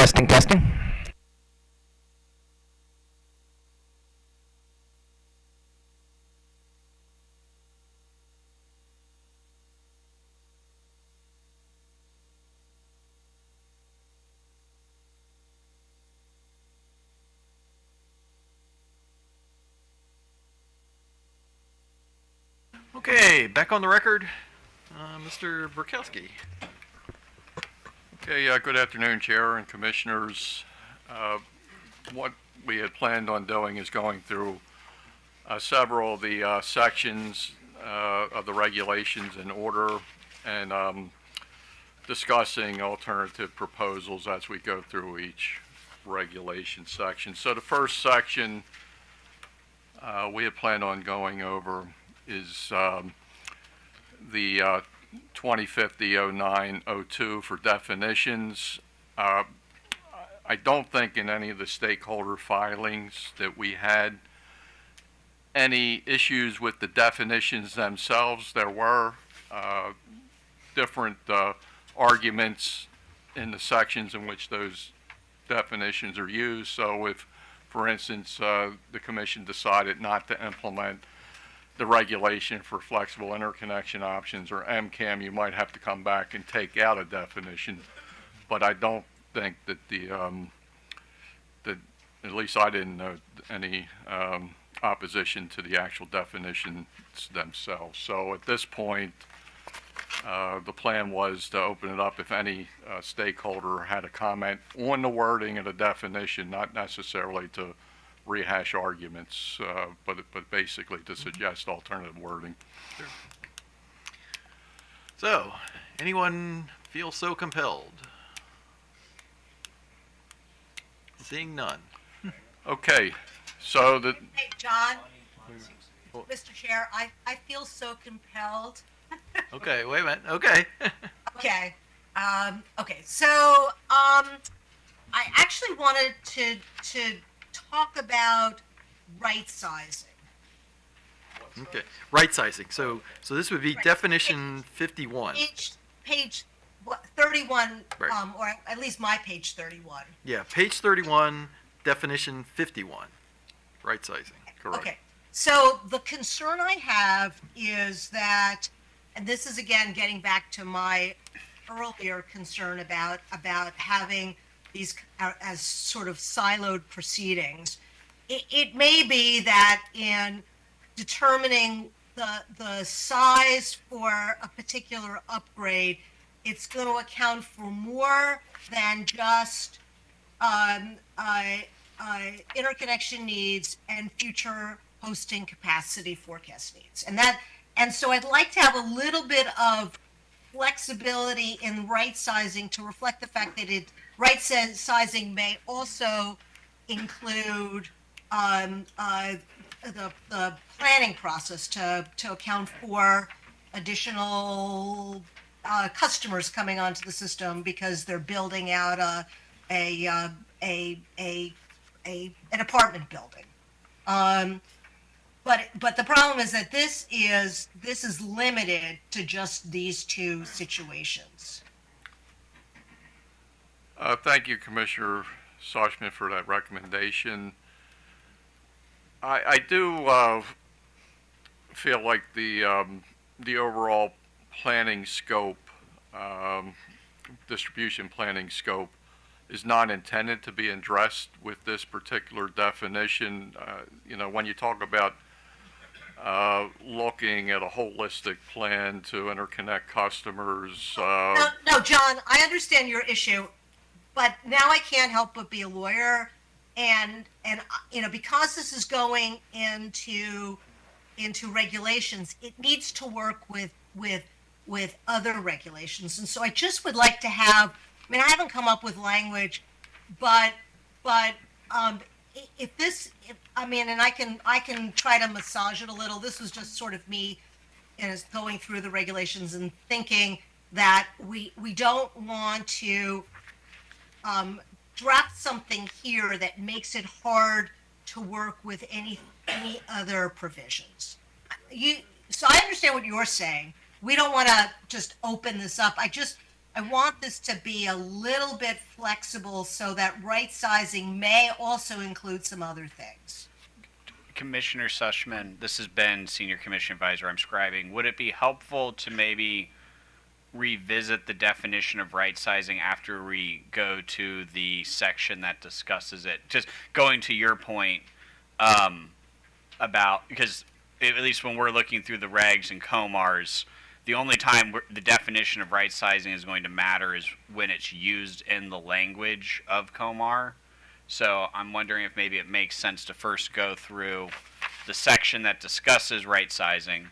Testing, testing. Okay, back on the record, Mr. Burkowski. Okay, good afternoon, Chair and Commissioners. What we had planned on doing is going through several of the sections of the regulations in order and discussing alternative proposals as we go through each regulation section. So the first section we had planned on going over is the 2050-09-02 for definitions. I don't think in any of the stakeholder filings that we had any issues with the definitions themselves. There were different arguments in the sections in which those definitions are used. So if, for instance, the Commission decided not to implement the regulation for flexible interconnection options, or MCAM, you might have to come back and take out a definition. But I don't think that at least I didn't know any opposition to the actual definitions themselves. So at this point, the plan was to open it up if any stakeholder had a comment on the wording of the definition, not necessarily to rehash arguments, but basically to suggest alternative wording. Sure. So, anyone feel so compelled? Seeing none. Okay, so the Hey, John, Mr. Chair, I feel so compelled. Okay, wait a minute. Okay. Okay, so, I actually wanted to talk about right sizing. Okay. Right sizing. So this would be Right. definition 51. Page 31, Right. or at least my page 31. Yeah, page 31, definition 51. Right sizing. correct. Okay, so the concern I have is that, and this is again getting back to my earlier concern about having these as sort of siloed proceedings. It may be that in determining the size for a particular upgrade, it's going to account for more than just interconnection needs and future hosting capacity forecast needs. And so I'd like to have a little bit of flexibility in right sizing to reflect the fact that right sizing may also include the planning process to account for additional customers coming onto the system because they're building out an apartment building. But the problem is that this is limited to just these two situations. Thank you, Commissioner Soshman, for that recommendation. I do feel like the overall planning scope, distribution planning scope, is not intended to be addressed with this particular definition. When you talk about looking at a holistic plan to interconnect customers. No, John, I understand your issue, but now I can't help but be a lawyer, and because this is going into regulations, it needs to work with other regulations, and so I just would like to have. I mean, I haven't come up with language, but if and I can try to massage it a little. This was just sort of me, going through the regulations and thinking that we don't want to draft something here that makes it hard to work with any other provisions. So I understand what you're saying. We don't want to just open this up. I I want this to be a little bit flexible so that right sizing may also include some other things. Commissioner Sushman, this is Ben, Senior Commission Advisor. I'm scribing. Would it be helpful to maybe revisit the definition of right sizing after we go to the section that discusses it? Just going to your point about, because at least when we're looking through the regs and COMARs, the only time the definition of right sizing is going to matter is when it's used in the language of COMAR. So I'm wondering if maybe it makes sense to first go through the section that discusses right sizing,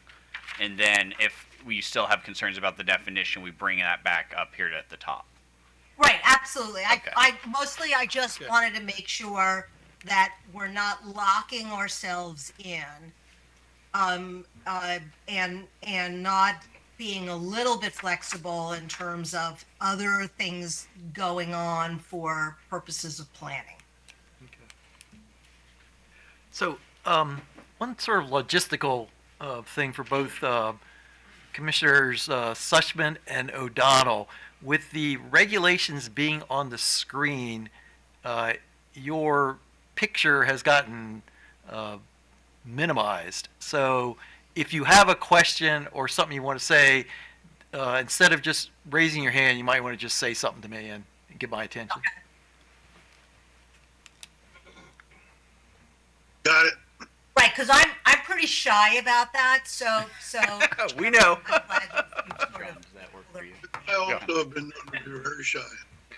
and then if we still have concerns about the definition, we bring that back up here at the top. Right, absolutely. Okay. I just wanted to make sure that we're not locking ourselves in, and not being a little bit flexible in terms of other things going on for purposes of planning. So, one sort of logistical thing for both Commissioners Sushman and O'Donnell. With the regulations being on the screen, your picture has gotten minimized. So, if you have a question or something you want to say, instead of just raising your hand, you might want to just say something to me and get my attention. Okay. Got it. Right, because I'm pretty shy about that, so We know. I'm glad you sort of- I also have been known to be very shy.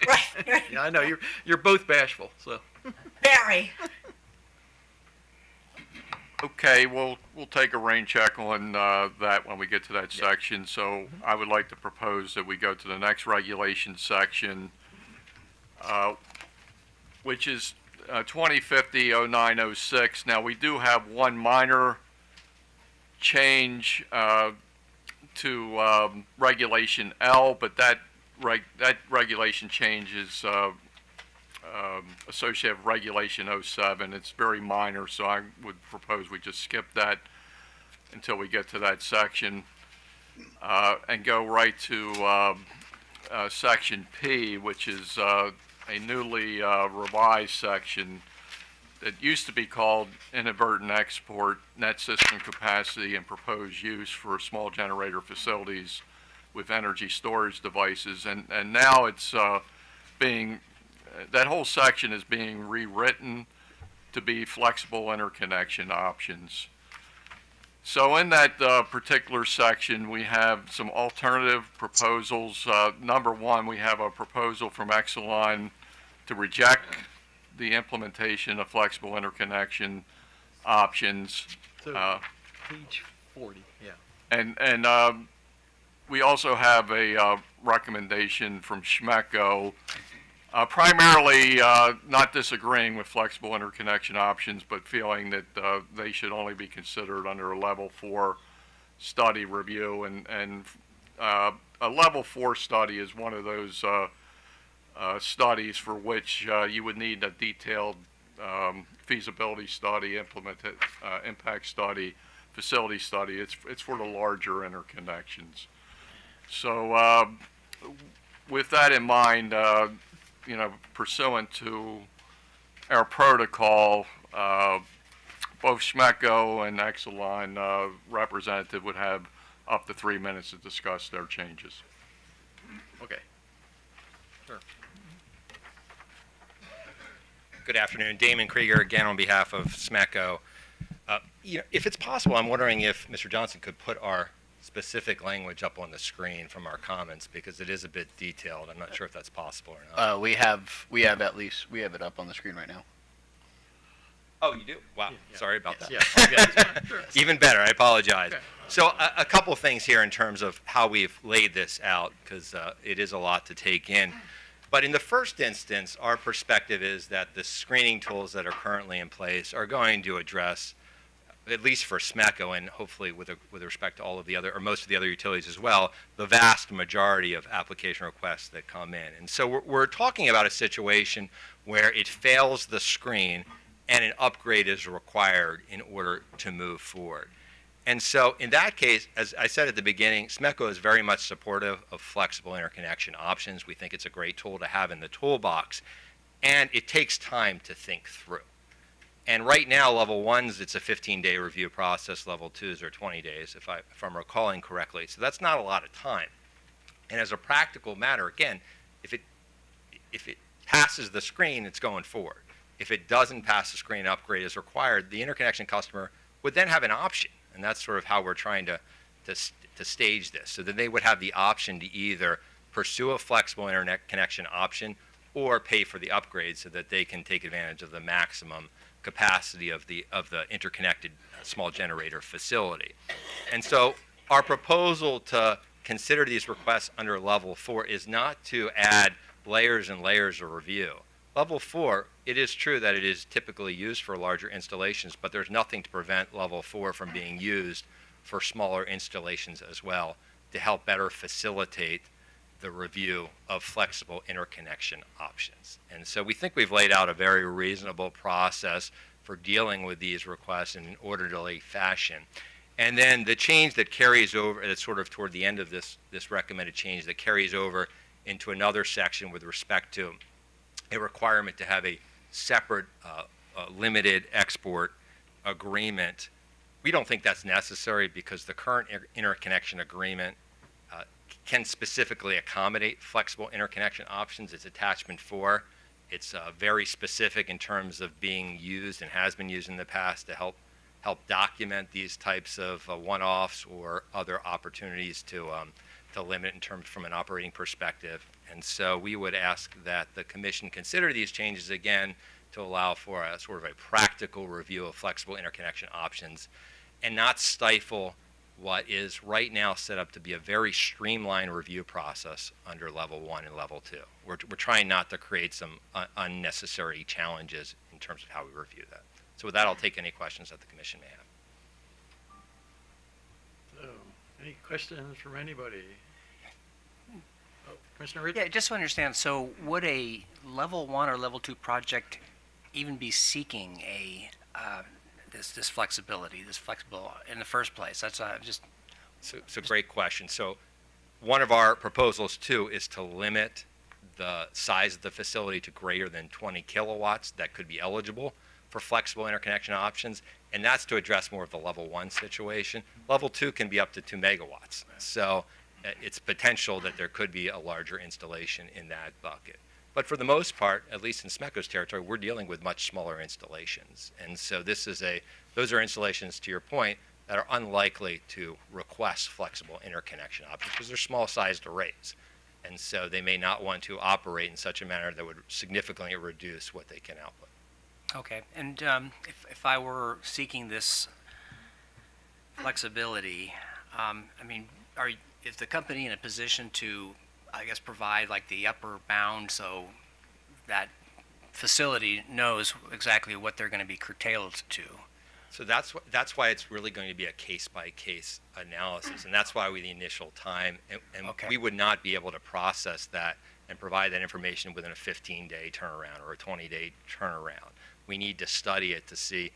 Right, Yeah, I know you're both bashful. So. very. Okay, we'll take a rain check on that when we get to that section. So I would like to propose that we go to the next regulation section, which is 2050-0906. Now, we do have one minor change to Regulation L, but that regulation change is associated with Regulation 07. It's very minor, so I would propose we just skip that until we get to that section and go right to Section P, which is a newly revised section that used to be called Inadvertent Export, Net System Capacity, and Proposed Use for Small Generator Facilities with Energy Storage Devices. And now it's being, that whole section is being rewritten to be flexible interconnection options. So in that particular section, we have some alternative proposals. Number one, we have a proposal from Exelon to reject the implementation of flexible interconnection options. So, page 40. Yeah. And we also have a recommendation from SHMECO, primarily not disagreeing with flexible interconnection options, but feeling that they should only be considered under a level 4 study review. And a level 4 study is one of those studies for which you would need a detailed feasibility study, impact study, facility study. It's for the larger interconnections. So with that in mind, pursuant to our protocol, both SHMECO and Exelon representative would have up to 3 minutes to discuss their changes. Okay. Sure. Good afternoon. Damon Krieger again on behalf of SMECO. If it's possible, I'm wondering if Mr. Johnson could put our specific language up on the screen from our comments, because it is a bit detailed. I'm not sure if that's possible or not. We have it up on the screen right now. Oh, you do? Wow. Yeah. Sorry about that. Yeah. Yeah. Sure. Even better. I apologize. Okay. So a couple of things here in terms of how we've laid this out, because it is a lot to take in. But in the first instance, our perspective is that the screening tools that are currently in place are going to address, at least for SMECO and hopefully with respect to all of the other, or most of the other utilities as well, the vast majority of application requests that come in. And so we're talking about a situation where it fails the screen and an upgrade is required in order to move forward. And so in that case, as I said at the beginning, SMECO is very much supportive of flexible interconnection options. We think it's a great tool to have in the toolbox, and it takes time to think through. And right now, level 1s, it's a 15-day review process. Level 2s are 20 days, if I'm recalling correctly. So that's not a lot of time. And as a practical matter, again, if it passes the screen, it's going forward. If it doesn't pass the screen, upgrade is required. The interconnection customer would then have an option, and that's sort of how we're trying to stage this. So then they would have the option to either pursue a flexible internet connection option or pay for the upgrade so that they can take advantage of the maximum capacity of the interconnected small generator facility. And so our proposal to consider these requests under level 4 is not to add layers and layers of review. Level 4, it is true that it is typically used for larger installations, but there's nothing to prevent level 4 from being used for smaller installations as well to help better facilitate the review of flexible interconnection options. And so we think we've laid out a very reasonable process for dealing with these requests in an orderly fashion. And then the change that carries over, that's sort of toward the end of this recommended change that carries over into another section with respect to a requirement to have a separate limited export agreement. We don't think that's necessary because the current interconnection agreement can specifically accommodate flexible interconnection options. It's attachment 4. It's very specific in terms of being used and has been used in the past to help document these types of one-offs or other opportunities to limit in terms from an operating perspective. And so we would ask that the commission consider these changes again to allow for a sort of a practical review of flexible interconnection options and not stifle what is right now set up to be a very streamlined review process under level 1 and level 2. We're trying not to create some unnecessary challenges in terms of how we review that. So with that, I'll take any questions that the commission may have. So, any questions from anybody? Oh, Commissioner Rich? Yeah, just to understand, so would a level 1 or level 2 project even be seeking a this flexibility, this flexible in the first place? That's just. So it's a great question. So one of our proposals too is to limit the size of the facility to greater than 20 kilowatts that could be eligible for flexible interconnection options, and that's to address more of the level 1 situation. Level 2 can be up to 2 megawatts. So it's potential that there could be a larger installation in that bucket. But for the most part, at least in SMECO's territory, we're dealing with much smaller installations. And so those are installations, to your point, that are unlikely to request flexible interconnection options because they're small-sized arrays. And so they may not want to operate in such a manner that would significantly reduce what they can output. Okay, and if I were seeking this flexibility, I mean, is the company in a position to, I guess, provide like the upper bound so that facility knows exactly what they're going to be curtailed to? So that's why it's really going to be a case-by-case analysis, and that's why the initial time, and Okay. we would not be able to process that and provide that information within a 15-day turnaround or a 20-day turnaround. We need to study it to see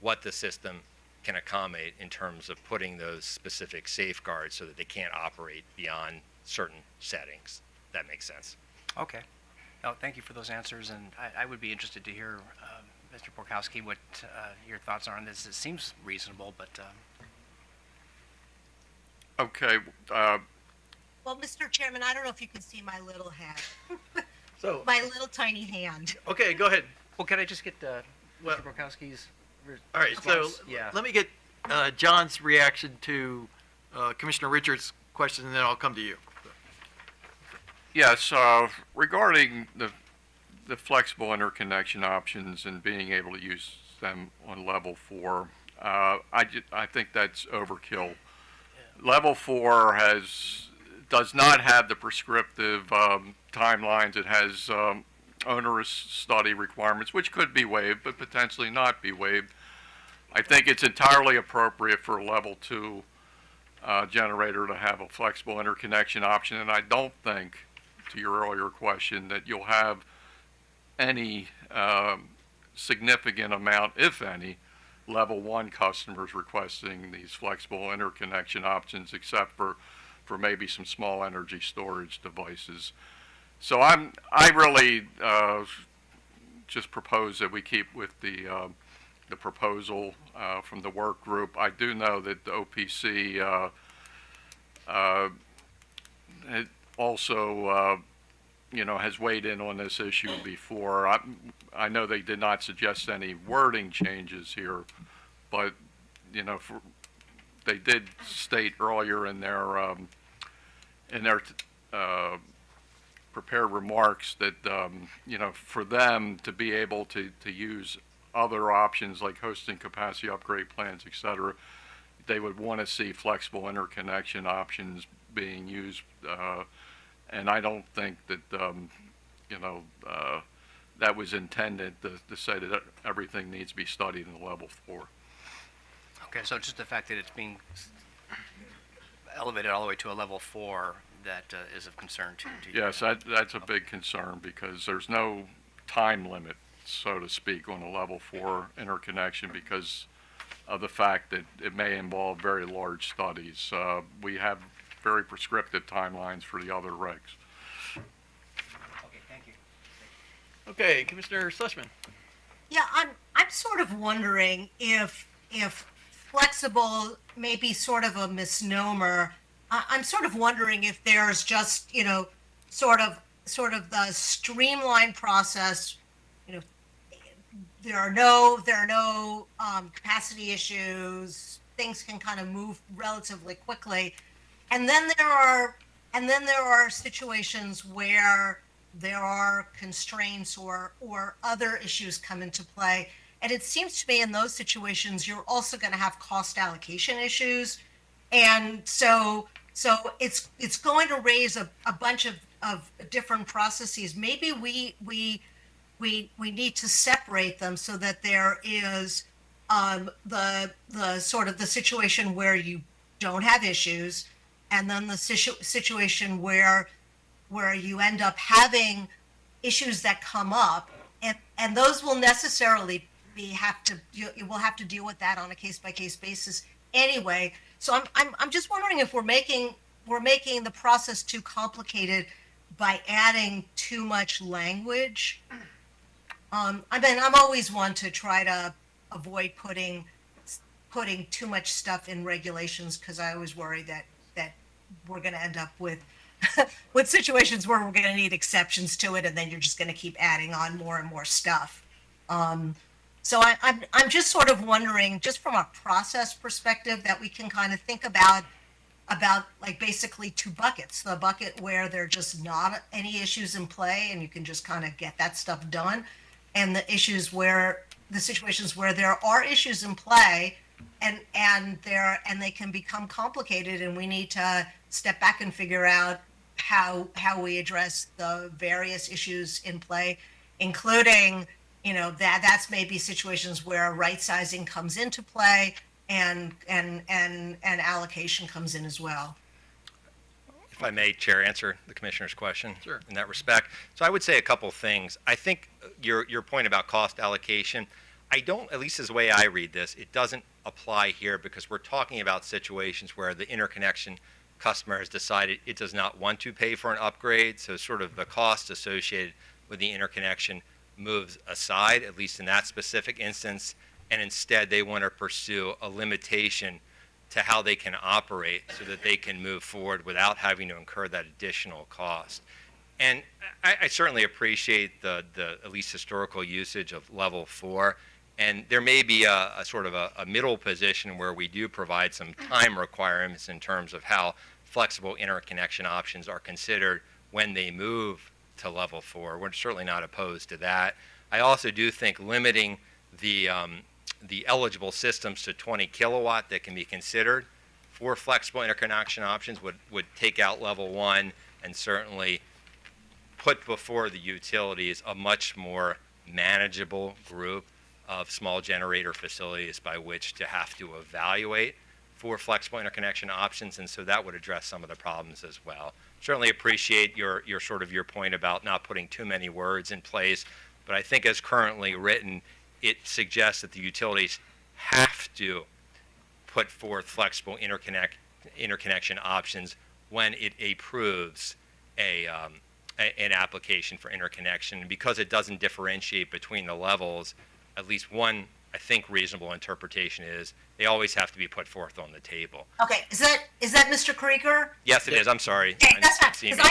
what the system can accommodate in terms of putting those specific safeguards so that they can't operate beyond certain settings. That makes sense. Okay. Oh, thank you for those answers, and I would be interested to hear, Mr. Borkowski, what your thoughts are on this. It seems reasonable, but Okay, Well, Mr. Chairman, I don't know if you can see my little hand, So, my little tiny hand. okay, go ahead. well, could I just get Well- Mr. Borkowski's All right, so response? Yeah. let me get John's reaction to Commissioner Richards' question, and then I'll come to you. yes, regarding the flexible interconnection options and being able to use them on level 4, I think that's overkill. Level 4 does not have the prescriptive timelines. It has onerous study requirements, which could be waived, but potentially not be waived. I think it's entirely appropriate for a level 2 generator to have a flexible interconnection option, and I don't think, to your earlier question, that you'll have any significant amount, if any, level 1 customers requesting these flexible interconnection options, except for maybe some small energy storage devices. So I really just propose that we keep with the proposal from the work group. I do know that the OPC it also has weighed in on this issue before. I know they did not suggest any wording changes here, but they did state earlier in their prepared remarks that for them to be able to use other options like hosting capacity upgrade plans, et cetera, they would want to see flexible interconnection options being used, and I don't think that that was intended to say that everything needs to be studied in level 4. Okay, so just the fact that it's being elevated all the way to a level 4, that is of concern to you. Yes, that's a big concern because there's no time limit, so to speak, on a level 4 interconnection because of the fact that it may involve very large studies. We have very prescriptive timelines for the other regs. Okay, thank you. Okay, Commissioner Sussman. Yeah, I'm sort of wondering if flexible may be sort of a misnomer. I'm sort of wondering if there's just sort of the streamlined process. There are no capacity issues. Things can kind of move relatively quickly, and then there are situations where there are constraints or other issues come into play. And it seems to me in those situations, you're also going to have cost allocation issues. And so it's going to raise a bunch of different processes. Maybe we need to separate them so that there is the sort of the situation where you don't have issues, and then the situation where you end up having issues that come up, and those will necessarily you will have to deal with that on a case by case basis anyway. So I'm just wondering if we're making the process too complicated by adding too much language. I mean, I'm always one to try to avoid putting too much stuff in regulations because I always worry that we're going to end up with with situations where we're going to need exceptions to it, and then you're just going to keep adding on more and more stuff. So I'm just sort of wondering, just from a process perspective, that we can kind of think about like basically two buckets: the bucket where there are just not any issues in play, and you can just kind of get that stuff done, and the situations where there are issues in play, and they can become complicated, and we need to step back and figure out how we address the various issues in play, including that's maybe situations where right sizing comes into play and allocation comes in as well. If I may, Chair, answer the Commissioner's question. Sure. In that respect. So I would say a couple things. I think your point about cost allocation, at least as the way I read this, it doesn't apply here because we're talking about situations where the interconnection customer has decided it does not want to pay for an upgrade, so sort of the cost associated with the interconnection moves aside, at least in that specific instance, and instead they want to pursue a limitation to how they can operate so that they can move forward without having to incur that additional cost. And I certainly appreciate the at least historical usage of level 4, and there may be a sort of a middle position where we do provide some time requirements in terms of how flexible interconnection options are considered when they move to level 4. We're certainly not opposed to that. I also do think limiting the eligible systems to 20 kilowatt that can be considered for flexible interconnection options would take out level 1 and certainly put before the utilities a much more manageable group of small generator facilities by which to have to evaluate for flexible interconnection options, and so that would address some of the problems as well. Certainly appreciate your point about not putting too many words in place, but I think as currently written, it suggests that the utilities have to put forth flexible interconnection options when it approves an application for interconnection. And because it doesn't differentiate between the levels, at least one, I think, reasonable interpretation is they always have to be put forth on the table. Okay, is that Mr. Krieger? Yes, it is. I'm sorry. Okay, that's fine, See me. because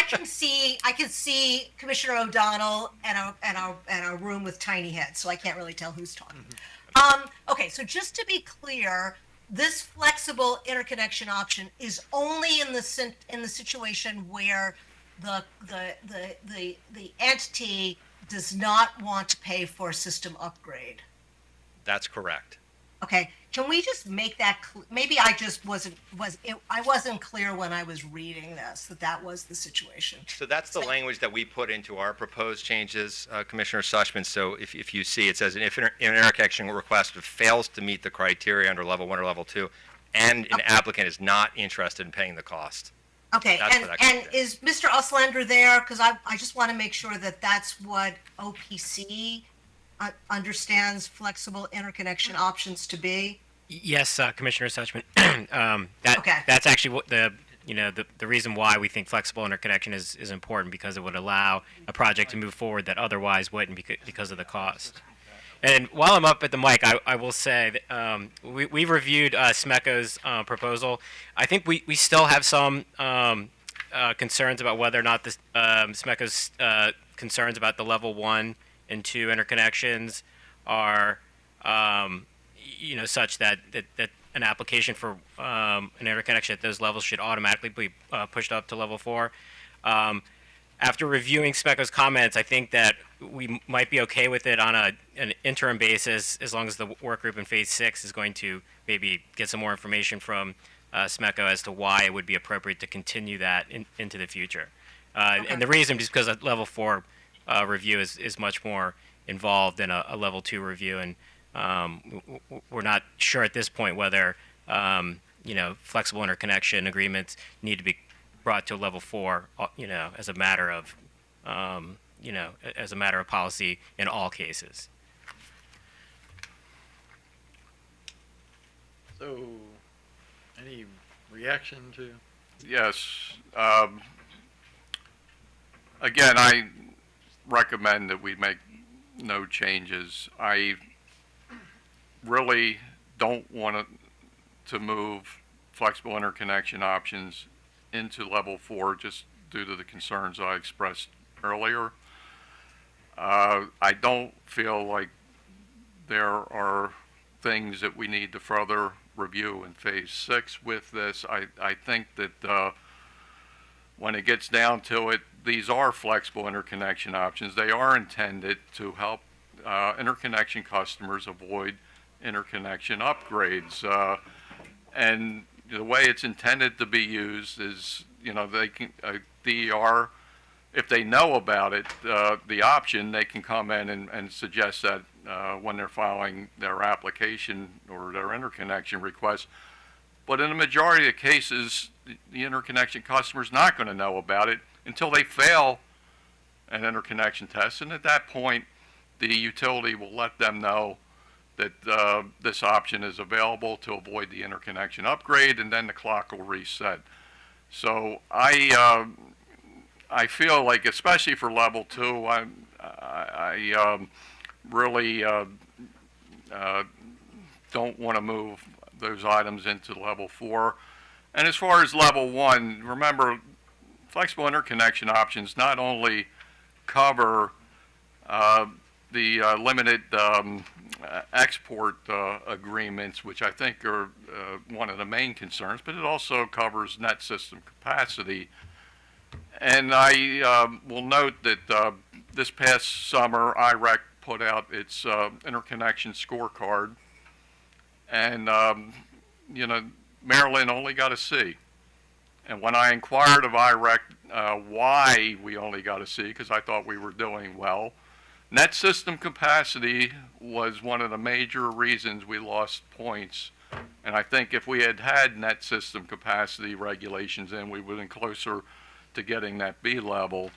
I can see Commissioner O'Donnell and a room with tiny heads, so I can't really tell who's talking. Okay, so just to be clear, this flexible interconnection option is only in the situation where the entity does not want to pay for a system upgrade. That's correct. Okay, can we just make that maybe I just I wasn't clear when I was reading this that was the situation. So that's the language that we put into our proposed changes, Commissioner Sushman. So if you see, it says if an interconnection request fails to meet the criteria under level 1 or level 2, and an applicant is not interested in paying the cost. Okay, That's and what I can do. is Mr. Uslander there? Because I just want to make sure that that's what OPC understands flexible interconnection options to be. Yes, Commissioner Suchman. Okay. That's actually what the reason why we think flexible interconnection is important, because it would allow a project to move forward that otherwise wouldn't because of the cost. And while I'm up at the mic, I will say that we've reviewed SMECO's proposal. I think we still have some concerns about whether or not this SMECO's concerns about the level 1 and 2 interconnections are such that an application for an interconnection at those levels should automatically be pushed up to level 4. After reviewing SMECO's comments, I think that we might be okay with it on an interim basis, as long as the work group in Phase 6 is going to maybe get some more information from SMECO as to why it would be appropriate to continue that into the future. And the reason is because a level 4 review is much more involved than a level 2 review, and we're not sure at this point whether flexible interconnection agreements need to be brought to level 4, as a matter of as a matter of policy in all cases. So, any reaction to? Yes. Again, I recommend that we make no changes. I really don't want to move flexible interconnection options into level 4 just due to the concerns I expressed earlier. I don't feel like there are things that we need to further review in Phase 6 with this. I think that when it gets down to it, these are flexible interconnection options. They are intended to help interconnection customers avoid interconnection upgrades. And the way it's intended to be used is, they can, DER, if they know about it, the option, they can come in and suggest that when they're filing their application or their interconnection request. But in the majority of cases, the interconnection customer is not going to know about it until they fail an interconnection test. And at that point, the utility will let them know that this option is available to avoid the interconnection upgrade, and then the clock will reset. So I feel like, especially for level 2, I really don't want to move those items into level 4. And as far as level 1, remember, flexible interconnection options not only cover the limited export agreements, which I think are one of the main concerns, but it also covers net system capacity. And I will note that this past summer, IREC put out its interconnection scorecard, and Maryland only got a C. And when I inquired of IREC why we only got a C, because I thought we were doing well, net system capacity was one of the major reasons we lost points. And I think if we had had net system capacity regulations in, we would have been closer to getting that B level.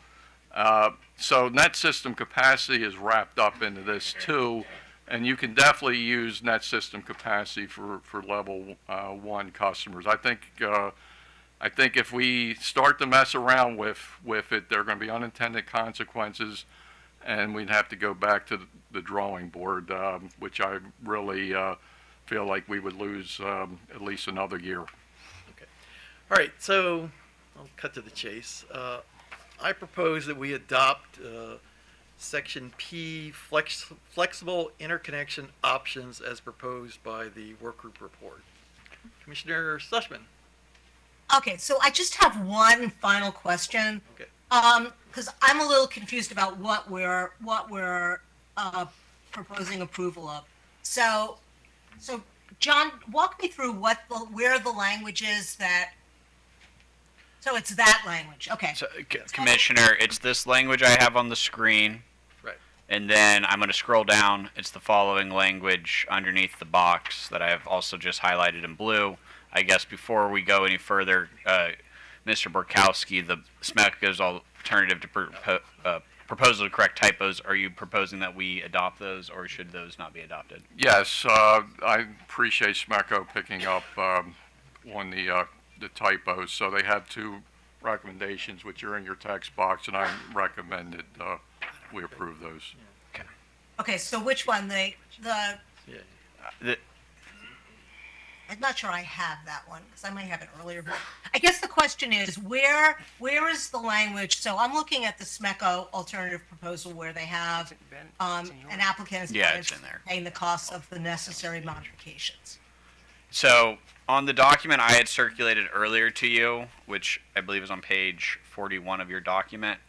So net system capacity is wrapped up into this too. And you can definitely use net system capacity for level 1 customers. I think if we start to mess around with it, there are going to be unintended consequences, and we'd have to go back to the drawing board, which I really feel like we would lose at least another year. All right, so I'll cut to the chase. I propose that we adopt Section P, flexible interconnection options as proposed by the work group report. Commissioner Sussman. Okay, so I just have one final question. Okay. Because I'm a little confused about what we're proposing approval of. So John, walk me through where the language is that. So it's that language. Okay. So, Commissioner, it's this language I have on the screen. Right. And then I'm going to scroll down. It's the following language underneath the box that I have also just highlighted in blue. I guess before we go any further, Mr. Borkowski, the SMECO's alternative to proposal to correct typos, are you proposing that we adopt those, or should those not be adopted? Yes, I appreciate SMECO picking up on the typos. So they have 2 recommendations, which are in your text box, and I recommend that we approve those. Okay, so which one? The The, I'm not sure I have that one because I might have it earlier. But I guess the question is where is the language? So I'm looking at the SMECO alternative proposal where they have an applicant is Yeah, it's in there. paying the costs of the necessary modifications. So on the document I had circulated earlier to you, which I believe is on page 41 of your document,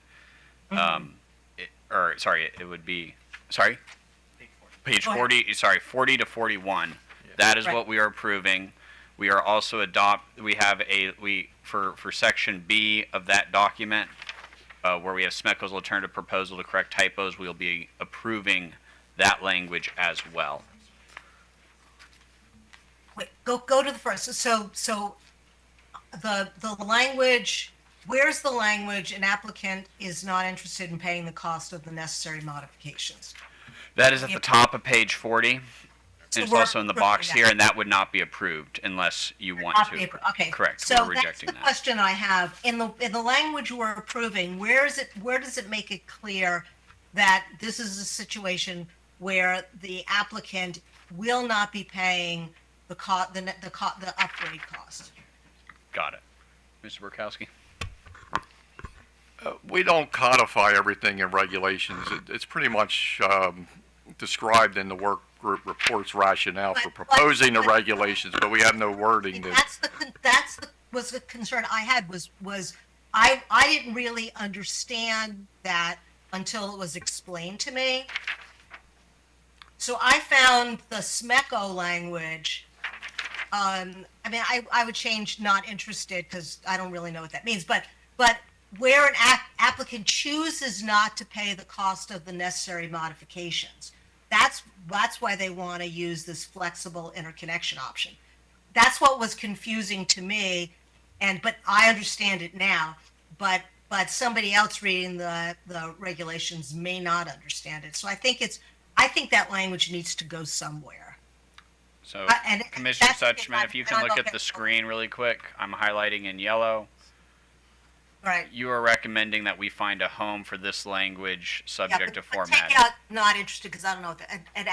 it would be, sorry? Page Go ahead. 40, sorry, 40 to 41. That is Right. what we are approving. We are also for section B of that document, where we have SMECO's alternative proposal to correct typos, we'll be approving that language as well. Wait, go to the first. So the language. Where's the language? An applicant is not interested in paying the cost of the necessary modifications. That is at the top of page 40. So And it's we're also in the approving box that. here, and that would not be approved unless you want Not to. paper. Okay. Correct. So We're that's rejecting the that. question I have. In the language we're approving, where does it make it clear that this is a situation where the applicant will not be paying the upgrade cost? Got it. Mr. Borkowski? We don't codify everything in regulations. It's pretty much described in the work group report's rationale for proposing the regulations, but we have no wording that. Was the concern I had was I didn't really understand that until it was explained to me. So I found the SMECO language. I mean, I would change not interested because I don't really know what that means, but where an applicant chooses not to pay the cost of the necessary modifications, that's why they want to use this flexible interconnection option. That's what was confusing to me, but I understand it now. But somebody else reading the regulations may not understand it. So I think that language needs to go somewhere. So, and Commissioner that's- Suchman, if you can look at the screen really quick, I'm highlighting in yellow. Right. You are recommending that we find a home for this language subject to But formatting. take out not interested because I don't know what an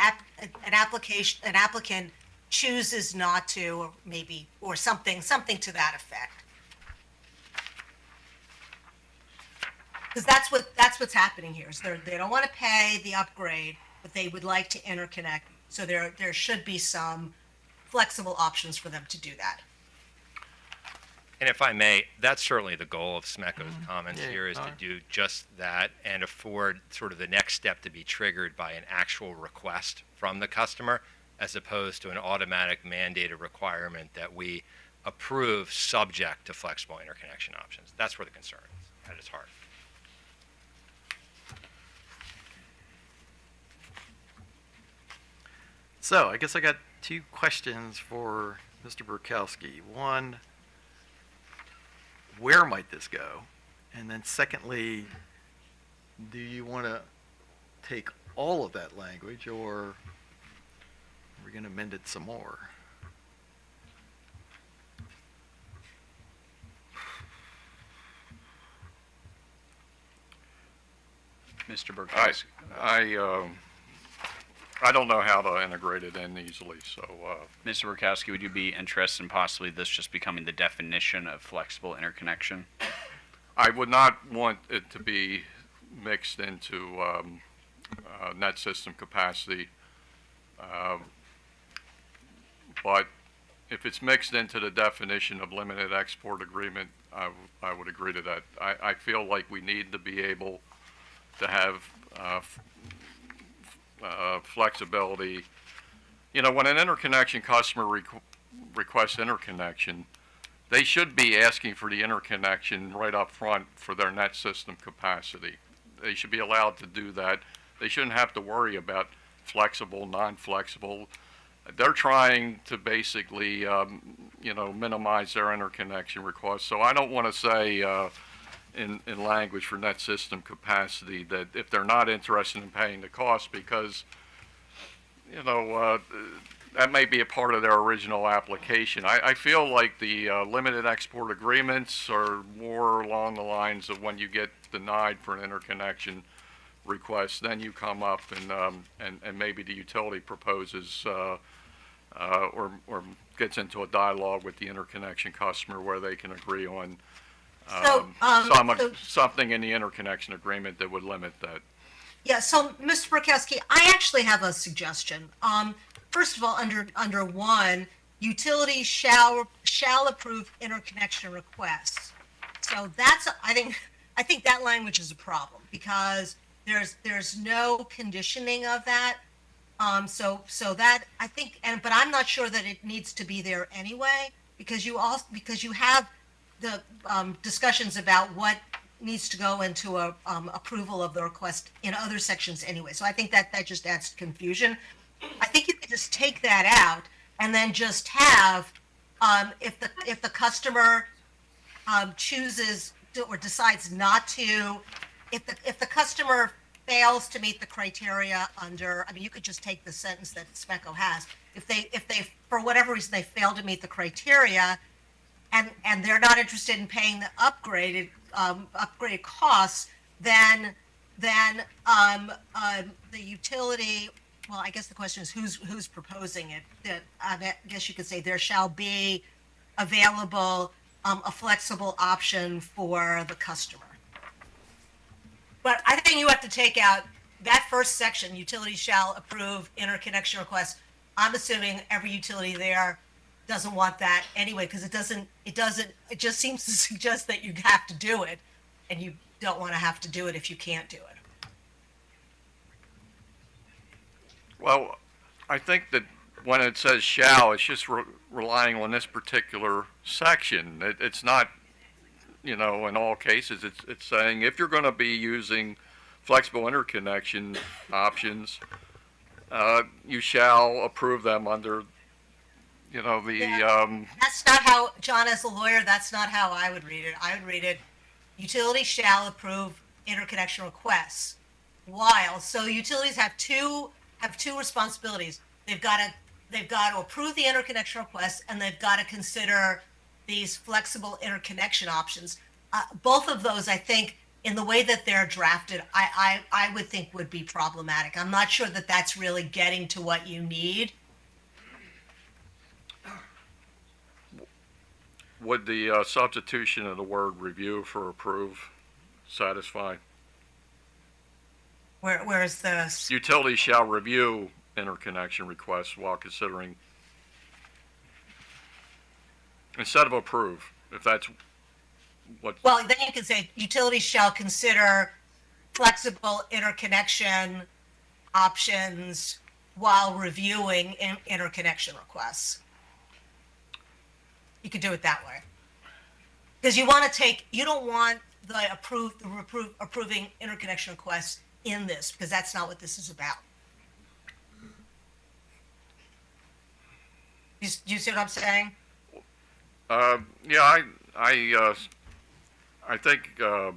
applicant chooses not to, or maybe, or something to that effect. Because that's what's happening here. Is they don't want to pay the upgrade, but they would like to interconnect. So there should be some flexible options for them to do that. And if I may, that's certainly the goal of SMECO's comments Yeah, here, is to alright. do just that and afford sort of the next step to be triggered by an actual request from the customer, as opposed to an automatic mandated requirement that we approve subject to flexible interconnection options. That's where the concern is, at its heart. So I guess I got 2 questions for Mr. Borkowski. One, where might this go? And then secondly, do you want to take all of that language or we're gonna amend it some more. Mr. Burkowski. I don't know how to integrate it in easily, so, Mr. Burkowski, would you be interested in possibly this just becoming the definition of flexible interconnection? I would not want it to be mixed into net system capacity. But if it's mixed into the definition of limited export agreement, I would agree to that. I feel like we need to be able to have flexibility. You know, when an interconnection customer requests interconnection, they should be asking for the interconnection right up front for their net system capacity. They should be allowed to do that. They shouldn't have to worry about flexible, non-flexible. They're trying to basically, you know, minimize their interconnection requests. So I don't want to say in language for net system capacity that if they're not interested in paying the cost, because, you know, that may be a part of their original application. I feel like the limited export agreements are more along the lines of when you get denied for an interconnection request, then you come up and maybe the utility proposes or gets into a dialogue with the interconnection customer where they can agree on something in the interconnection agreement that would limit that. Yeah, so Mr. Burkowski, I actually have a suggestion. First of all, under one, utilities shall approve interconnection requests. So that's, I think that language is a problem because there's no conditioning of that. So that I think, but I'm not sure that it needs to be there anyway because you have the discussions about what needs to go into a approval of the request in other sections anyway. So I think that just adds confusion. I think you could just take that out and then just have if the customer chooses to, or decides not to, if the customer fails to meet the criteria under, I mean, you could just take the sentence that SMECO has. If they for whatever reason they fail to meet the criteria, and they're not interested in paying the upgraded costs, then the utility. Well, I guess the question is who's proposing it. I guess you could say there shall be available a flexible option for the customer. But I think you have to take out that first section, utilities shall approve interconnection requests. I'm assuming every utility there doesn't want that anyway, because it just seems to suggest that you have to do it, and you don't want to have to do it if you can't do it. Well, I think that when it says shall, it's just relying on this particular section. It's not, you know, in all cases, it's saying if you're going to be using flexible interconnection options, you shall approve them under, you know, the. That's not how, John, as a lawyer, that's not how I would read it. I would read it, utilities shall approve interconnection requests. So utilities have two responsibilities. They've got to approve the interconnection request, and they've got to consider these flexible interconnection options. Both of those, I think, in the way that they're drafted, I would think would be problematic. I'm not sure that that's really getting to what you need. Would the substitution of the word review for approve satisfy? Where is the Utilities shall review interconnection requests while considering, instead of approve, if that's what. Well, then you can say utilities shall consider flexible interconnection options while reviewing interconnection requests. You could do it that way. Because you don't want the approving interconnection requests in this, because that's not what this is about. You see what I'm saying? Yeah, I think, you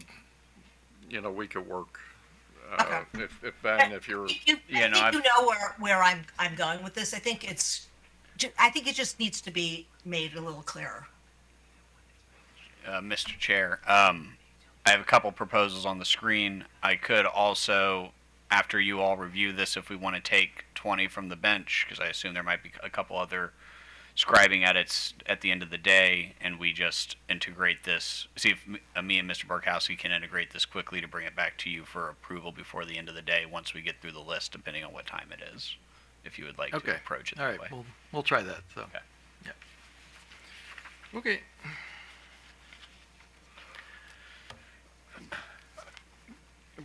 know, we could work If Ben, if you're, Yeah, no, I I've- think you know where I'm going with this. I think I think it just needs to be made a little clearer. Mr. Chair, I have a couple proposals on the screen. I could also, after you all review this, if we want to take 20 from the bench, because I assume there might be a couple other scribing edits at the end of the day, and we just integrate this, see if me and Mr. Barkowski can integrate this quickly to bring it back to you for approval before the end of the day, once we get through the list, depending on what time it is, if you would like to Okay. approach it All that right, way. we'll try that, so. Okay. Yeah. Okay.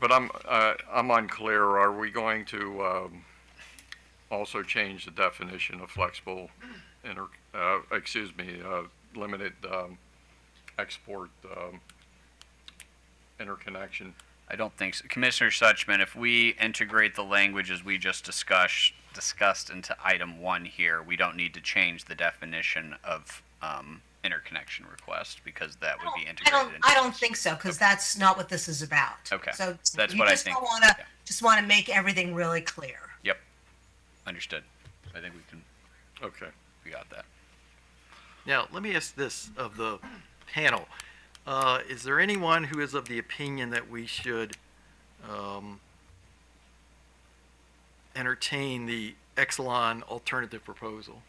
but I'm unclear, are we going to, also change the definition of flexible limited, export, interconnection? I don't think so. Commissioner Suchman, if we integrate the language as we just discussed into item 1 here, we don't need to change the definition of interconnection request, because that would be integrated into I don't think so, because that's not what this is about. Okay. So That's you what I just think. don't wanna, Yeah. just wanna make everything really clear. Yep. Understood. I think Okay. we got that. Now, let me ask this of the panel. Is there anyone who is of the opinion that we should entertain the Exelon alternative proposal?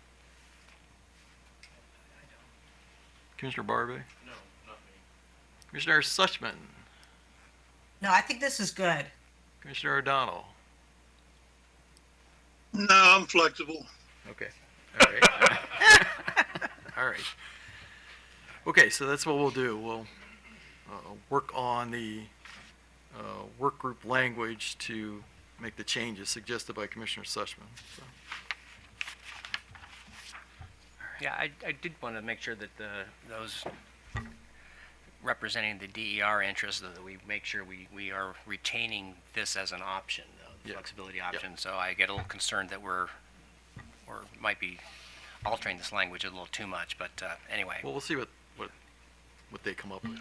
Commissioner Barbe? No, not me. Commissioner Suchman? No, I think this is good. Commissioner O'Donnell? No, I'm flexible. Okay. All right. All right. Okay, so that's what we'll do. We'll work on the work group language to make the changes suggested by Commissioner Suchman. So, Yeah, I did want to make sure that those representing the DER interests, that we make sure we are retaining this as an option, the Yeah. flexibility option. So I get a little concerned that we're, or might be altering this language a little too much, but anyway. well, we'll see what they come up with.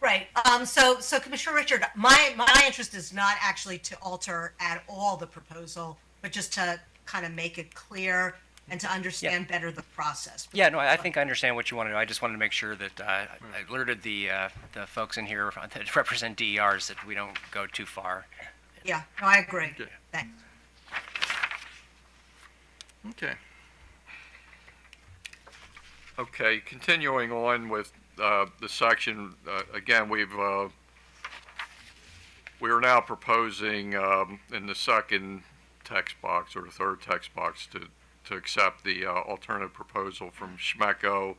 Right. So Commissioner Richard, my interest is not actually to alter at all the proposal, but just to kind of make it clear and to understand better the process. Yeah, no, I think I understand what you want to do. I just wanted to make sure that I alerted the folks in here that represent DERs that we don't go too far. Yeah, no, I agree. Okay. Thanks. Okay. Okay, continuing on with the section, again, we are now proposing in the second text box or the third text box to accept the alternative proposal from Schmecko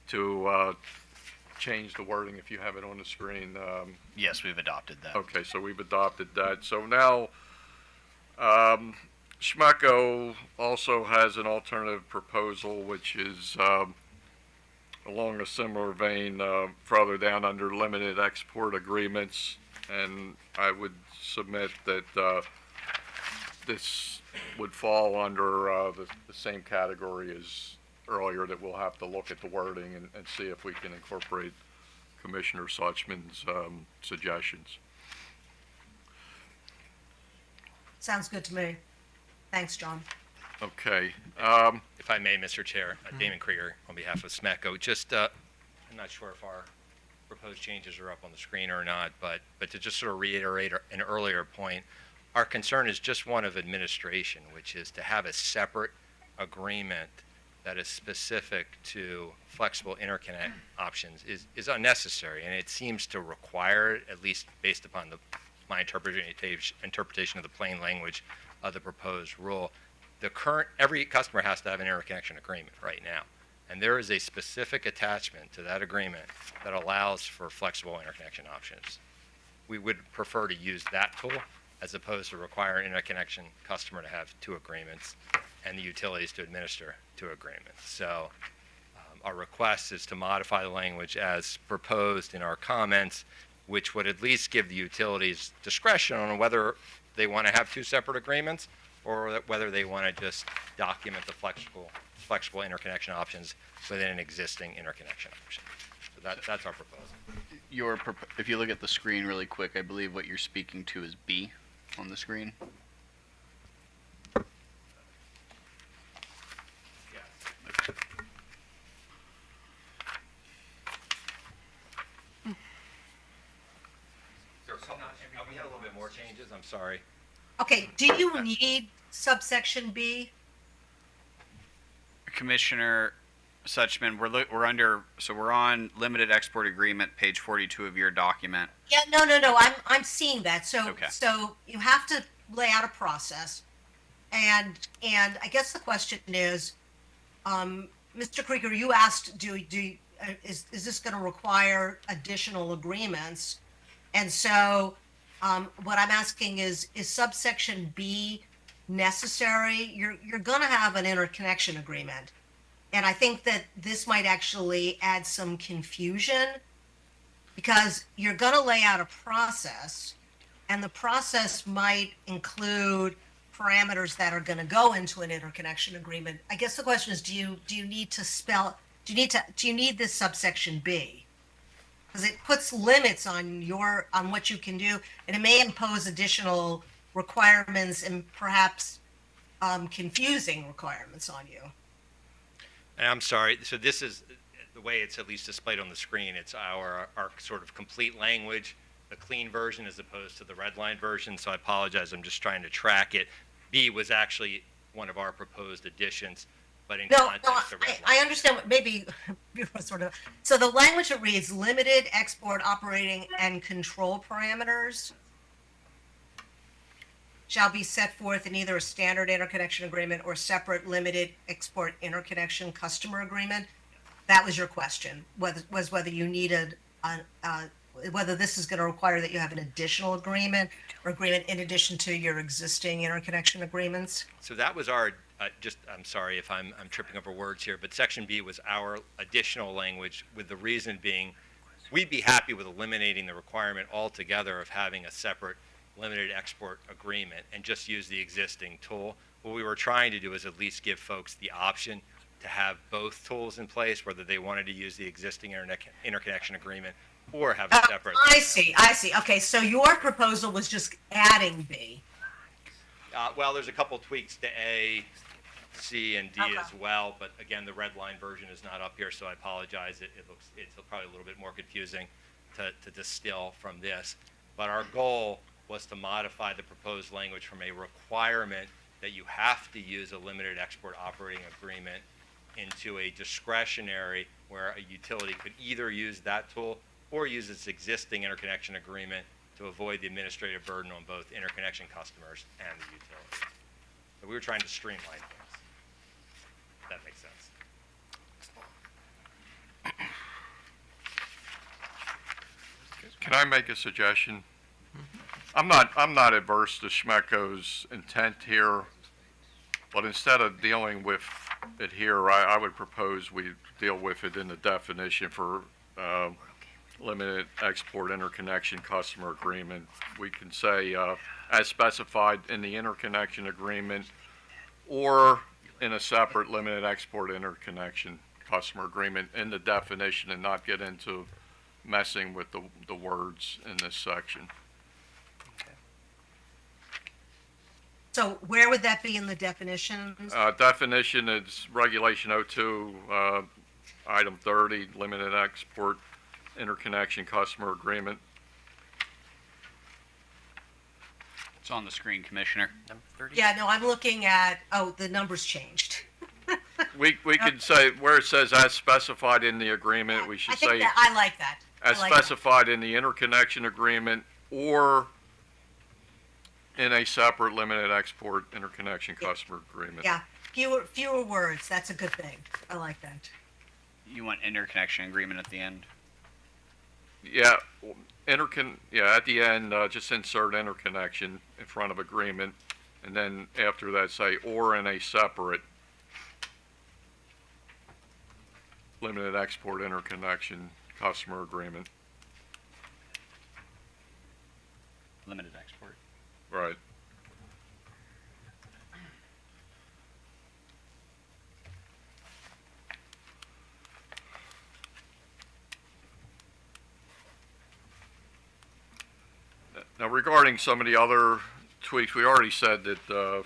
to change the wording, if you have it on the screen. Yes, we've adopted that. Okay, so we've adopted that. So now, Schmecko also has an alternative proposal, which is along a similar vein, further down under limited export agreements. And I would submit that this would fall under the same category as earlier, that we'll have to look at the wording and see if we can incorporate Commissioner Suchman's suggestions. Sounds good to me. Thanks, John. Okay. If I may, Mr. Chair, Damon Krieger on behalf of SMECO. Just, I'm not sure if our proposed changes are up on the screen or not, but to just sort of reiterate an earlier point, our concern is just one of administration, which is to have a separate agreement that is specific to flexible interconnect options is unnecessary, and it seems to require, at least based upon my interpretation of the plain language of the proposed rule, every customer has to have an interconnection agreement right now. And there is a specific attachment to that agreement that allows for flexible interconnection options. We would prefer to use that tool as opposed to require an interconnection customer to have 2 agreements and the utilities to administer 2 agreements. So our request is to modify the language as proposed in our comments, which would at least give the utilities discretion on whether they want to have 2 separate agreements or whether they want to just document the flexible interconnection options within an existing interconnection option. So that's our proposal. if you look at the screen really quick, I believe what you're speaking to is B on the screen. We had a little bit more changes, I'm sorry. Okay, do you need subsection B? Commissioner Suchman, we're under, so we're on limited export agreement, page 42 of your document. Yeah, no, I'm seeing that. So, Okay. so you have to lay out a process. And I guess the question is, Mr. Krieger, you asked, is this going to require additional agreements? And so, what I'm asking is subsection B necessary? You're going to have an interconnection agreement. And I think that this might actually add some confusion because you're going to lay out a process, and the process might include parameters that are going to go into an interconnection agreement. I guess the question is, do you need this subsection B? Because it puts limits on what you can do, and it may impose additional requirements and perhaps confusing requirements on you. And I'm sorry, so this is the way it's at least displayed on the screen. It's our sort of complete language, the clean version as opposed to the red line version. So I apologize, I'm just trying to track it. B was actually one of our proposed additions, but in context, the red line. I understand what maybe sort of. So the language that reads limited export operating and control parameters shall be set forth in either a standard interconnection agreement or separate limited export interconnection customer agreement. That was your question, whether you needed, whether this is going to require that you have an additional agreement or agreement in addition to your existing interconnection agreements. So that was our, I'm sorry if I'm tripping over words here, but section B was our additional language, with the reason being, we'd be happy with eliminating the requirement altogether of having a separate limited export agreement and just use the existing tool. What we were trying to do is at least give folks the option to have both tools in place, whether they wanted to use the existing interconnection agreement or have a separate. I see. Okay, so your proposal was just adding B. Well, there's a couple tweaks to A, C, and D Okay. as well, but again, the red line version is not up here, so I apologize. It's probably a little bit more confusing to distill from this. But our goal was to modify the proposed language from a requirement that you have to use a limited export operating agreement into a discretionary, where a utility could either use that tool or use its existing interconnection agreement to avoid the administrative burden on both interconnection customers and the utility. So we were trying to streamline things, if that makes sense. Can I make a suggestion? I'm not adverse to Schmecko's intent here, but instead of dealing with it here, I would propose we deal with it in the definition for limited export interconnection customer agreement. We can say as specified in the interconnection agreement or in a separate limited export interconnection customer agreement in the definition, and not get into messing with the words in this section. So where would that be in the definitions? Definition is Regulation 02, Item 30, Limited Export Interconnection Customer Agreement. It's on the screen, Commissioner. Number 30? Yeah, no, I'm looking at, the numbers changed. We could say, where it says as specified in the agreement, we should I think say that, I like that. as I like that. specified in the interconnection agreement or in a separate limited export interconnection customer agreement. Yeah, fewer words, that's a good thing. I like that. You want interconnection agreement at the end? Yeah, at the end, just insert interconnection in front of agreement, and then after that say, or in a separate limited export interconnection customer agreement. Limited export. Right. Now, regarding some of the other tweaks, we already said that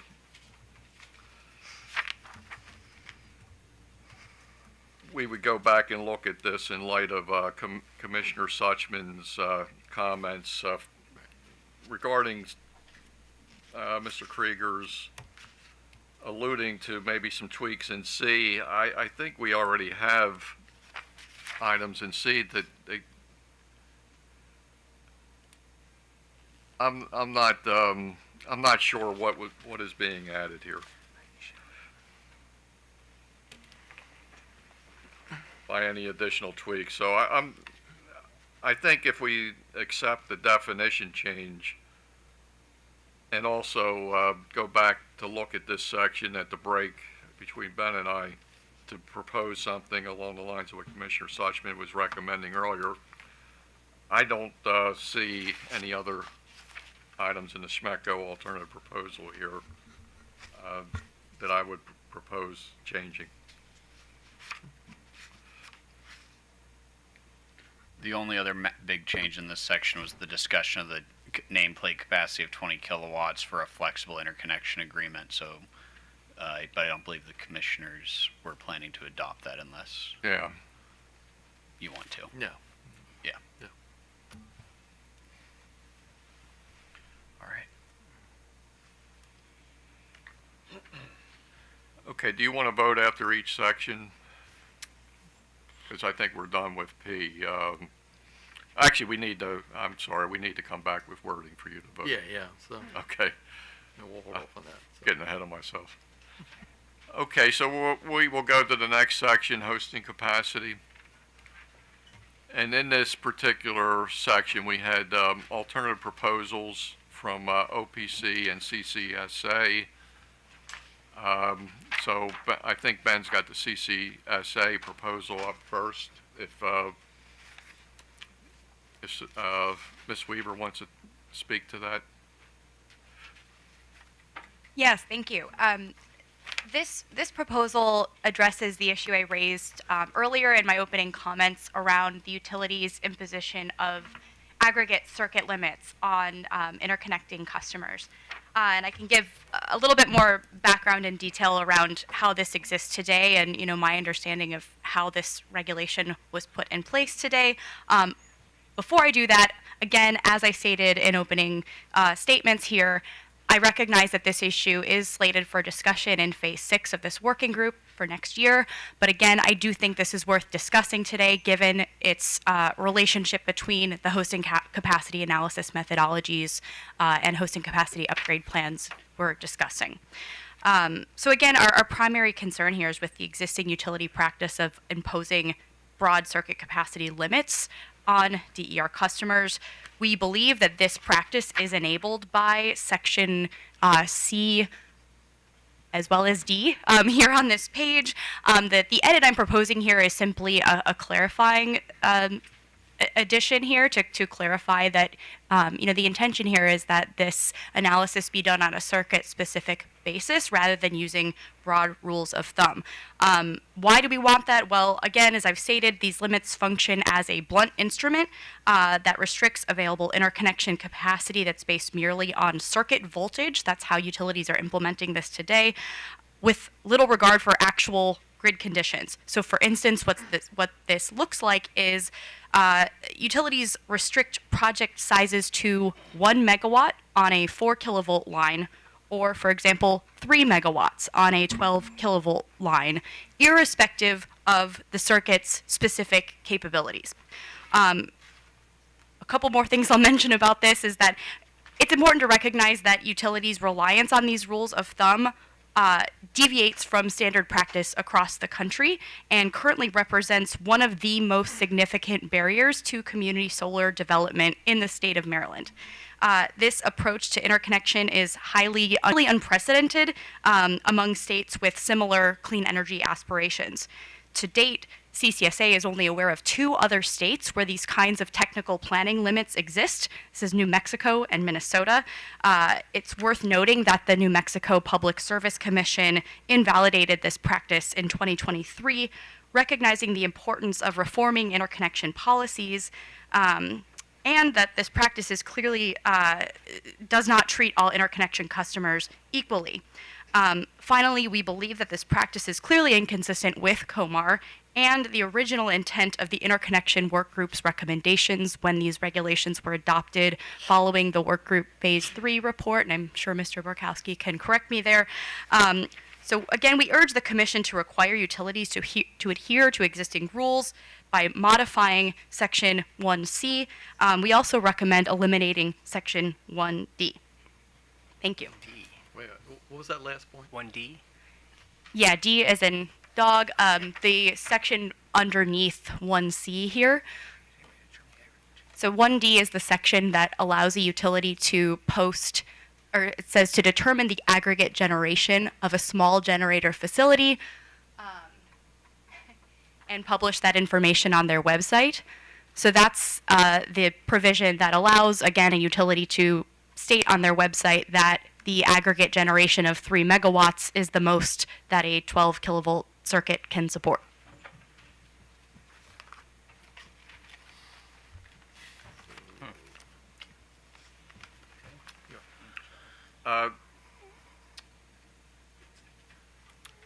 we would go back and look at this in light of Commissioner Suchman's comments regarding Mr. Krieger's alluding to maybe some tweaks in C. I think we already have items in C that I'm not sure what is being added here by any additional tweaks. So I think if we accept the definition change and also go back to look at this section at the break between Ben and I to propose something along the lines of what Commissioner Suchman was recommending earlier, I don't see any other items in the SMECO alternative proposal here that I would propose changing. The only other big change in this section was the discussion of the nameplate capacity of 20 kilowatts for a flexible interconnection agreement. So, but I don't believe the commissioners were planning to adopt that unless Yeah. you want to. No. Yeah. No. All right. Okay, do you want to vote after each section? Because I think we're done with P. Actually, we need to come back with wording for you to vote. Yeah, so Okay, we'll hold off on that. So. getting ahead of myself. Okay, so we will go to the next section, hosting capacity. And in this particular section, we had alternative proposals from OPC and CCSA. So I think Ben's got the CCSA proposal up first. If Ms. Weaver wants to speak to that. Yes, thank you. This proposal addresses the issue I raised earlier in my opening comments around the utilities' imposition of aggregate circuit limits on interconnecting customers. And I can give a little bit more background and detail around how this exists today and, my understanding of how this regulation was put in place today. Before I do that, again, as I stated in opening statements here, I recognize that this issue is slated for discussion in phase 6 of this working group for next year. But again, I do think this is worth discussing today, given its relationship between the hosting capacity analysis methodologies and hosting capacity upgrade plans we're discussing. So again, our primary concern here is with the existing utility practice of imposing broad circuit capacity limits on DER customers. We believe that this practice is enabled by Section C as well as D here on this page. The edit I'm proposing here is simply a clarifying addition here to clarify that the intention here is that this analysis be done on a circuit-specific basis rather than using broad rules of thumb. Why do we want that? Well, again, as I've stated, these limits function as a blunt instrument that restricts available interconnection capacity that's based merely on circuit voltage. That's how utilities are implementing this today, with little regard for actual grid conditions. So for instance, what this looks like is utilities restrict project sizes to 1 megawatt on a 4 kilovolt line, or for example, 3 megawatts on a 12 kilovolt line, irrespective of the circuit's specific capabilities. A couple more things I'll mention about this is that it's important to recognize that utilities' reliance on these rules of thumb deviates from standard practice across the country and currently represents one of the most significant barriers to community solar development in the state of Maryland. This approach to interconnection is highly unprecedented among states with similar clean energy aspirations. To date, CCSA is only aware of 2 other states where these kinds of technical planning limits exist. This is New Mexico and Minnesota. It's worth noting that the New Mexico Public Service Commission invalidated this practice in 2023, recognizing the importance of reforming interconnection policies and that this practice is clearly does not treat all interconnection customers equally. Finally, we believe that this practice is clearly inconsistent with COMAR and the original intent of the interconnection work group's recommendations when these regulations were adopted following the work group phase 3 report, and I'm sure Mr. Borkowski can correct me there. So again, we urge the commission to require utilities to adhere to existing rules by modifying section 1C. We also recommend eliminating section 1D. Thank you. Wait, what was that last point? 1D? Yeah, D as in dog. The section underneath 1C here. So 1D is the section that allows a utility to post, or it says to determine the aggregate generation of a small generator facility and publish that information on their website. So that's the provision that allows, again, a utility to state on their website that the aggregate generation of 3 megawatts is the most that a 12 kilovolt circuit can support.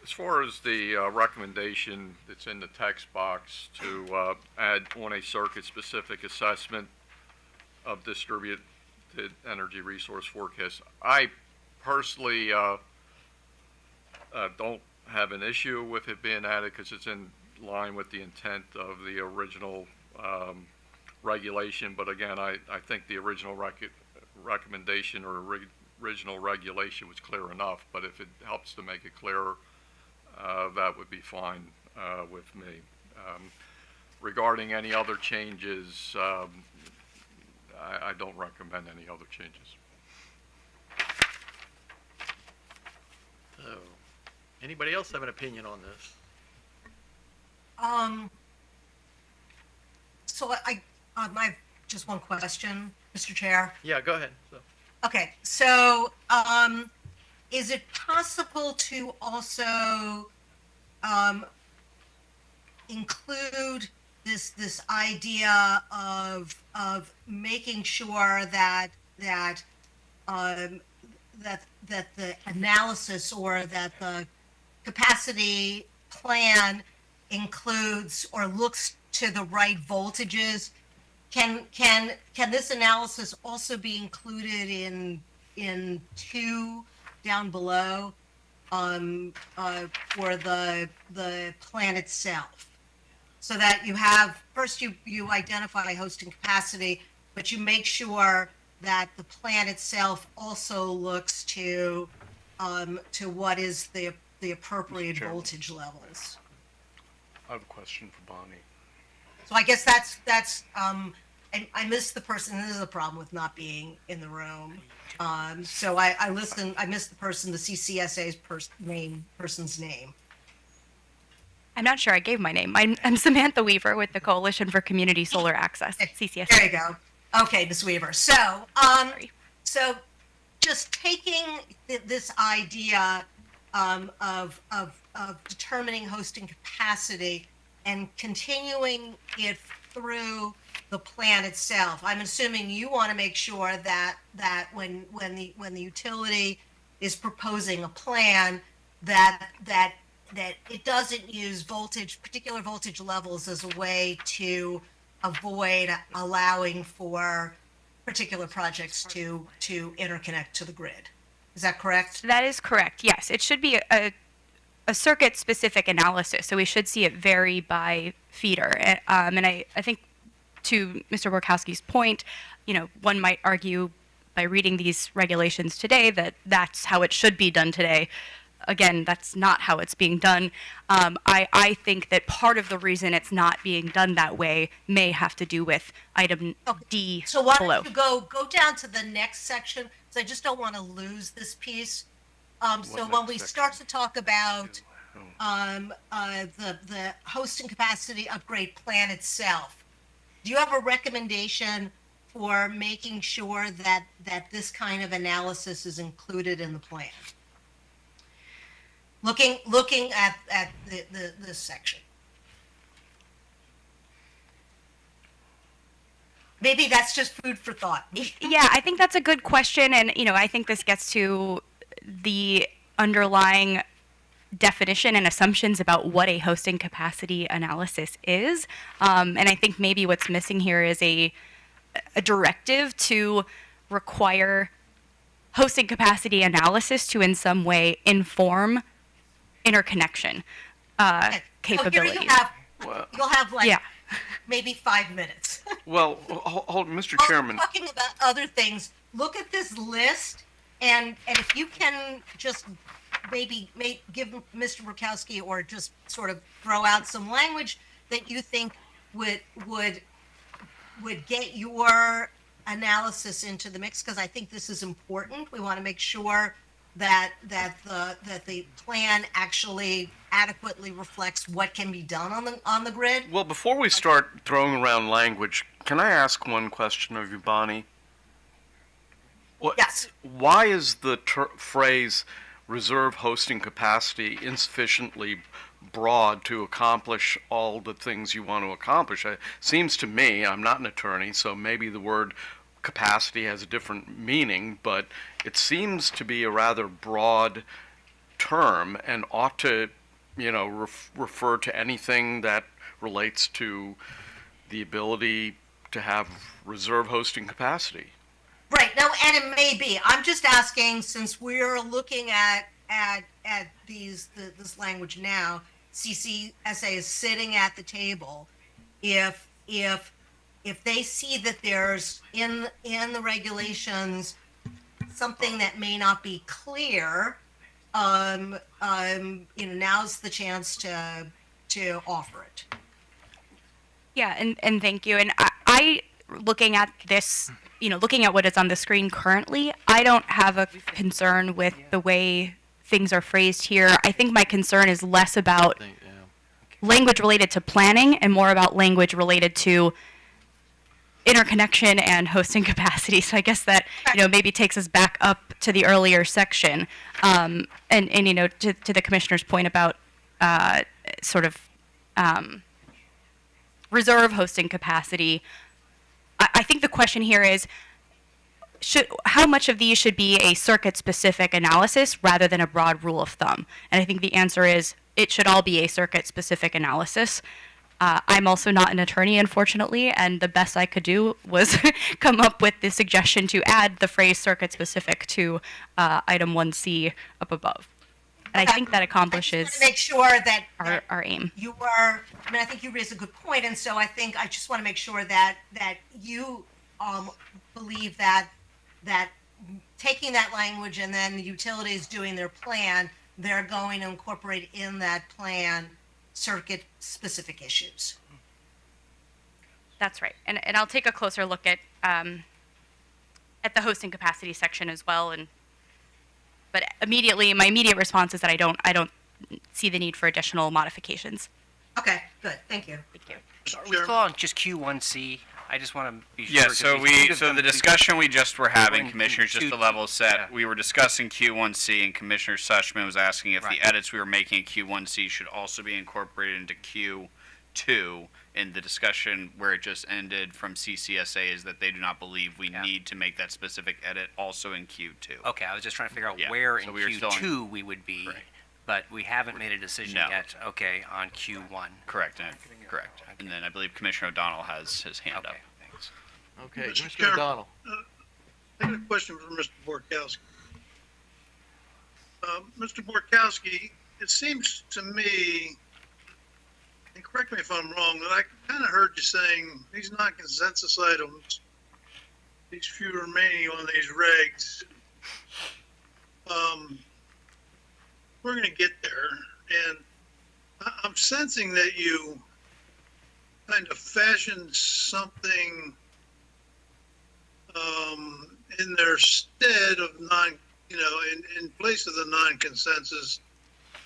As far as the recommendation that's in the text box to add on a circuit-specific assessment of distributed energy resource forecast, I personally don't have an issue with it being added because it's in line with the intent of the original regulation. But again, I think the original recommendation or original regulation was clear enough. But if it helps to make it clearer, that would be fine with me. Regarding any other changes, I don't recommend any other changes. So, anybody else have an opinion on this? So I have just one question, Mr. Chair. Yeah, go ahead. So, Okay, so is it possible to also include this idea of making sure that the analysis or that the capacity plan includes or looks to the right voltages? Can this analysis also be included in 2 down below for the plan itself? So that you have, first you identify hosting capacity, but you make sure that the plan itself also looks to what is the appropriate voltage levels. I have a question for Bonnie. So I guess that's I missed the person. This is a problem with not being in the room. So I missed the person, the CCSA's person's name. I'm not sure I gave my name. I'm Samantha Weaver with the Coalition for Community Solar Access, CCSA. There you go. Okay, Ms. Weaver. So, so just taking this idea of determining hosting capacity and continuing it through the plan itself. I'm assuming you want to make sure that when the utility is proposing a plan that it doesn't use particular voltage levels as a way to avoid allowing for particular projects to interconnect to the grid. Is that correct? That is correct. Yes, it should be a circuit-specific analysis, so we should see it vary by feeder. And I think to Mr. Borkowski's point, one might argue by reading these regulations today that that's how it should be done today. Again, that's not how it's being done. I think that part of the reason it's not being done that way may have to do with item D So why below. don't you go down to the next section, because I just don't want to lose this piece. So when we start to talk about the hosting capacity upgrade plan itself, do you have a recommendation for making sure that this kind of analysis is included in the plan? Looking at this section. Maybe that's just food for thought. Yeah, I think that's a good question, and I think this gets to the underlying definition and assumptions about what a hosting capacity analysis is. And I think maybe what's missing here is a directive to require hosting capacity analysis to in some way inform interconnection capabilities. So here Well, you'll have like Yeah. maybe 5 minutes. well, hold, Mr. While we're Chairman. talking about other things, look at this list, and if you can just maybe give Mr. Murkowski or just sort of throw out some language that you think would get your analysis into the mix, because I think this is important. We want to make sure that the plan actually adequately reflects what can be done on the grid. Well, before we start throwing around language, can I ask one question of you, Bonnie? Yes. Why is the phrase reserve hosting capacity insufficiently broad to accomplish all the things you want to accomplish? It seems to me, I'm not an attorney, so maybe the word capacity has a different meaning, but it seems to be a rather broad term and ought to, refer to anything that relates to the ability to have reserve hosting capacity. Right. No, and it may be. I'm just asking, since we're looking at this language now, CCSA is sitting at the table. If they see that there's in the regulations something that may not be clear, now's the chance to offer it. Yeah, and thank you. And I looking at this, looking at what is on the screen currently, I don't have a concern with the way things are phrased here. I think my concern is less about language related to planning and more about language related to interconnection and hosting capacity. So I guess that, maybe takes us back up to the earlier section. And to the commissioner's point about reserve hosting capacity, I think the question here is, how much of these should be a circuit-specific analysis rather than a broad rule of thumb? And I think the answer is it should all be a circuit-specific analysis. I'm also not an attorney, unfortunately, and the best I could do was come up with the suggestion to add the phrase circuit-specific to item 1C up above. And I think that accomplishes I just want to make sure that our aim. you are. I mean, I think you raised a good point, and so I just want to make sure that you believe that taking that language and then the utilities doing their plan, they're going to incorporate in that plan circuit specific issues. That's right. And I'll take a closer look at the hosting capacity section as well. But my immediate response is that I don't see the need for additional modifications. Okay, good. Thank you. Thank you. Are we still on just Q1C? I just want to be sure. Yeah, 'cause so the discussion we just were having, Q1, Commissioners, just Q2, to level set, yeah. we were discussing Q1C, and Commissioner Sushman was asking if Right. the edits we were making in Q1C should also be incorporated into Q2. And the discussion where it just ended from CCSA is that they do not believe we need to make that specific edit also in Q2. Okay, I was just trying to figure out Yeah, where so in we were still Q2 we would be, Right. but we haven't made a decision No. yet. Okay, on Q1. Correct, correct. And then I believe Commissioner O'Donnell has his hand up. Okay, thanks. Okay, Mr. Mr. Chairman. O'Donnell. I got a question for Mr. Borkowski. Mr. Borkowski, it seems to me, and correct me if I'm wrong, that I kind of heard you saying these non-consensus items, these few remaining on these regs, we're going to get there. And I'm sensing that you kind of fashioned something in their stead of in place of the non-consensus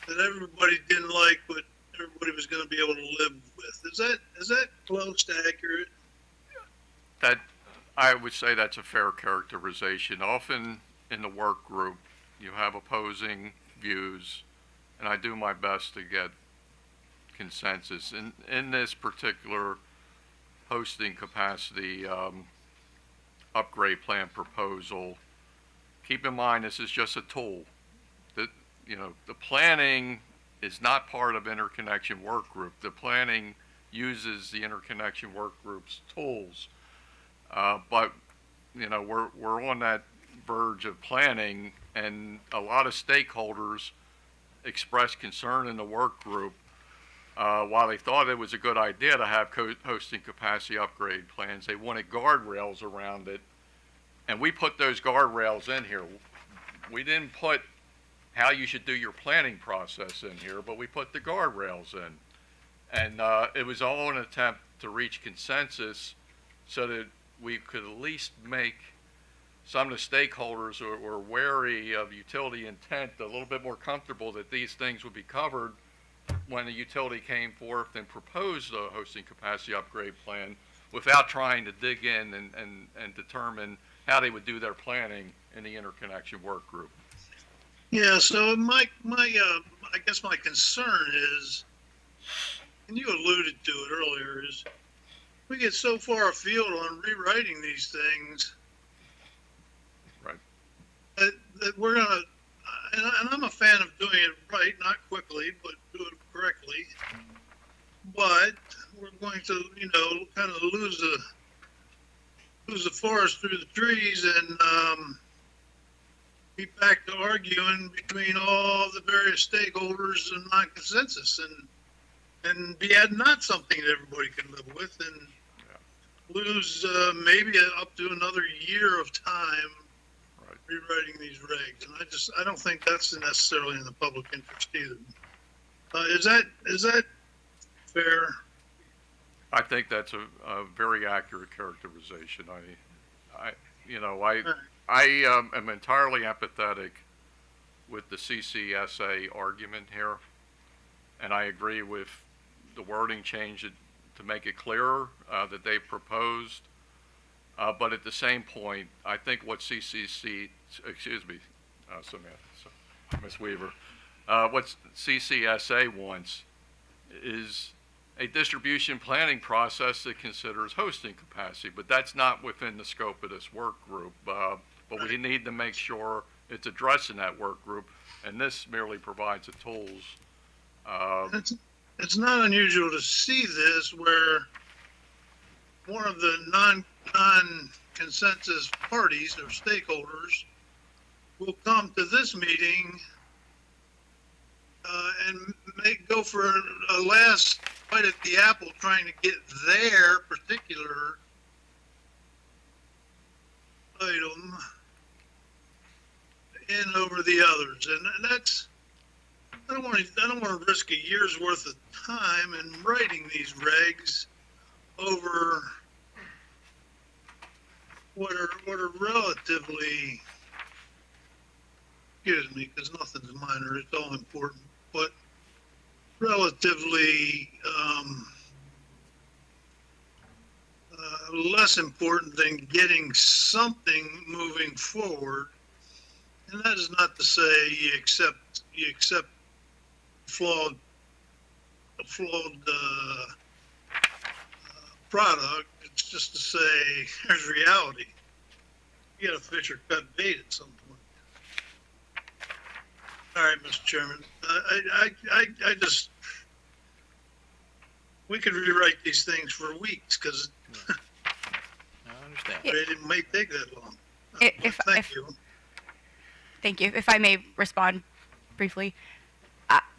that everybody didn't like, but everybody was going to be able to live with. Is that close to accurate? That, I would say that's a fair characterization. Often in the work group, you have opposing views, and I do my best to get consensus. In this particular hosting capacity upgrade plan proposal, keep in mind this is just a tool. The planning is not part of interconnection work group. The planning uses the interconnection work group's tools, but we're on that verge of planning, and a lot of stakeholders expressed concern in the work group. While they thought it was a good idea to have hosting capacity upgrade plans, they wanted guardrails around it, and we put those guardrails in here. We didn't put how you should do your planning process in here, but we put the guardrails in. And it was all an attempt to reach consensus so that we could at least make some of the stakeholders who were wary of utility intent a little bit more comfortable that these things would be covered when the utility came forth and proposed a hosting capacity upgrade plan without trying to dig in and determine how they would do their planning in the interconnection work group. Yeah, so I guess my concern is, and you alluded to it earlier, is we get so far afield on rewriting these things. Right. That we're gonna, and I'm a fan of doing it right, not quickly, but do it correctly. But we're going to, kind of lose the forest through the trees and be back to arguing between all the various stakeholders and non-consensus, and be not something that everybody can live with, and lose maybe up to another year of time rewriting these regs. And I don't think that's necessarily in the public interest either. Is that fair? I think that's a very accurate characterization. I am entirely empathetic with the CCSA argument here, and I agree with the wording change to make it clearer that they proposed. But at the same point, I think what Samantha, Ms. Weaver, what CCSA wants is a distribution planning process that considers hosting capacity, but that's not within the scope of this work group. But we need to make sure it's addressed in that work group, and this merely provides the tools. It's not unusual to see this where one of the non-consensus parties or stakeholders will come to this meeting and go for a last bite at the apple, trying to get their particular item in over the others, and that's. I don't want to risk a year's worth of time in writing these regs over what are relatively, excuse me, because nothing's minor, it's all important, but relatively less important than getting something moving forward. And that is not to say you accept flawed product. It's just to say there's reality. You got to fish or cut bait at some point. All right, Mr. Chairman. I just, we could rewrite these things for weeks because I understand. it may take that long. Thank you. Thank you. If I may respond briefly,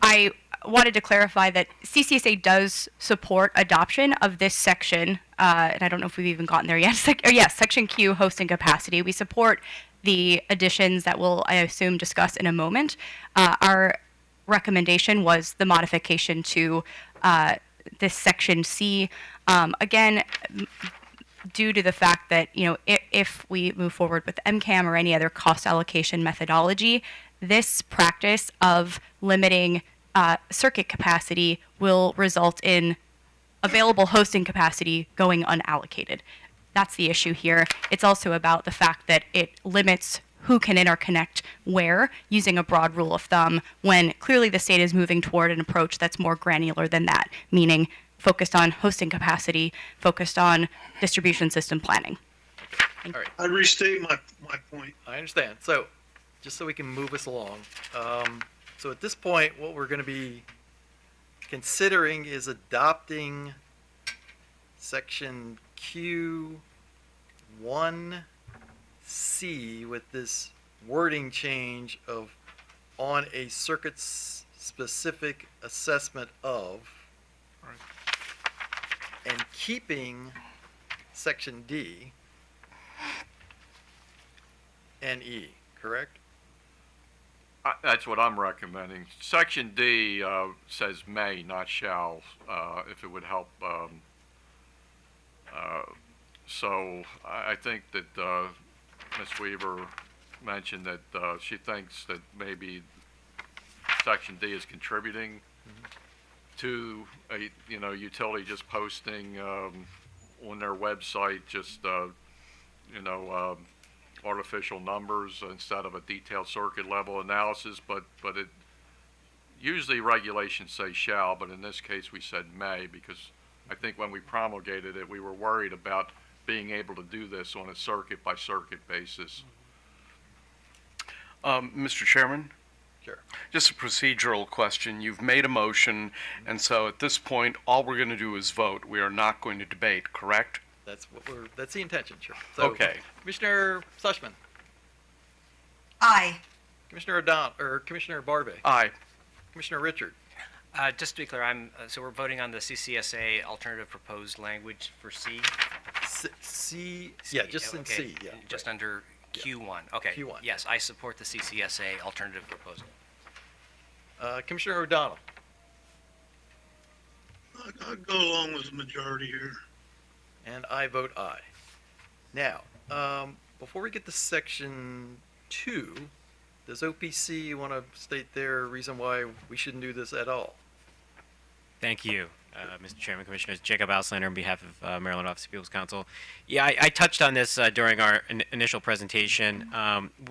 I wanted to clarify that CCSA does support adoption of this section, and I don't know if we've even gotten there yet. Section Q, hosting capacity. We support the additions that we'll, I assume, discuss in a moment. Our recommendation was the modification to this section C. Again, due to the fact that, if we move forward with MCAM or any other cost allocation methodology, this practice of limiting circuit capacity will result in available hosting capacity going unallocated. That's the issue here. It's also about the fact that it limits who can interconnect where, using a broad rule of thumb, when clearly the state is moving toward an approach that's more granular than that, meaning focused on hosting capacity, focused on distribution system planning. All right. I'd restate my point. I understand. So, just so we can move us along. So at this point, what we're going to be considering is adopting section Q1C with this wording change of on a circuit specific assessment of, and keeping section D and E, correct? That's what I'm recommending. Section D says may, not shall, if it would help. So I think that Ms. Weaver mentioned that she thinks that maybe Section D is contributing to a, utility just posting on their website just, artificial numbers instead of a detailed circuit level analysis, but it usually regulations say shall, but in this case we said may, because I think when we promulgated it, we were worried about being able to do this on a circuit by circuit basis. Mr. Chairman? Sure. Just a procedural question. You've made a motion, and so at this point, all we're going to do is vote. We are not going to debate, correct? That's the intention, sure. So, Okay. Commissioner Sussman, Aye. Commissioner O'Donnell, or Commissioner Barbe, Aye. Commissioner Richard. Just to be clear, so we're voting on the CCSA alternative proposed language for C? Yeah, just in Okay, C, yeah. Just under Q1. Okay. Q1. Yes, I support the CCSA alternative proposal. Commissioner O'Donnell, I'll go along with the majority here. and I vote aye. Now, before we get to section 2, does OPC want to state their reason why we shouldn't do this at all? Thank you, Mr. Chairman, Commissioners. Jacob Auslander on behalf of Maryland Office of People's Counsel. Yeah, I touched on this during our initial presentation.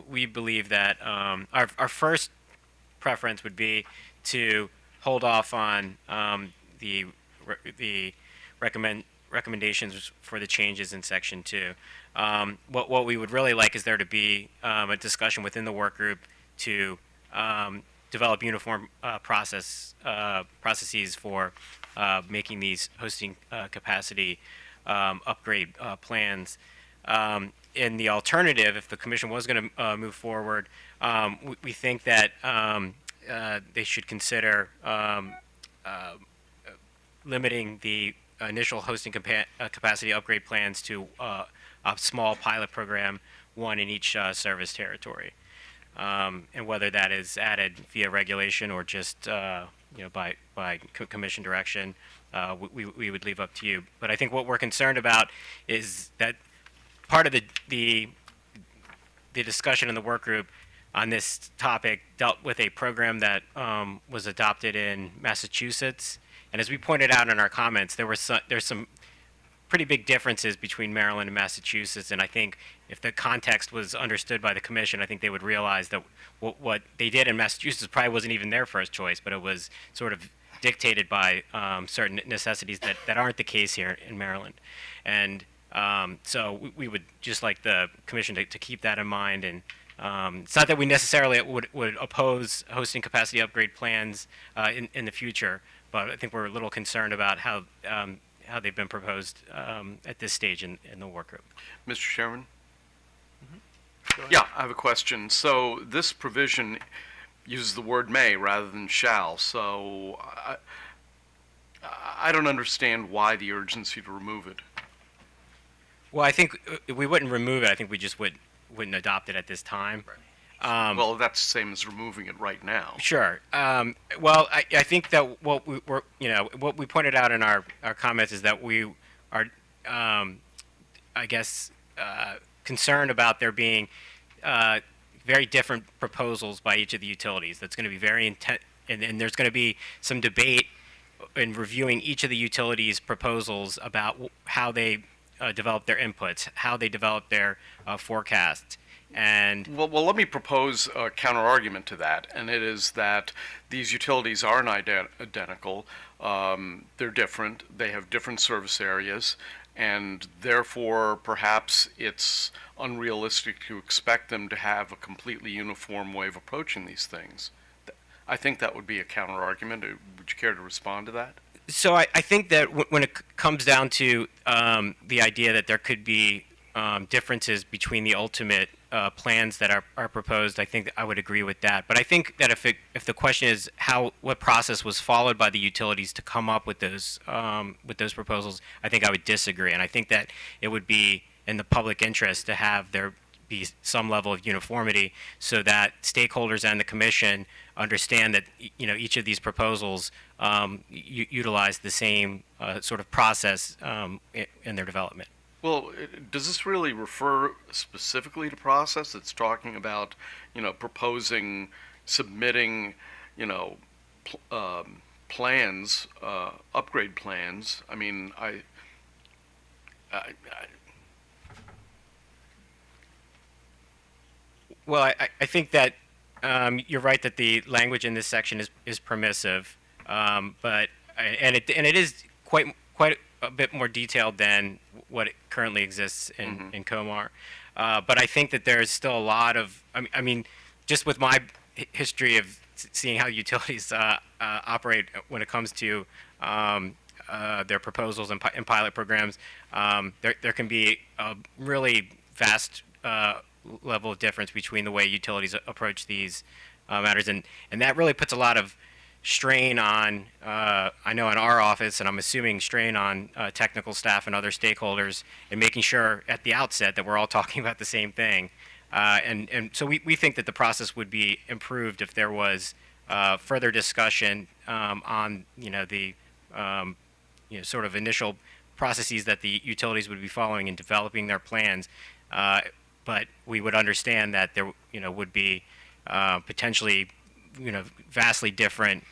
We believe that our first preference would be to hold off on the recommendations for the changes in Section 2. What we would really like is there to be a discussion within the work group to develop uniform processes for making these hosting capacity upgrade plans. In the alternative, if the commission was going to move forward, we think that they should consider limiting the initial hosting capacity upgrade plans to a small pilot program, one in each service territory. And whether that is added via regulation or just by commission direction, we would leave up to you. But I think what we're concerned about is that part of the discussion in the work group on this topic dealt with a program that was adopted in Massachusetts. And as we pointed out in our comments, there's some pretty big differences between Maryland and Massachusetts. And I think if the context was understood by the commission, I think they would realize that what they did in Massachusetts probably wasn't even their first choice, but it was sort of dictated by certain necessities that aren't the case here in Maryland. And so we would just like the commission to keep that in mind. And it's not that we necessarily would oppose hosting capacity upgrade plans in the future, but I think we're a little concerned about how they've been proposed at this stage in the work group. Mr. Chairman? Yeah, I have a question. So this provision uses the word may rather than shall, so I don't understand why the urgency to remove it. Well, I think we wouldn't remove it. I think we just wouldn't adopt it at this time. Well, that's the same as removing it right now. Sure. Well, I think that what we pointed out in our comments is that we are, I guess, concerned about there being very different proposals by each of the utilities. That's going to be very intense, and there's going to be some debate in reviewing each of the utilities' proposals about how they develop their inputs, how they develop their forecasts. And Well, let me propose a counter argument to that, and it is that these utilities aren't identical. They're different. They have different service areas, and therefore, perhaps it's unrealistic to expect them to have a completely uniform way of approaching these things. I think that would be a counter argument. Would you care to respond to that? so I think that when it comes down to the idea that there could be differences between the ultimate plans that are proposed, I think I would agree with that. But I think that if the question is what process was followed by the utilities to come up with those proposals, I think I would disagree. And I think that it would be in the public interest to have there be some level of uniformity so that stakeholders and the commission understand that each of these proposals utilize the same sort of process in their development. Well, does this really refer specifically to process? It's talking about, proposing, submitting, plans, upgrade plans. I mean, Well, I think that you're right that the language in this section is permissive, but it is quite a bit more detailed than what it currently exists in COMAR. But I think that there's still a lot of, I mean, just with my history of seeing how utilities operate when it comes to their proposals and pilot programs, there can be a really vast level of difference between the way utilities approach these matters, and that really puts a lot of strain on, I know in our office, and I'm assuming strain on technical staff and other stakeholders in making sure at the outset that we're all talking about the same thing. And so we think that the process would be improved if there was further discussion on, the sort of initial processes that the utilities would be following in developing their plans. But we would understand that there, would be potentially vastly different,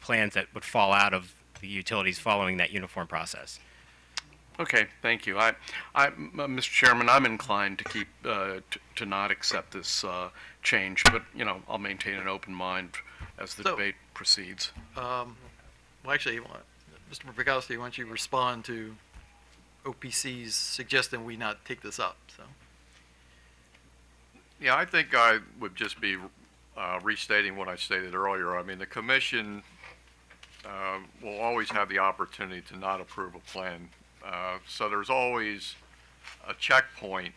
plans that would fall out of the utilities following that uniform process. okay, thank you. Mr. Chairman, I'm inclined to keep to not accept this change, but I'll maintain an open mind as the So- debate proceeds. Well, actually, Mr. Bukowski, why don't you respond to OPC's suggesting we not take this up? So, Yeah, I think I would just be restating what I stated earlier. I mean, the commission will always have the opportunity to not approve a plan. So there's always a checkpoint,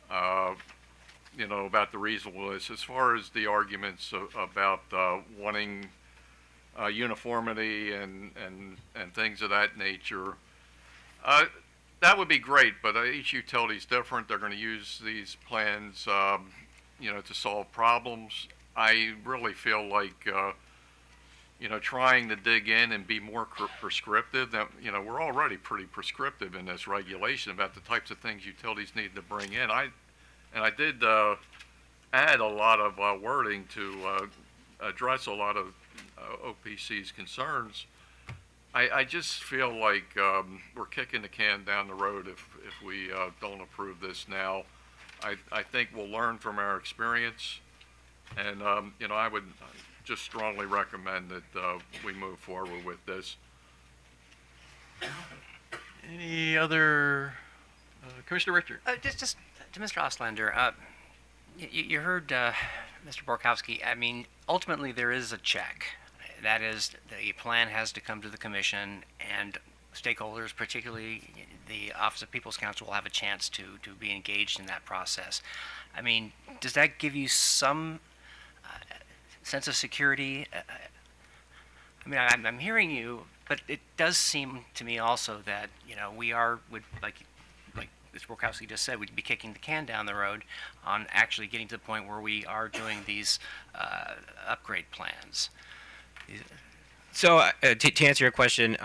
about the reasonableness. As far as the arguments about wanting uniformity and things of that nature, that would be great, but each utility is different. They're going to use these plans, to solve problems. I really feel like, trying to dig in and be more prescriptive. That we're already pretty prescriptive in this regulation about the types of things utilities need to bring in. I did add a lot of wording to address a lot of OPC's concerns. I just feel like we're kicking the can down the road if we don't approve this now. I think we'll learn from our experience, and I would just strongly recommend that we move forward with this. any other, Commissioner Richard? Just to Mr. Oslander, you heard Mr. Borkowski. I mean, ultimately there is a check. That is, the plan has to come to the commission, and stakeholders, particularly the Office of People's Counsel, will have a chance to be engaged in that process. I mean, does that give you some sense of security? I mean, I'm hearing you, but it does seem to me also that we would like Mr. Borkowski just said, we'd be kicking the can down the road on actually getting to the point where we are doing these upgrade plans. So to answer your question,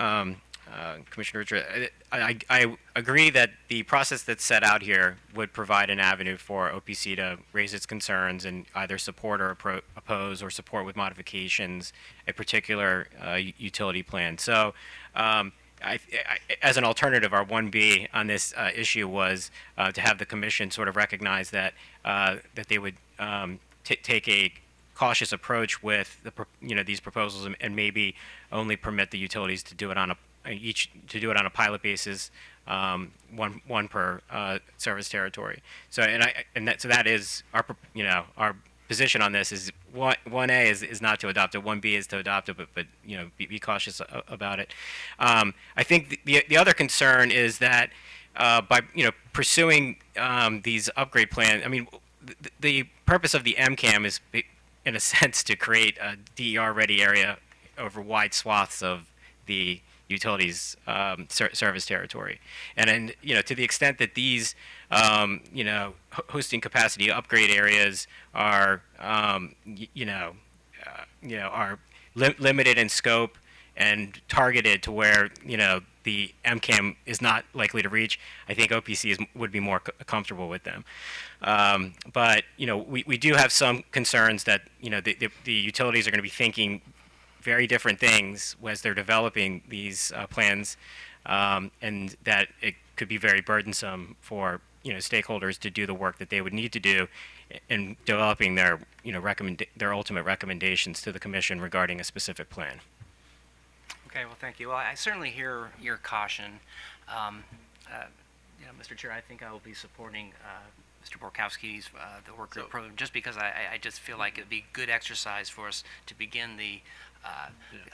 Commissioner Richard, I agree that the process that's set out here would provide an avenue for OPC to raise its concerns and either support or oppose or support with modifications a particular utility plan. So as an alternative, our 1B on this issue was to have the commission sort of recognize that that they would take a cautious approach with these proposals, and maybe only permit the utilities to do it on a pilot basis, one per service territory. So that is our position on this is 1A is not to adopt it, 1B is to adopt it, but be cautious about it. I think the other concern is that by pursuing these upgrade plans, I mean the purpose of the MCAM is in a sense to create a DER ready area over wide swaths of the utilities service territory, and then to the extent that these hosting capacity upgrade areas are limited in scope and targeted to where the MCAM is not likely to reach, I think OPC would be more comfortable with them. But we do have some concerns that the utilities are going to be thinking very different things as they're developing these plans, and that it could be very burdensome for stakeholders to do the work that they would need to do in developing their their ultimate recommendations to the commission regarding a specific plan. Okay, well, thank you. Well, I certainly hear your caution. Mr. Chair, I think I will be supporting Mr. Borkowski's the work group program, just because I just feel like it'd be good exercise for us to begin the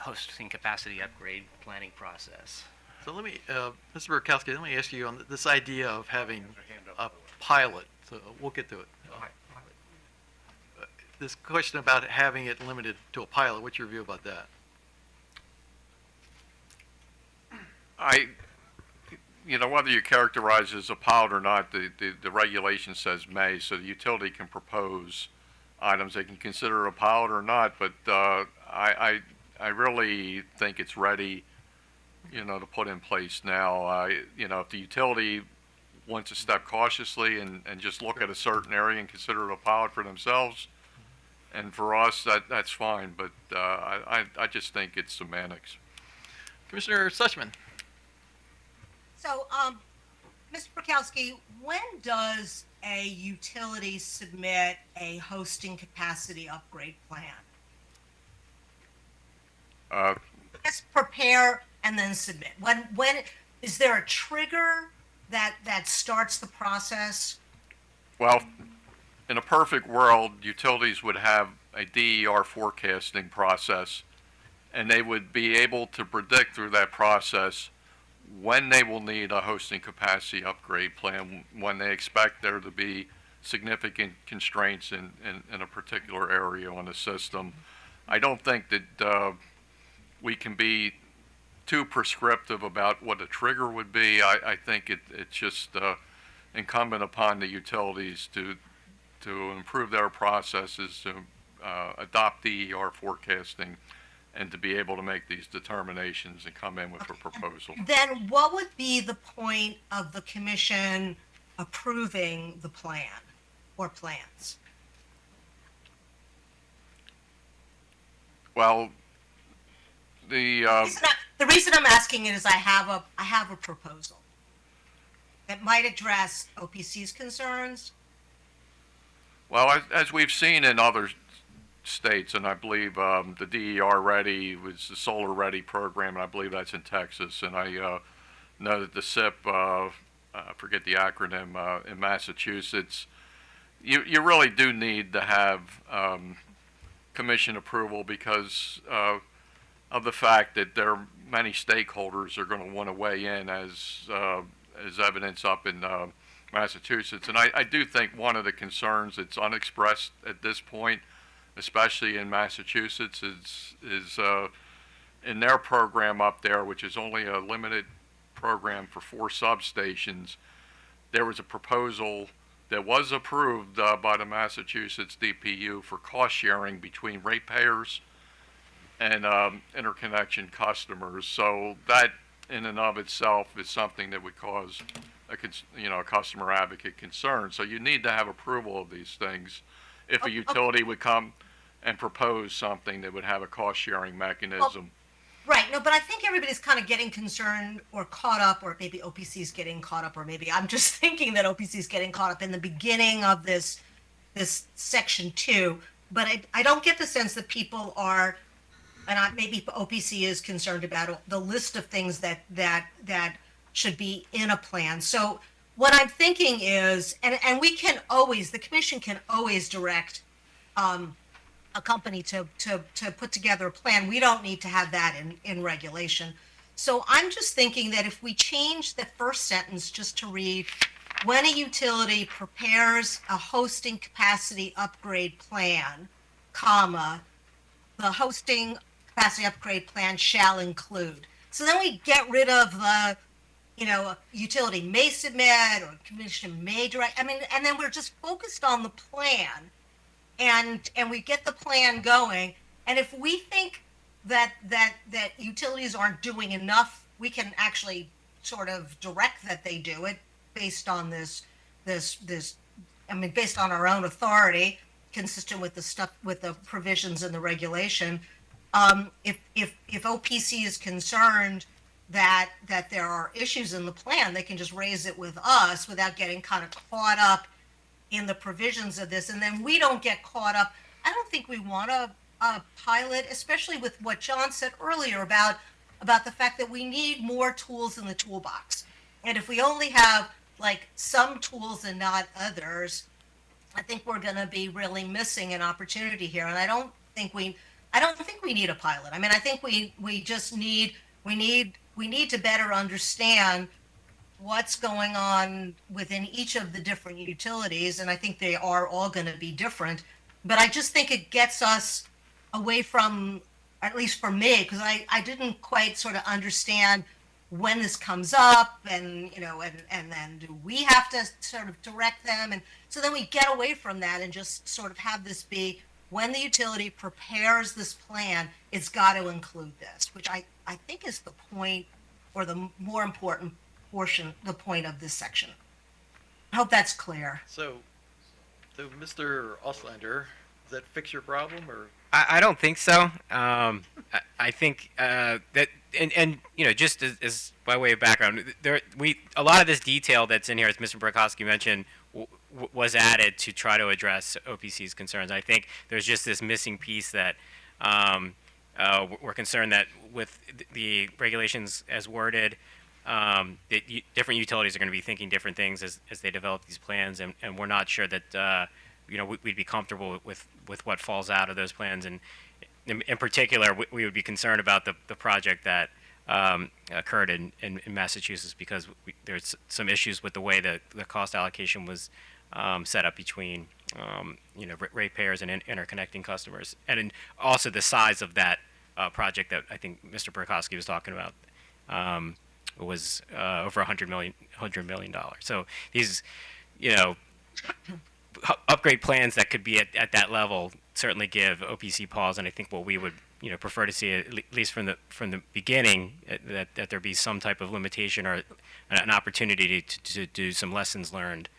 hosting capacity upgrade planning process. So let me, Mr. Burkowski, let me ask you on this idea of having a pilot. So we'll get to it. This question about having it limited to a pilot, what's your view about that? Whether you characterize it as a pilot or not, the regulation says may, so the utility can propose items they can consider a pilot or not, but I really think it's ready, to put in place now. If the utility wants to step cautiously and just look at a certain area and consider it a pilot for themselves, and for us, that's fine, but I just think it's semantics. Commissioner Suchman. So, Mr. Burkowski, when does a utility submit a hosting capacity upgrade plan? Just prepare and then submit. When is there a trigger that starts the process? Well, in a perfect world, utilities would have a DER forecasting process, and they would be able to predict through that process when they will need a hosting capacity upgrade plan, when they expect there to be significant constraints in a particular area on the system. I don't think that we can be too prescriptive about what a trigger would be. I think it's just incumbent upon the utilities to improve their processes, to adopt DER forecasting, and to be able to make these determinations and come in with a proposal. Then what would be the point of the commission approving the plan or plans? Well, The reason I'm asking it is I have a proposal that might address OPC's concerns. well, as we've seen in other states, and I believe the DER Ready was the Solar Ready program, and I believe that's in Texas, and I know that the SIP, I forget the acronym, in Massachusetts, you really do need to have commission approval because of the fact that there are many stakeholders are going to want to weigh in as evidence up in Massachusetts. And I do think one of the concerns that's unexpressed at this point, especially in Massachusetts, is in their program up there, which is only a limited program for 4 substations, there was a proposal that was approved by the Massachusetts DPU for cost sharing between ratepayers and interconnection customers. So that in and of itself is something that would cause a customer advocate concern. So you need to have approval of these things if a utility would come and propose something that would have a cost sharing mechanism. Right, no, but I think everybody's kind of getting concerned or caught up, or maybe OPC is getting caught up, or maybe I'm just thinking that OPC is getting caught up in the beginning of this section 2. But I don't get the sense that people are, and maybe OPC is concerned about the list of things that should be in a plan. So what I'm thinking is, and we can always, the commission can always direct a company to put together a plan. We don't need to have that in regulation. So I'm just thinking that if we change the first sentence just to read, when a utility prepares a hosting capacity upgrade plan, comma, the hosting capacity upgrade plan shall include. So then we get rid of the, a utility may submit or commission may direct. I mean, and then we're just focused on the plan. And we get the plan going. And if we think that utilities aren't doing enough, we can actually sort of direct that they do it based on this. I mean, based on our own authority, consistent with the provisions in the regulation. If OPC is concerned that there are issues in the plan, they can just raise it with us without getting kind of caught up in the provisions of this, and then we don't get caught up. I don't think we want a pilot, especially with what John said earlier about the fact that we need more tools in the toolbox. And if we only have like some tools and not others, I think we're going to be really missing an opportunity here. And I don't think we need a pilot. I mean, I think we just need to better understand what's going on within each of the different utilities, and I think they are all going to be different. But I just think it gets us away from, at least for me, because I didn't quite sort of understand when this comes up, and and then do we have to sort of direct them, and so then we get away from that and just sort of have this be, when the utility prepares this plan, it's got to include this, which I think is the point, or the more important portion, the point of this section. I hope that's clear. So Mr. Auslander, does that fix your problem, or? I don't think so. I think that, and just as by way of background, a lot of this detail that's in here, as Mr. Burkowski mentioned, was added to try to address OPC's concerns. I think there's just this missing piece that we're concerned that with the regulations as worded, different utilities are going to be thinking different things as they develop these plans, and we're not sure that we'd be comfortable with what falls out of those plans. And in particular, we would be concerned about the project that occurred in Massachusetts, because there's some issues with the way the cost allocation was set up between ratepayers and interconnecting customers, and also the size of that project that I think Mr. Burkowski was talking about. Was over $100 million. So these, upgrade plans that could be at that level certainly give OPC pause, and I think what we would, prefer to see, at least from the beginning, that there be some type of limitation or an opportunity to do some lessons learned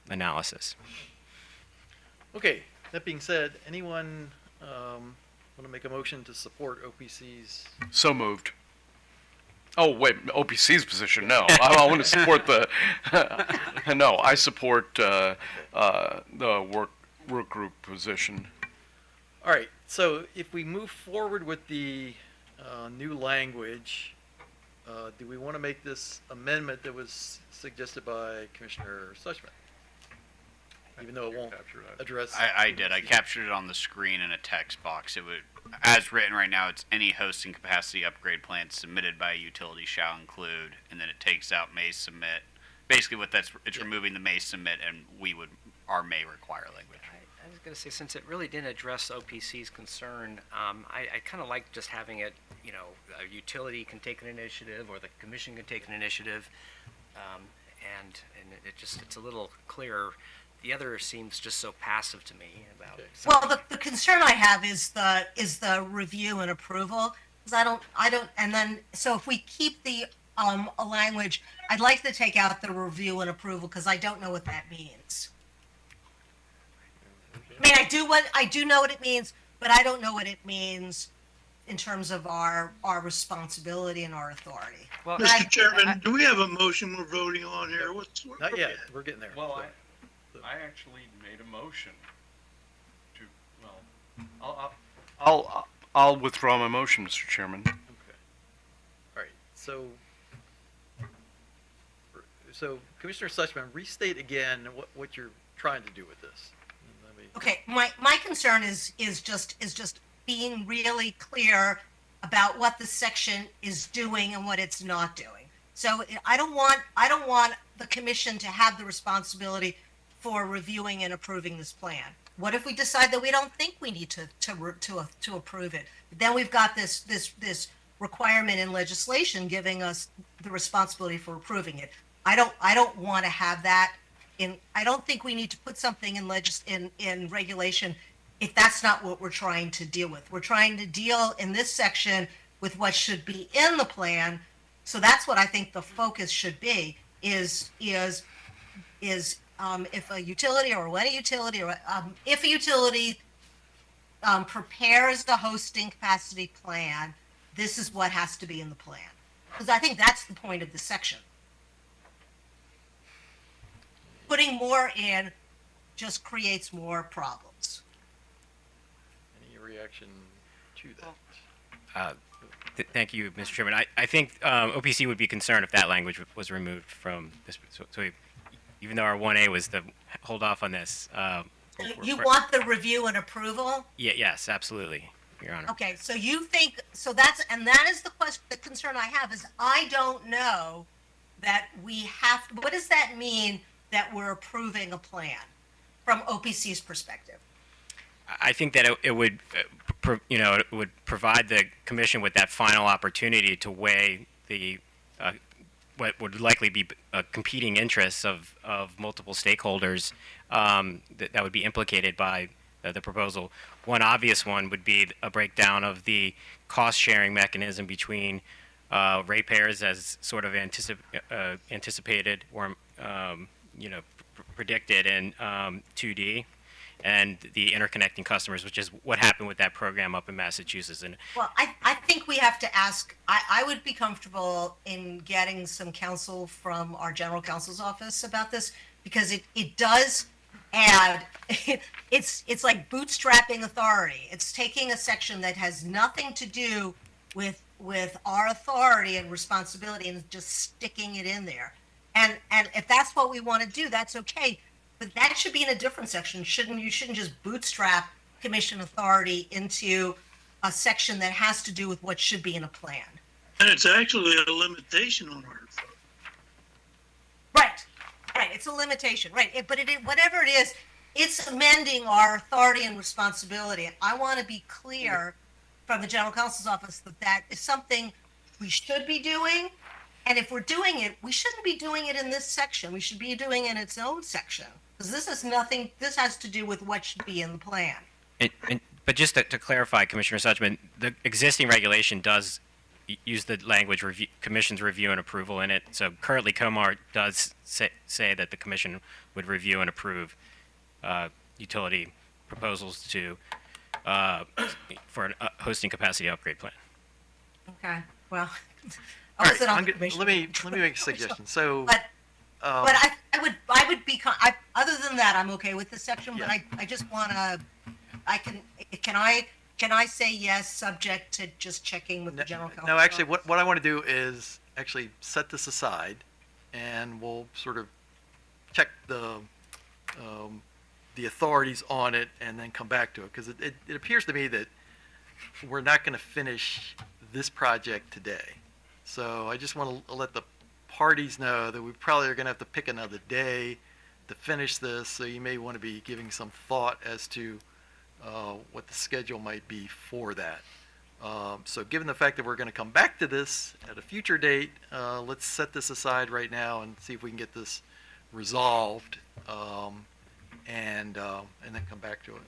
analysis. Okay. That being said, anyone want to make a motion to support OPC's? So moved. Oh, wait, OPC's position, no. I want to support no, I support the work group position. All right, so if we move forward with the new language, do we want to make this amendment that was suggested by Commissioner Suchman? Even though it won't address. I did. I captured it on the screen in a text box. It would, as written right now, it's any hosting capacity upgrade plan submitted by a utility shall include, and then it takes out may submit. Basically, it's removing the may submit, and our may require language. I was going to say, since it really didn't address OPC's concern, I kind of like just having it, a utility can take an initiative, or the commission can take an initiative, and it's a little clearer. The other seems just so passive to me about. Well, the concern I have is the review and approval, because I don't, and then, so if we keep the a language, I'd like to take out the review and approval, because I don't know what that means. I mean, I do know what it means, but I don't know what it means in terms of our responsibility and our authority. Well, Mr. Chairman, do we have a motion we're voting on here? Not yet, we're getting there. Well, So- I actually made a motion to, well, I'll withdraw my motion, Mr. Chairman. Okay. All right, so Commissioner Suchman, restate again what you're trying to do with this. Let me- Okay, my concern is just being really clear about what the section is doing and what it's not doing. So I don't want the commission to have the responsibility for reviewing and approving this plan. What if we decide that we don't think we need to approve it? Then we've got this requirement in legislation giving us the responsibility for approving it. I don't want to have that in. I don't think we need to put something in regulation if that's not what we're trying to deal with. We're trying to deal in this section with what should be in the plan. So that's what I think the focus should be. Is if a utility or when a utility or if a utility prepares the hosting capacity plan, this is what has to be in the plan. Because I think that's the point of the section. Putting more in just creates more problems. Any reaction to that? Thank you, Mr. Chairman. I think OPC would be concerned if that language was removed from this. So even though our 1A was to hold off on this. You want the review and approval? Yes, absolutely, Your Honor. Okay, so you think, that is the question, the concern I have is I don't know that we have, what does that mean that we're approving a plan from OPC's perspective? I think that it would, it would provide the commission with that final opportunity to weigh the what would likely be competing interests of multiple stakeholders that would be implicated by the proposal. One obvious one would be a breakdown of the cost-sharing mechanism between ratepayers as sort of anticipated or predicted in 2D, and the interconnecting customers, which is what happened with that program up in Massachusetts. And Well, I think we have to ask, I would be comfortable in getting some counsel from our general counsel's office about this, because it does add, it's like bootstrapping authority. It's taking a section that has nothing to do with our authority and responsibility and just sticking it in there. And if that's what we want to do, that's okay. But that should be in a different section. You shouldn't just bootstrap commission authority into a section that has to do with what should be in a plan. And it's actually a limitation on our authority. Right. It's a limitation. Right. Whatever it is, it's amending our authority and responsibility. And I want to be clear from the general counsel's office that is something we should be doing. And if we're doing it, we shouldn't be doing it in this section. We should be doing it in its own section. Because this has to do with what should be in the plan. But just to clarify, Commissioner Suchman, the existing regulation does use the language commission's review and approval in it. So currently, COMAR does say that the commission would review and approve utility proposals for a hosting capacity upgrade plan. Okay. Well, All right, wasn't on I'm the let commission. me make a suggestion. So, But I would be, other than that, I'm okay with this section, but Yeah. I just want to, can I say yes, subject to just checking with the general counsel? no, actually, what I want to do is actually set this aside, and we'll sort of check the authorities on it, and then come back to it, because it appears to me that we're not going to finish this project today. So I just want to let the parties know that we probably are going to have to pick another day to finish this. So you may want to be giving some thought as to what the schedule might be for that. So given the fact that we're going to come back to this at a future date, let's set this aside right now and see if we can get this resolved, and then come back to it.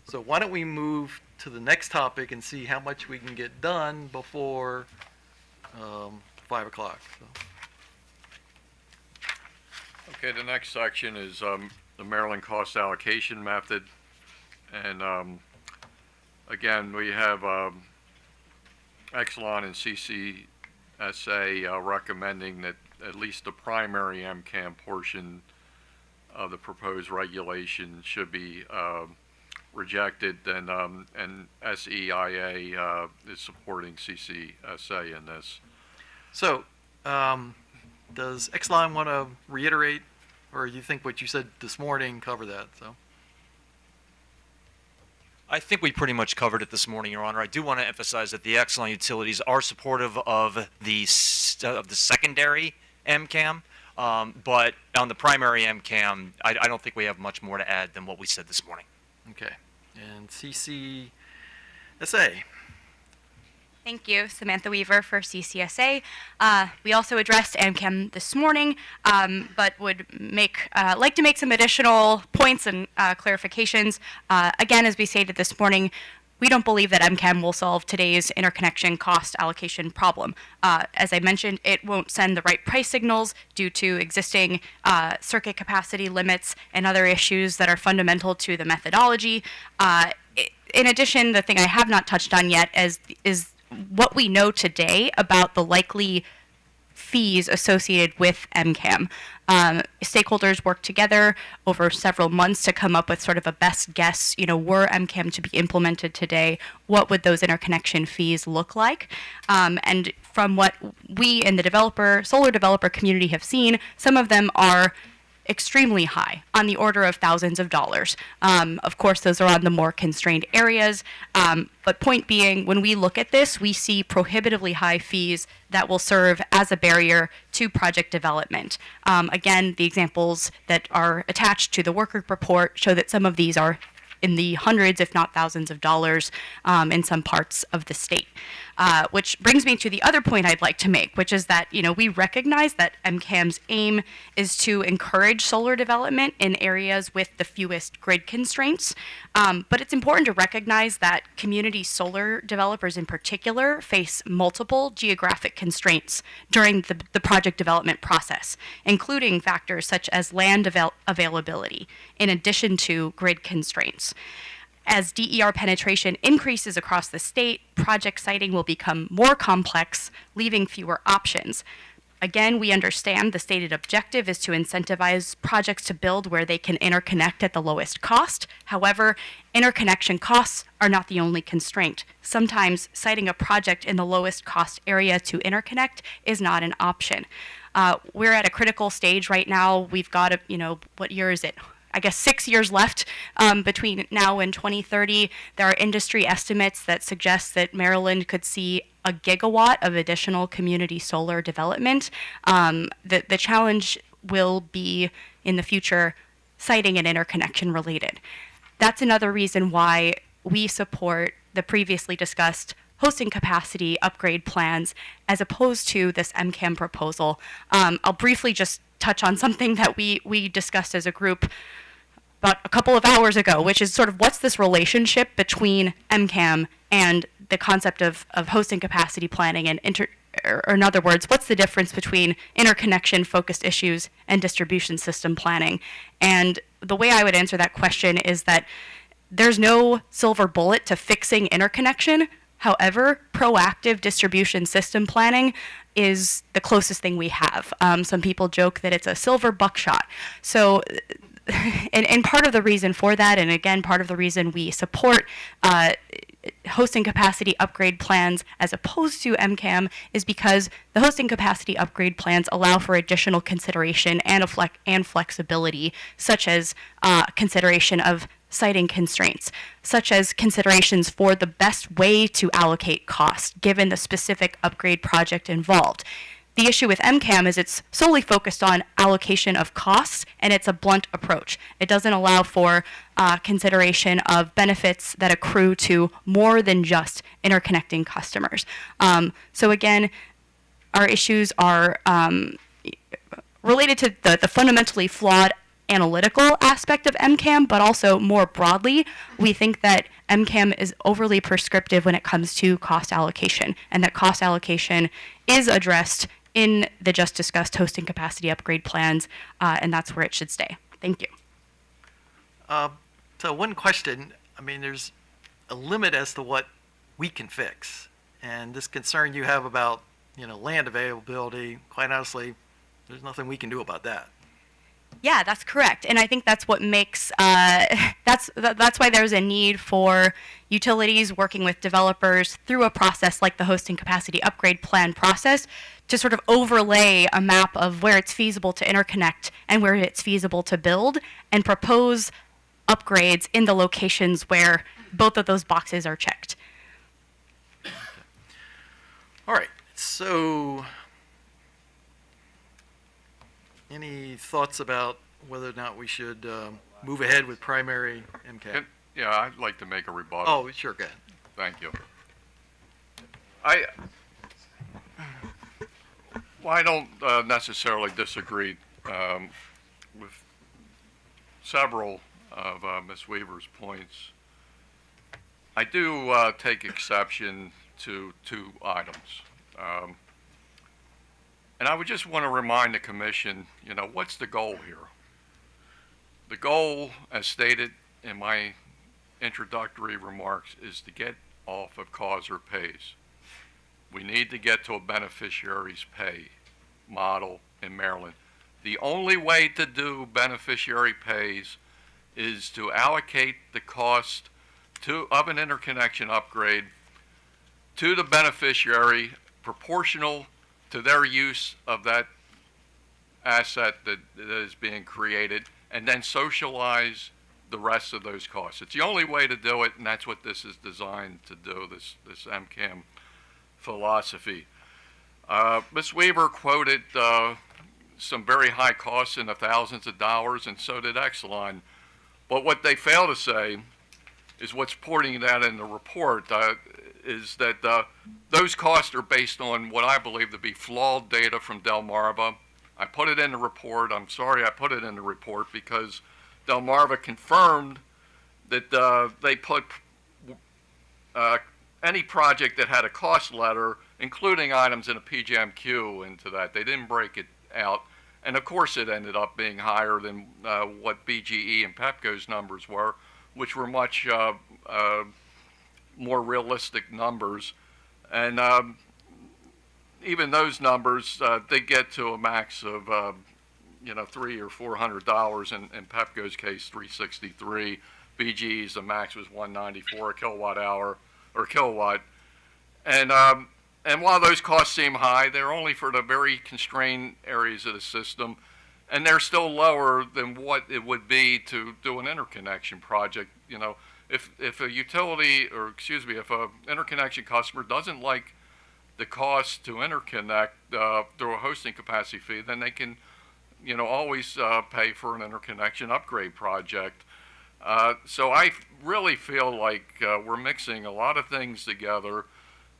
So why don't we move to the next topic and see how much we can get done before 5 o'clock. So. Okay, the next section is the Maryland cost allocation method. And again, we have Exelon and CCSA recommending that at least the primary MCAM portion of the proposed regulation should be rejected, and SEIA is supporting CCSA in this. So, does Exelon want to reiterate, or you think what you said this morning cover that? So, I think we pretty much covered it this morning, Your Honor. I do want to emphasize that the Exelon utilities are supportive of the secondary MCAM, but on the primary MCAM, I don't think we have much more to add than what we said this morning. okay. And CCSA. Thank you, Samantha Weaver for CCSA. We also addressed AMCAM this morning, but would like to make some additional points and clarifications. Again, as we stated this morning, we don't believe that MCAM will solve today's interconnection cost allocation problem. As I mentioned, it won't send the right price signals due to existing circuit capacity limits and other issues that are fundamental to the methodology. In addition, the thing I have not touched on yet is what we know today about the likely fees associated with MCAM. Stakeholders worked together over several months to come up with sort of a best guess, were MCAM to be implemented today, what would those interconnection fees look like? And from what we in the solar developer community have seen, some of them are extremely high, on the order of thousands of dollars. Of course, those are on the more constrained areas. But point being, when we look at this, we see prohibitively high fees that will serve as a barrier to project development. Again, the examples that are attached to the work group report show that some of these are in the hundreds, if not thousands of dollars in some parts of the state. Which brings me to the other point I'd like to make, which is that, we recognize that MCAM's aim is to encourage solar development in areas with the fewest grid constraints. But it's important to recognize that community solar developers in particular face multiple geographic constraints during the project development process, including factors such as land availability, in addition to grid constraints. As DER penetration increases across the state, project siting will become more complex, leaving fewer options. Again, we understand the stated objective is to incentivize projects to build where they can interconnect at the lowest cost. However, interconnection costs are not the only constraint. Sometimes siting a project in the lowest cost area to interconnect is not an option. We're at a critical stage right now. We've got what year is it? I guess 6 years left between now and 2030. There are industry estimates that suggest that Maryland could see 1 gigawatt of additional community solar development. The challenge will be in the future siting and interconnection related. That's another reason why we support the previously discussed hosting capacity upgrade plans as opposed to this MCAM proposal. I'll briefly just touch on something that we discussed as a group about a couple of hours ago, which is sort of what's this relationship between MCAM and the concept of hosting capacity planning and or in other words, what's the difference between interconnection-focused issues and distribution system planning? And the way I would answer that question is that there's no silver bullet to fixing interconnection. However, proactive distribution system planning is the closest thing we have. Some people joke that it's a silver buckshot. So, and part of the reason for that, and again, part of the reason we support hosting capacity upgrade plans as opposed to MCAM is because the hosting capacity upgrade plans allow for additional consideration and flexibility, such as consideration of siting constraints, such as considerations for the best way to allocate cost given the specific upgrade project involved. The issue with MCAM is it's solely focused on allocation of costs, and it's a blunt approach. It doesn't allow for consideration of benefits that accrue to more than just interconnecting customers. So again, our issues are related to the fundamentally flawed analytical aspect of MCAM, but also more broadly, we think that MCAM is overly prescriptive when it comes to cost allocation, and that cost allocation is addressed in the just discussed hosting capacity upgrade plans, and that's where it should stay. Thank you. So one question, there's a limit as to what we can fix. And this concern you have about, land availability, quite honestly, there's nothing we can do about that. Yeah, that's correct, and I think that's what makes that's why there's a need for utilities working with developers through a process like the hosting capacity upgrade plan process to sort of overlay a map of where it's feasible to interconnect and where it's feasible to build and propose upgrades in the locations where both of those boxes are checked. All right, so any thoughts about whether or not we should move ahead with primary MCAP? Yeah, I'd like to make a rebuttal. Oh, sure, go ahead. Thank you. Well, I don't necessarily disagree with several of Ms. Weaver's points. I do take exception to two items. And I would just want to remind the commission, what's the goal here? The goal, as stated in my introductory remarks, is to get off of cause or pays. We need to get to a beneficiaries pay model in Maryland. The only way to do beneficiary pays is to allocate the cost of an interconnection upgrade to the beneficiary proportional to their use of that asset that is being created, and then socialize the rest of those costs. It's the only way to do it, and that's what this is designed to do, this MCAM philosophy. Ms. Weaver quoted some very high costs in the thousands of dollars, and so did Exelon. But what they fail to say is what's supporting that in the report is that those costs are based on what I believe to be flawed data from Delmarva. I put it in the report. I'm sorry I put it in the report because Delmarva confirmed that they put any project that had a cost letter, including items in a PJMQ, into that. They didn't break it out. And of course it ended up being higher than what BGE and PEPCO's numbers were, which were much more realistic numbers. And even those numbers, they get to a max of, $300 or $400. In PEPCO's case, $363. BGE's, the max was $194 a kilowatt hour or kilowatt. And while those costs seem high, they're only for the very constrained areas of the system, and they're still lower than what it would be to do an interconnection project. If a utility, or if a interconnection customer doesn't like the cost to interconnect through a hosting capacity fee, then they can, always pay for an interconnection upgrade project. So I really feel like we're mixing a lot of things together,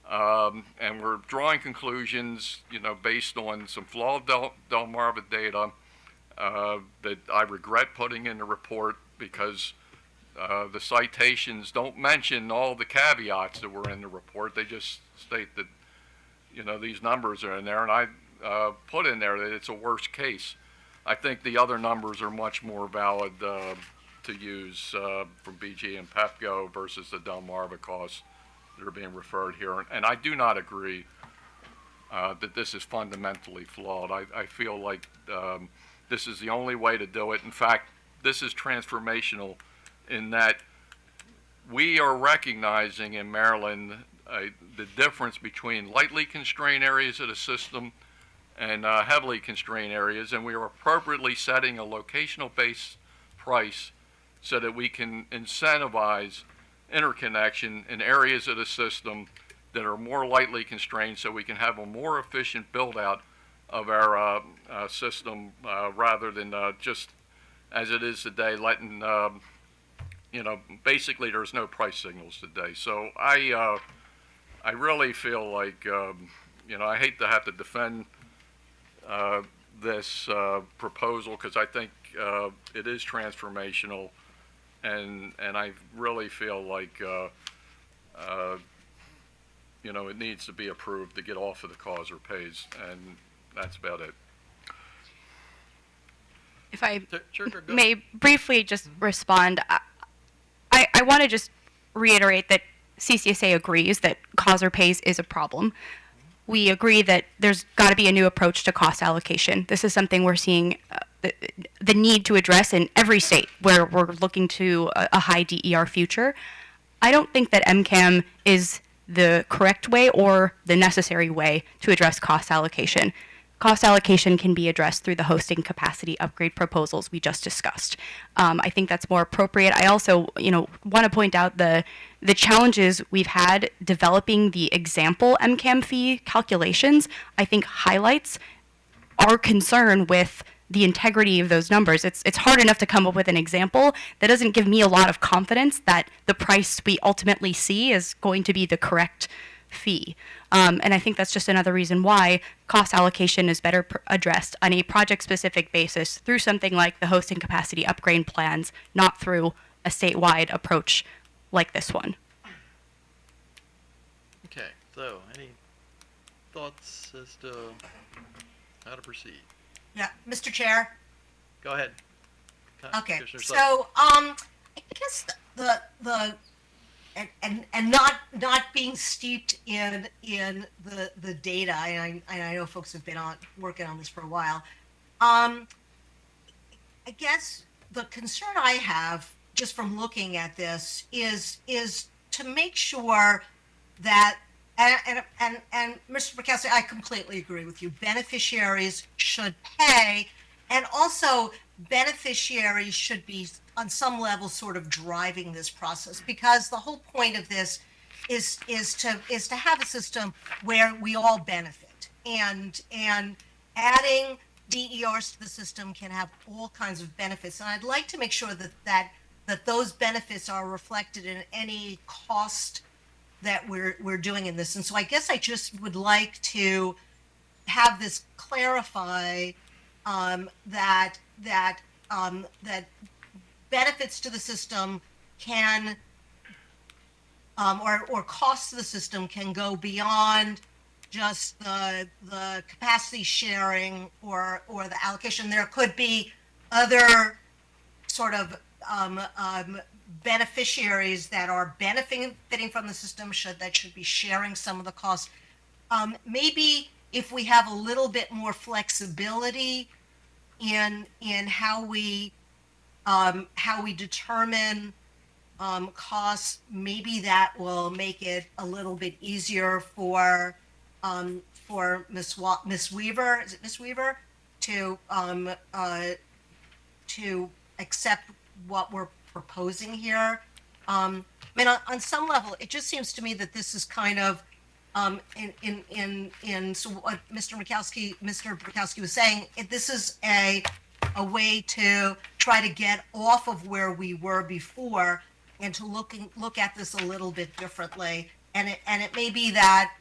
and we're drawing conclusions, based on some flawed Delmarva data that I regret putting in the report because the citations don't mention all the caveats that were in the report. They just state that, these numbers are in there, and I put in there that it's a worst case. I think the other numbers are much more valid to use from BG and PEPCO versus the Delmarva costs that are being referred here. And I do not agree that this is fundamentally flawed. I feel like this is the only way to do it. In fact, this is transformational in that we are recognizing in Maryland the difference between lightly constrained areas of the system and heavily constrained areas, and we are appropriately setting a locational-based price so that we can incentivize interconnection in areas of the system that are more lightly constrained so we can have a more efficient build-out of our system rather than just as it is today, letting, basically there's no price signals today. So I really feel like, I hate to have to defend this proposal because I think it is transformational, and I really feel like it needs to be approved to get off of the cause or pays, and that's about it. If I Sure, go may briefly just respond, I want to just reiterate that CCSA agrees that cause or pays is a problem. We agree that there's got to be a new approach to cost allocation. This is something we're seeing the need to address in every state where we're looking to a high DER future. I don't think that MCAM is the correct way or the necessary way to address cost allocation. Cost allocation can be addressed through the hosting capacity upgrade proposals we just discussed. I think that's more appropriate. I also, want to point out the challenges we've had developing the example MCAM fee calculations. I think highlights our concern with the integrity of those numbers. It's hard enough to come up with an example that doesn't give me a lot of confidence that the price we ultimately see is going to be the correct fee. And I think that's just another reason why cost allocation is better addressed on a project-specific basis through something like the hosting capacity upgrade plans, not through a statewide approach like this one. Okay, so any thoughts as to how to proceed? Yeah, Mr. Chair. Go ahead. Okay, Commissioner Sutton. so I guess and not being steeped in the data. I know folks have been working on this for a while. I guess the concern I have just from looking at this is to make sure that and Mr. Bukowski, I completely agree with you. Beneficiaries should pay, and also beneficiaries should be on some level sort of driving this process, because the whole point of this is to have a system where we all benefit, and adding DERs to the system can have all kinds of benefits, and I'd like to make sure that those benefits are reflected in any cost that we're doing in this. And so I guess I just would like to have this clarify that benefits to the system can or costs to the system can go beyond just the capacity sharing or the allocation. There could be other sort of beneficiaries that are benefiting from the system should be sharing some of the costs. Maybe if we have a little bit more flexibility in how we determine costs, maybe that will make it a little bit easier for Miss Weaver, is it Miss Weaver, to accept what we're proposing here. I mean, on some level, it just seems to me that this is kind of so what Mr. Bukowski was saying. This is a way to try to get off of where we were before and to look at this a little bit differently. And it may be that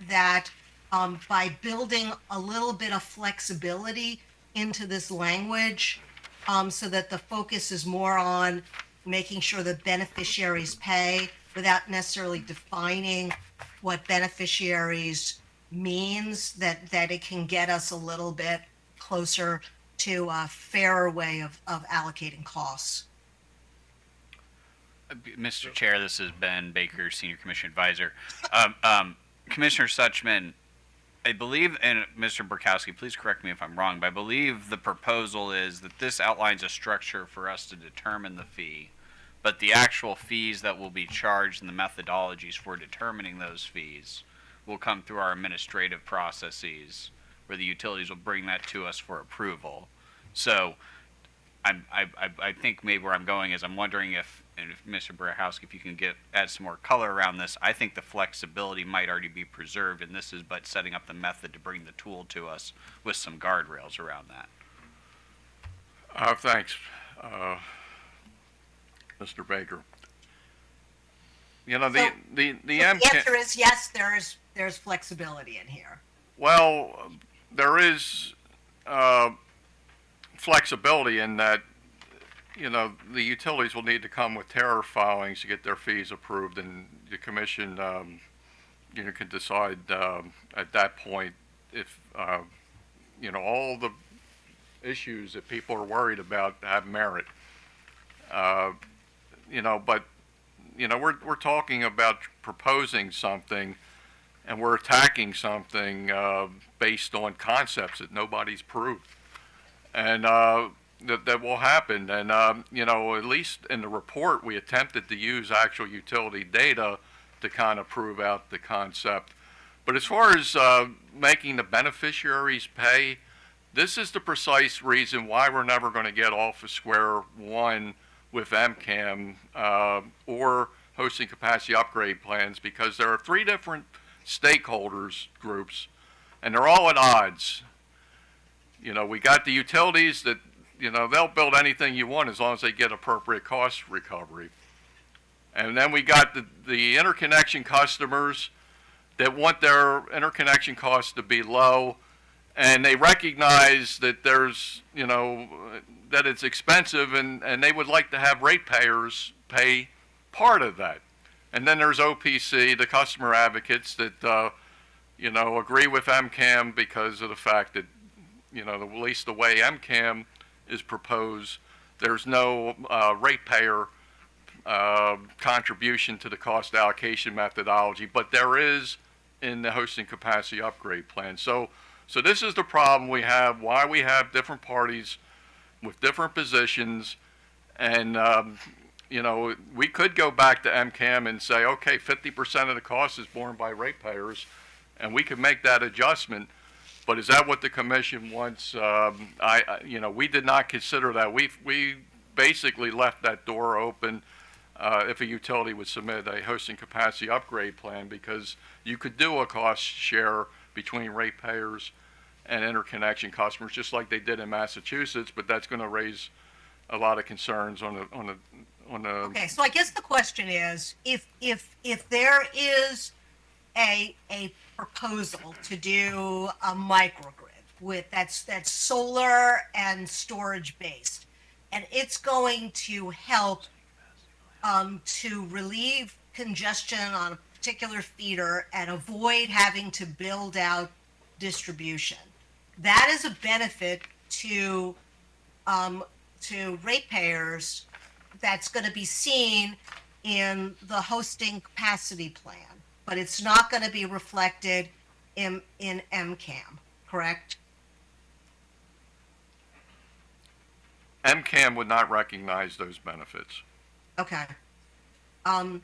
by building a little bit of flexibility into this language, so that the focus is more on making sure that beneficiaries pay without necessarily defining what beneficiaries means, that it can get us a little bit closer to a fairer way of allocating costs. Mr. Chair, this is Ben Baker, Senior Commission Advisor. Commissioner Suchman, I believe, and Mr. Burkowski, please correct me if I'm wrong, but I believe the proposal is that this outlines a structure for us to determine the fee, but the actual fees that will be charged and the methodologies for determining those fees will come through our administrative processes, where the utilities will bring that to us for approval. So I think maybe where I'm going is I'm wondering if Mr. Burkowski, if you can add some more color around this. I think the flexibility might already be preserved, and this is but setting up the method to bring the tool to us with some guardrails around that. Thanks, Mr. Baker. You know, the The answer is yes, there's flexibility in here. Well, there is flexibility in that, you know, the utilities will need to come with tariff filings to get their fees approved, and the commission, can decide at that point if, all the issues that people are worried about have merit. But we're talking about proposing something, and we're attacking something based on concepts that nobody's proved, and that will happen. And at least in the report, we attempted to use actual utility data to kind of prove out the concept. But as far as making the beneficiaries pay, this is the precise reason why we're never going to get off of square one with MCAM or hosting capacity upgrade plans, because there are three different stakeholders groups, and they're all at odds. We got the utilities that, they'll build anything you want as long as they get appropriate cost recovery. And then we got the interconnection customers that want their interconnection costs to be low, and they recognize that there's, that it's expensive, and they would like to have ratepayers pay part of that. And then there's OPC, the customer advocates that, agree with MCAM because of the fact that, at least the way MCAM is proposed, there's no ratepayer contribution to the cost allocation methodology, but there is in the hosting capacity upgrade plan. So this is the problem we have, why we have different parties with different positions, and we could go back to MCAM and say, okay, 50% of the cost is borne by ratepayers, and we could make that adjustment. But is that what the commission wants? We did not consider that. We basically left that door open if a utility would submit a hosting capacity upgrade plan, because you could do a cost share between ratepayers and interconnection customers, just like they did in Massachusetts. But that's going to raise a lot of concerns on the. Okay, so I guess the question is, if there is a proposal to do a microgrid that's solar and storage based, and it's going to help to relieve congestion on a particular feeder and avoid having to build out distribution, that is a benefit to ratepayers that's going to be seen in the hosting capacity plan, but it's not going to be reflected in MCAM, correct? MCAM would not recognize those benefits. Okay. I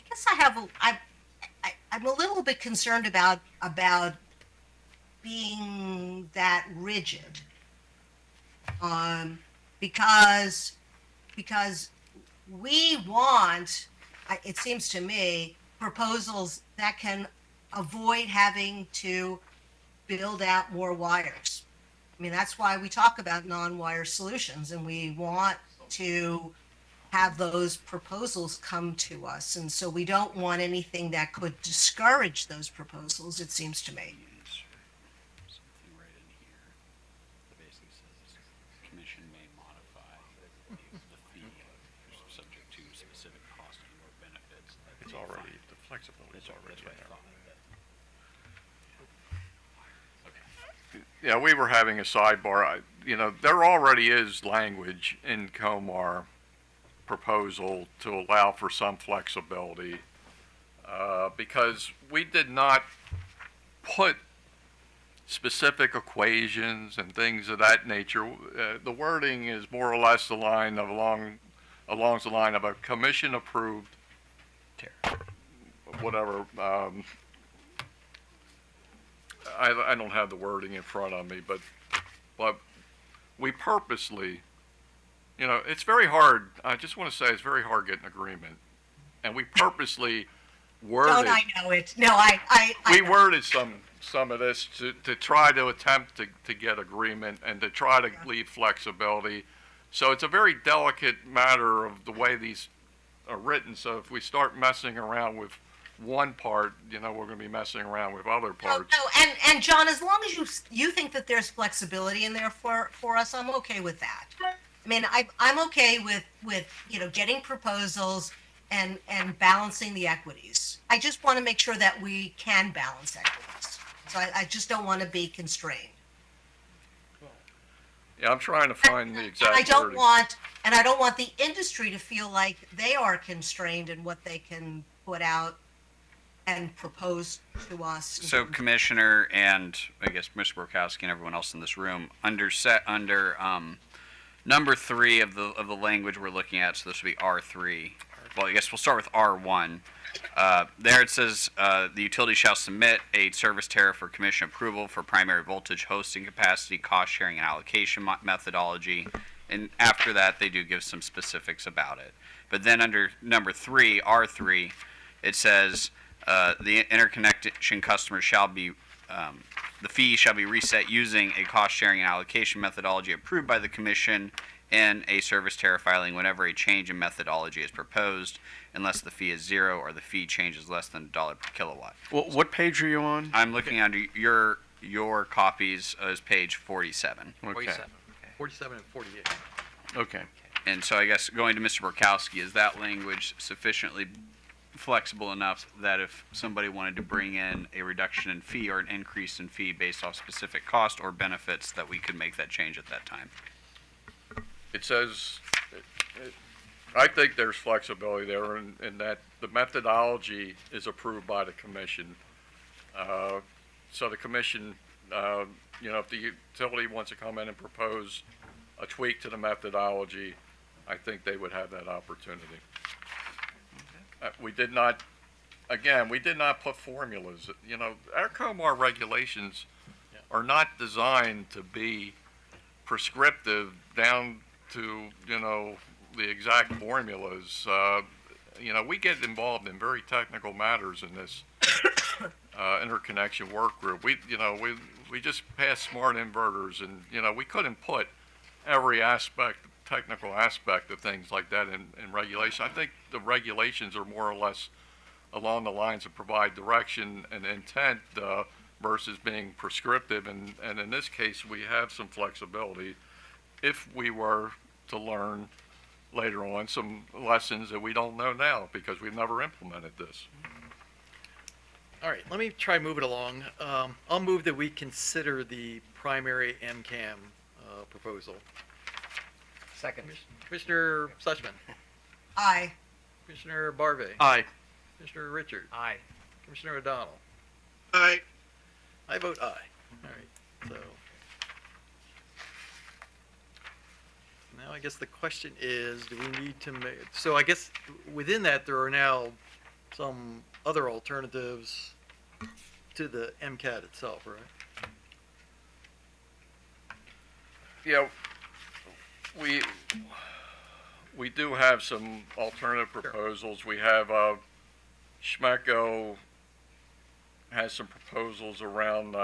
guess I'm a little bit concerned about being that rigid, because we want, it seems to me, proposals that can avoid having to build out more wires. I mean, that's why we talk about non-wire solutions, and we want to have those proposals come to us. And so we don't want anything that could discourage those proposals, it seems to me. Something right in here that basically says commission may modify the fee subject to specific costing or benefits. It's already, the flexibility is already there. Yeah, we were having a sidebar. There already is language in COMAR proposal to allow for some flexibility, because we did not put specific equations and things of that nature. The wording is more or less along the line of a commission approved, whatever. I don't have the wording in front of me, but we purposely, it's very hard. I just want to say it's very hard getting agreement, and we purposely worded. Don't I know it? No, we worded some of this to try to attempt to get agreement and to try to leave flexibility. So it's a very delicate matter of the way these are written. So if we start messing around with one part, we're going to be messing around with other parts. No, and John, as long as you think that there's flexibility in there for us, I'm okay with that. I mean, I'm okay with getting proposals and balancing the equities. I just want to make sure that we can balance equities. So I just don't want to be constrained. Yeah, I'm trying to find the exact And I don't wording. want the industry to feel like they are constrained in what they can put out and propose to us. So, Commissioner, and I guess Mr. Borkowski and everyone else in this room, under number 3 of the language we're looking at, so this would be R3. Well, I guess we'll start with R1. There it says the utility shall submit a service tariff for commission approval for primary voltage hosting capacity, cost sharing, and allocation methodology. And after that, they do give some specifics about it. But then under number 3, R3, it says the interconnection customer shall be the fee shall be reset using a cost sharing and allocation methodology approved by the commission in a service tariff filing whenever a change in methodology is proposed, unless the fee is 0 or the fee changes less than $1 per kilowatt. What page are you on? I'm looking under your copies as page 47. Okay. 47. 47 and 48. Okay. And so I guess going to Mr. Borkowski, is that language sufficiently flexible enough that if somebody wanted to bring in a reduction in fee or an increase in fee based off specific cost or benefits, that we could make that change at that time? It says, I think there's flexibility there in that the methodology is approved by the commission. So the commission, if the utility wants to come in and propose a tweak to the methodology, I think they would have that opportunity. We did not put formulas. Our COMAR regulations are not designed to be prescriptive down to, the exact formulas. We get involved in very technical matters in this interconnection work group. We just passed smart inverters, and, we couldn't put every technical aspect of things like that in regulation. I think the regulations are more or less along the lines of provide direction and intent versus being prescriptive. And in this case, we have some flexibility if we were to learn later on some lessons that we don't know now because we've never implemented this. All right, let me try move it along. I'll move that we consider the primary MCAM proposal. Second. Commissioner Suchman, Aye. Commissioner Barve, Aye. Commissioner Richard, Aye. Commissioner O'Donnell. Aye. I vote aye. All right, so now I guess the question is, do we need to make, so I guess within that there are now some other alternatives to the MCAT itself, right? Yeah, we do have some alternative proposals. We have, Schmecko has some proposals around,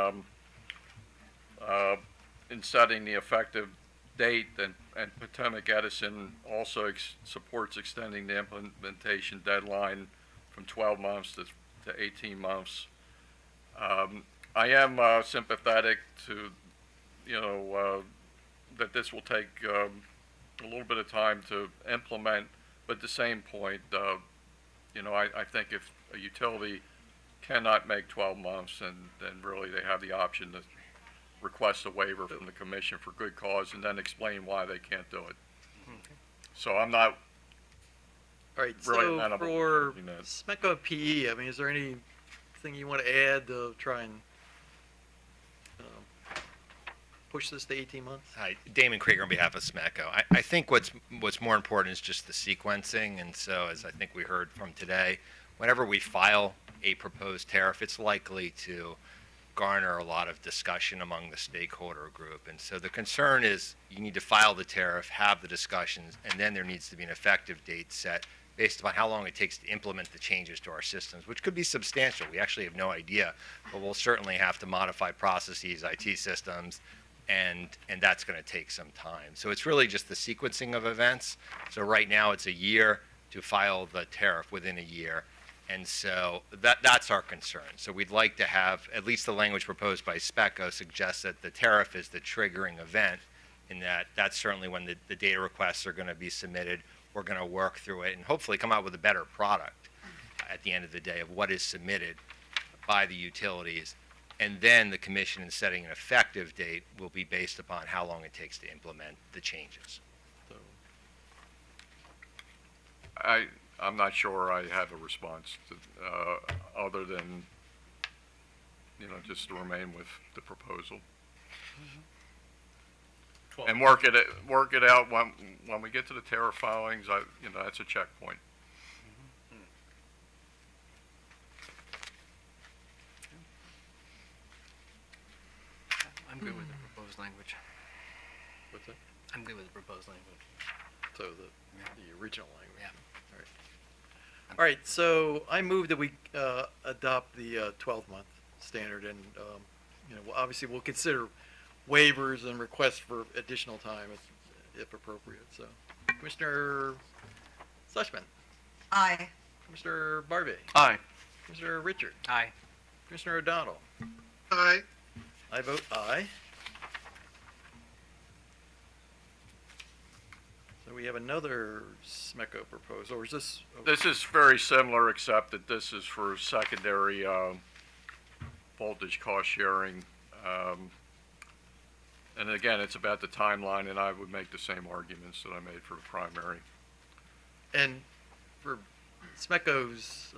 in setting the effective date, and Potomac Edison also supports extending the implementation deadline from 12 months to 18 months. I am sympathetic to, that this will take a little bit of time to implement, but at the same point, I think if a utility cannot make 12 months, then really they have the option to request a waiver from the commission for good cause and then explain why they can't do it. So I'm not All right, really so amenable to for doing that. SMECO PE, I mean, is there anything you want to add to try and push this to 18 months? Hi, Damon Krieger on behalf of SMECO. I think what's more important is just the sequencing, and so as I think we heard from today, whenever we file a proposed tariff, it's likely to garner a lot of discussion among the stakeholder group. And so the concern is you need to file the tariff, have the discussions, and then there needs to be an effective date set based upon how long it takes to implement the changes to our systems, which could be substantial. We actually have no idea, but we'll certainly have to modify processes, IT systems, and that's going to take some time. So it's really just the sequencing of events. So right now it's a year to file the tariff, within a year. And so that's our concern. So we'd like to have, at least the language proposed by SPECO suggests that the tariff is the triggering event, in that that's certainly when the data requests are going to be submitted. We're going to work through it and hopefully come out with a better product at the end of the day of what is submitted by the utilities. And then the commission, in setting an effective date, will be based upon how long it takes to implement the changes. I'm not sure I have a response to, other than, just to remain with the proposal. And work it out when we get to the tariff filings. That's a checkpoint. I'm good with the proposed language. What's that? I'm good with the proposed language. So the original language. Yeah. All right. All right. So I move that we adopt the 12-month standard, and obviously we'll consider waivers and requests for additional time if appropriate. So, Commissioner Sushman, Aye. Commissioner Barbie, Aye. Commissioner Richard, Aye. Commissioner O'Donnell. Aye. I vote aye. So we have another SMECO proposal, or is this? This is very similar, except that this is for secondary voltage cost sharing. And again, it's about the timeline, and I would make the same arguments that I made for the primary. And for SMECO's,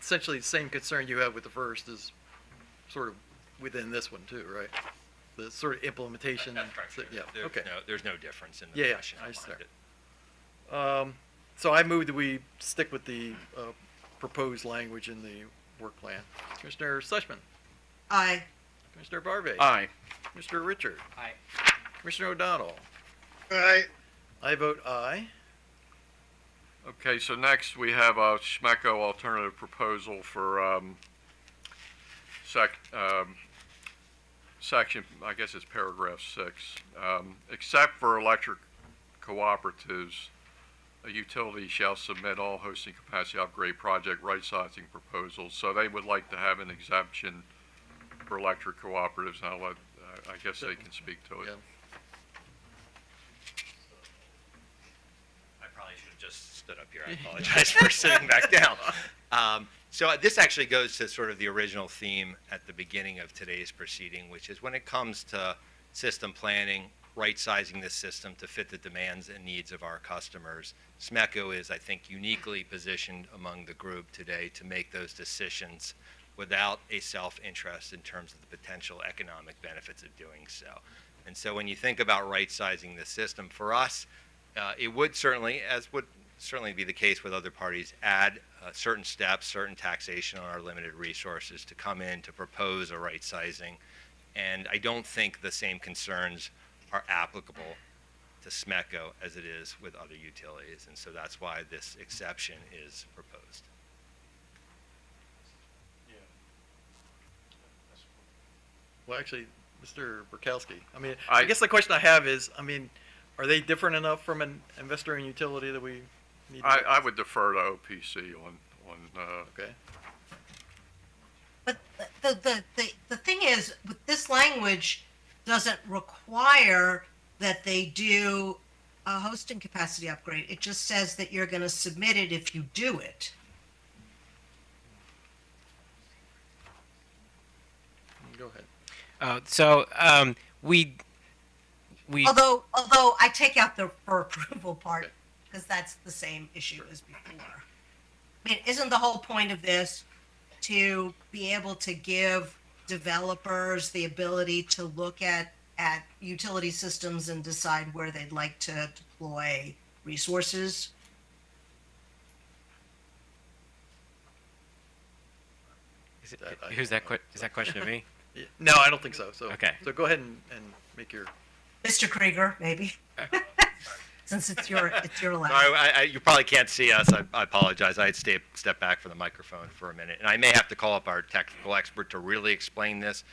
essentially the same concern you have with the first is sort of within this one too, right? The sort of implementation. Yeah, okay. There's no difference in the Yeah, rationale I behind understand. it. So I move that we stick with the proposed language in the work plan. Commissioner Sushman, Aye. Commissioner Barbie, Aye. Commissioner Richard, Aye. Commissioner O'Donnell. Aye. I vote aye. Okay, so next we have a SMECO alternative proposal for section, I guess it's paragraph 6. Except for electric cooperatives, a utility shall submit all hosting capacity upgrade project right-sizing proposals. So they would like to have an exemption for electric cooperatives, and I guess they can speak to it. Yeah. I probably should have just stood up here. I apologize for sitting back down. So this actually goes to sort of the original theme at the beginning of today's proceeding, which is when it comes to system planning, right-sizing the system to fit the demands and needs of our customers. SMECO is, I think, uniquely positioned among the group today to make those decisions without a self-interest in terms of the potential economic benefits of doing so. And so when you think about right-sizing the system, for us, it would certainly, as would certainly be the case with other parties, add certain steps, certain taxation on our limited resources to come in to propose a right-sizing. And I don't think the same concerns are applicable to SMECO as it is with other utilities. And so that's why this exception is proposed. Well, actually, Mr. Burkowski, I I guess the question I have is, are they different enough from an investor in utility that we need to? I would defer to OPC on Okay. But the thing is, with this language, doesn't require that they do a hosting capacity upgrade. It just says that you're going to submit it if you do it. Go ahead. We Although I take out the for approval part, because that's the same issue as before. Isn't the whole point of this to be able to give developers the ability to look at utility systems and decide where they'd like to deploy resources? is that question of me? Yeah, no, I don't think so. So Okay. So go ahead and make your. Mr. Krieger, maybe. Since it's your lab. Sorry, you probably can't see us. I apologize. I had step back from the microphone for a minute. And I may have to call up our technical expert to really explain this.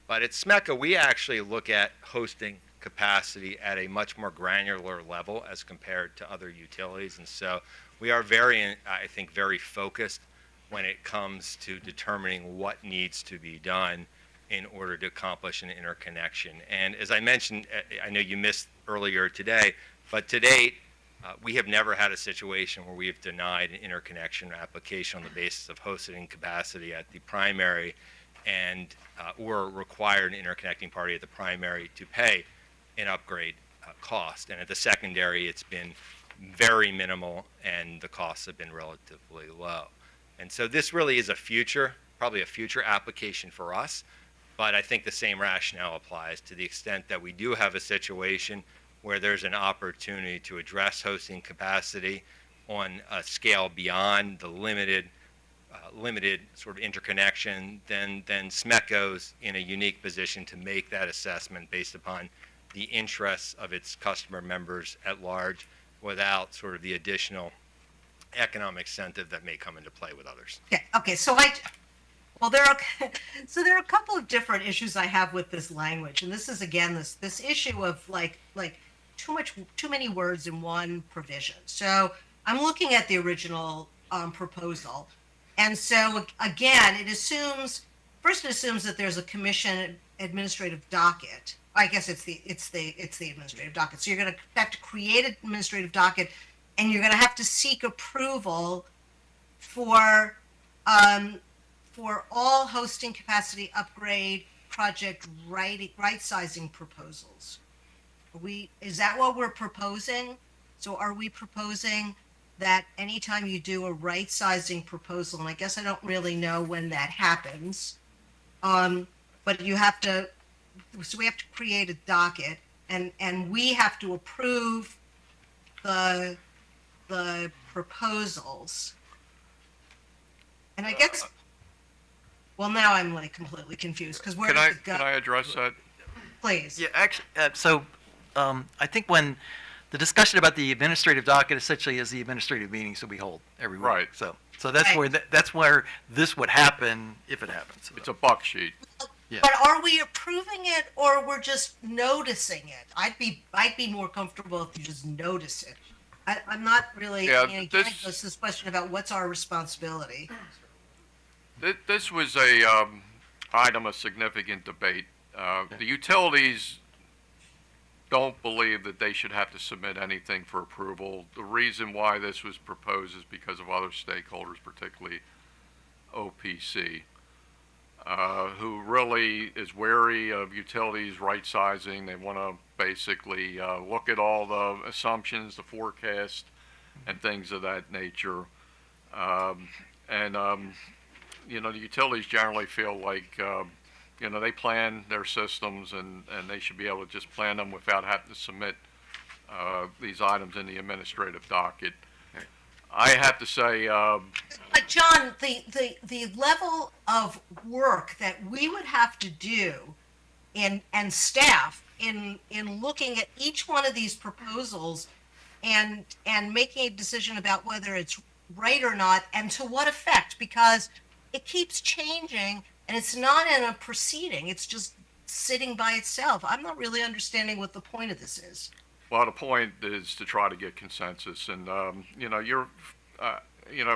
But at SMECO, we actually look at hosting capacity at a much more granular level as compared to other utilities. And so we are very focused when it comes to determining what needs to be done in order to accomplish an interconnection. And as I mentioned, I know you missed earlier today, but to date, we have never had a situation where we have denied an interconnection application on the basis of hosting capacity at the primary. and or required an interconnecting party at the primary to pay an upgrade cost. And at the secondary, it's been very minimal, and the costs have been relatively low. And so this really is probably a future application for us, but I think the same rationale applies to the extent that we do have a situation where there's an opportunity to address hosting capacity on a scale beyond the limited sort of interconnection, then SMECO's in a unique position to make that assessment based upon the interests of its customer members at large, without sort of the additional economic incentive that may come into play with others. Yeah, okay, so there are a couple of different issues I have with this language, and this is again this issue of like too many words in one provision. So I'm looking at the original proposal, and so again, it assumes that there's a commission administrative docket. I guess it's the administrative docket. So you're going to have to create an administrative docket, and you're going to have to seek approval for all hosting capacity upgrade project right sizing proposals. Is that what we're proposing? So are we proposing that anytime you do a right sizing proposal, and I guess I don't really know when that happens, but you have to. So we have to create a docket, and we have to approve the proposals. And I guess, well, now I'm like completely confused because where does it go? Can I address that? Please. Yeah, actually, I think when the discussion about the administrative docket essentially is the administrative meetings that we hold every week. Right. So that's Right. that's where this would happen if it happens. It's a buck sheet. Yeah. But are we approving it or we're just noticing it? I'd be more comfortable if you just notice it. I'm not really. Yeah, I mean, again, it goes to this question about what's our responsibility. This was a item of significant debate. The utilities don't believe that they should have to submit anything for approval. The reason why this was proposed is because of other stakeholders, particularly OPC, who really is wary of utilities right sizing. They want to basically look at all the assumptions, the forecast, and things of that nature. The utilities generally feel like, they plan their systems and they should be able to just plan them without having to submit these items in the administrative docket. I have to say, But John, the level of work that we would have to do and staff in looking at each one of these proposals and making a decision about whether it's right or not and to what effect, because it keeps changing and it's not in a proceeding, it's just sitting by itself. I'm not really understanding what the point of this is. well, the point is to try to get consensus, and you're,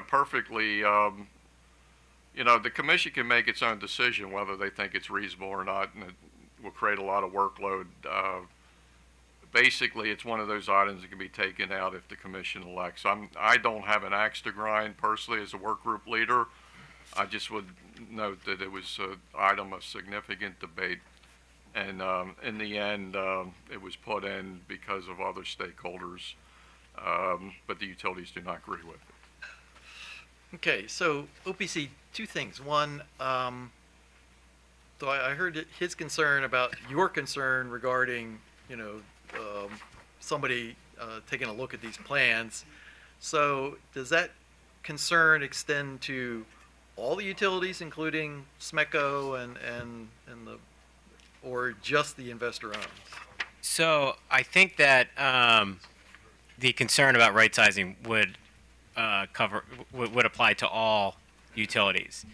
perfectly. The commission can make its own decision whether they think it's reasonable or not, and it will create a lot of workload. Basically, it's one of those items that can be taken out if the commission elects. I don't have an axe to grind personally as a work group leader. I just would note that it was an item of significant debate, and in the end, it was put in because of other stakeholders, but the utilities do not agree with it. Okay, so OPC, two things. One, so I heard his concern about your concern regarding, somebody taking a look at these plans. So does that concern extend to all the utilities, including SMECO and or just the investor owns? So I think that the concern about right sizing would would apply to all utilities.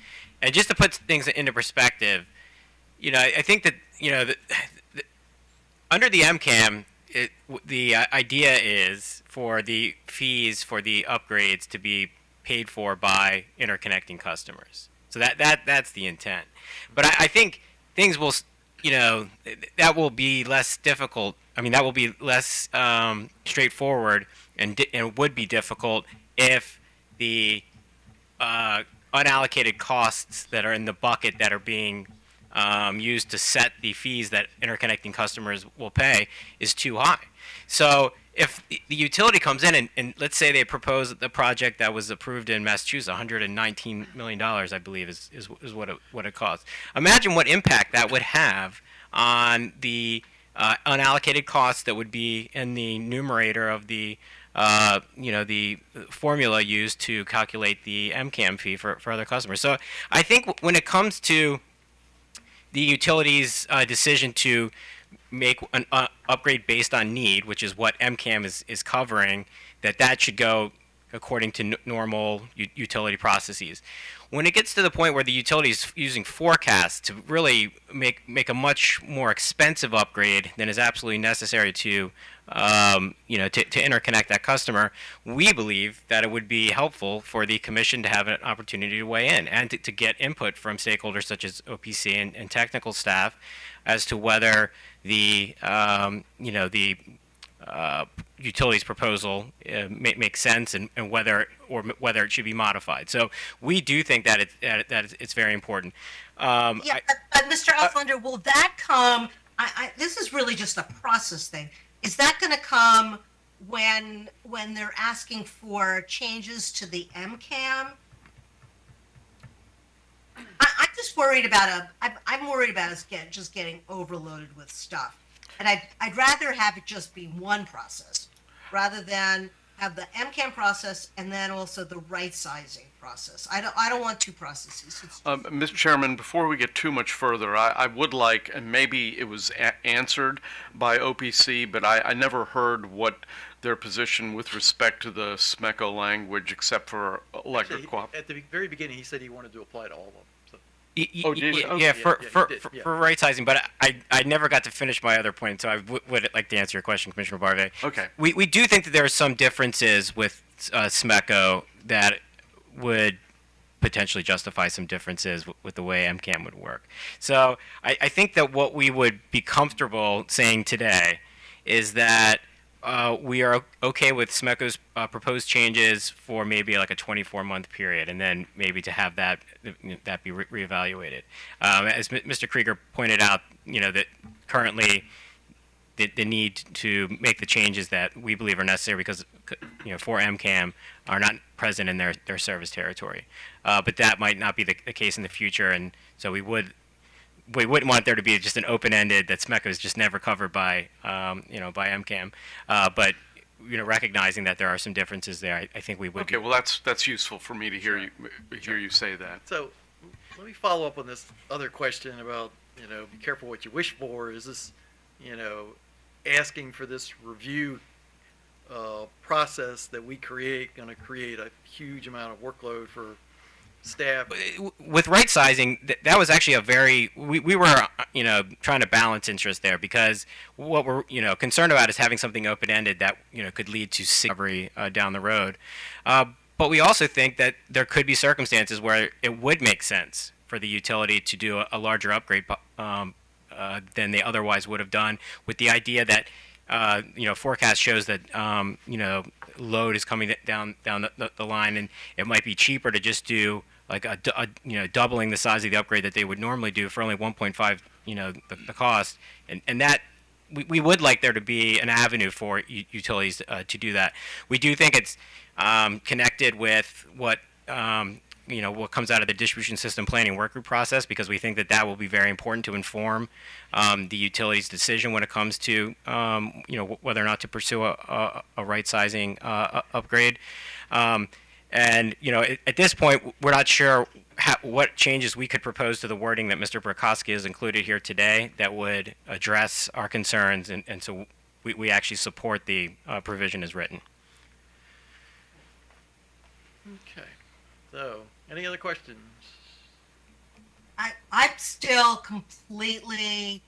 And just to put things into perspective, I think that under the MCAM, the idea is for the fees for the upgrades to be paid for by interconnecting customers. So that's the intent. But I think things will, that will be less difficult. I mean, that will be less straightforward and would be difficult if the unallocated costs that are in the bucket that are being used to set the fees that interconnecting customers will pay is too high. So if the utility comes in and let's say they propose the project that was approved in Massachusetts, $119 million, I believe, is what it costs. Imagine what impact that would have on the unallocated costs that would be in the numerator of the the formula used to calculate the MCAM fee for other customers. So I think when it comes to the utility's decision to make an upgrade based on need, which is what MCAM is covering, that should go according to normal utility processes. When it gets to the point where the utility is using forecasts to really make a much more expensive upgrade than is absolutely necessary to interconnect that customer, we believe that it would be helpful for the commission to have an opportunity to weigh in and to get input from stakeholders such as OPC and technical staff as to whether the utilities proposal makes sense and whether it should be modified. So we do think that it's very important. But Mr. Elflander, will that come? This is really just a process thing. Is that going to come when they're asking for changes to the MCAM? I'm just worried about I'm worried about us just getting overloaded with stuff, and I'd rather have it just be one process rather than have the MCAM process and then also the right sizing process. I don't want two processes. Mr. Chairman, before we get too much further, I would like, and maybe it was answered by OPC, but I never heard what their position with respect to the SMECO language, except for electric co-op. At the very beginning, he said he wanted to apply to all of them. So. Oh, did you? Yeah, Okay. for right sizing, but I never got to finish my other point, so I would like to answer your question, Commissioner Barve. Okay. We do think that there are some differences with SMECO that would potentially justify some differences with the way MCAM would work. So I think that what we would be comfortable saying today is that we are okay with SMECO's proposed changes for maybe like a 24-month period, and then maybe to have that be reevaluated. As Mr. Krieger pointed out, that currently the need to make the changes that we believe are necessary because for MCAM are not present in their service territory. But that might not be the case in the future, and so we wouldn't want there to be just an open-ended that SMECO is just never covered by by MCAM. But recognizing that there are some differences there, I think we would. Okay, well that's useful for me to hear you say that. So let me follow up on this other question about be careful what you wish for. Is this asking for this review process that we create going to create a huge amount of workload for staff? With right sizing, that was actually we were trying to balance interest there, because what we're concerned about is having something open ended that could lead to recovery down the road. But we also think that there could be circumstances where it would make sense for the utility to do a larger upgrade than they otherwise would have done, with the idea that forecast shows that load is coming down the line, and it might be cheaper to just do like doubling the size of the upgrade that they would normally do for only 1.5 the cost, and that we would like there to be an avenue for utilities to do that. We do think it's connected with what what comes out of the distribution system planning workgroup process, because we think that will be very important to inform the utility's decision when it comes to whether or not to pursue a right sizing upgrade. And at this point, we're not sure what changes we could propose to the wording that Mr. Burkowski has included here today that would address our concerns, and so we actually support the provision as written. Okay. So, any other questions? I'm still completely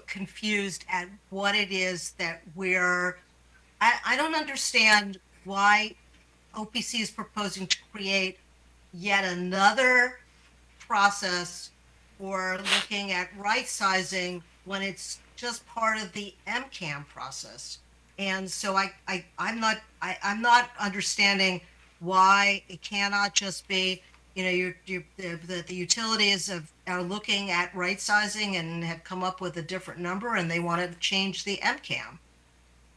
confused at what it is that I don't understand why OPC is proposing to create yet another process for looking at right sizing when it's just part of the MCAM process. And so I'm not understanding why it cannot just be, you know, the utilities are looking at right sizing and have come up with a different number, and they want to change the MCAM.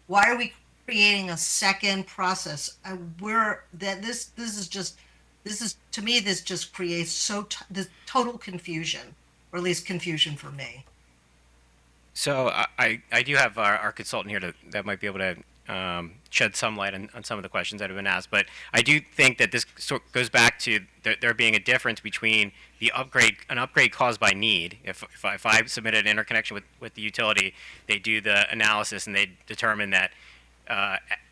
Why are we creating a second process? To me, this just creates this total confusion, or at least confusion for me. So I do have our consultant here that might be able to shed some light on some of the questions that have been asked. But I do think that this goes back to there being a difference between an upgrade caused by need. If I submitted an interconnection with the utility, they do the analysis and they determine that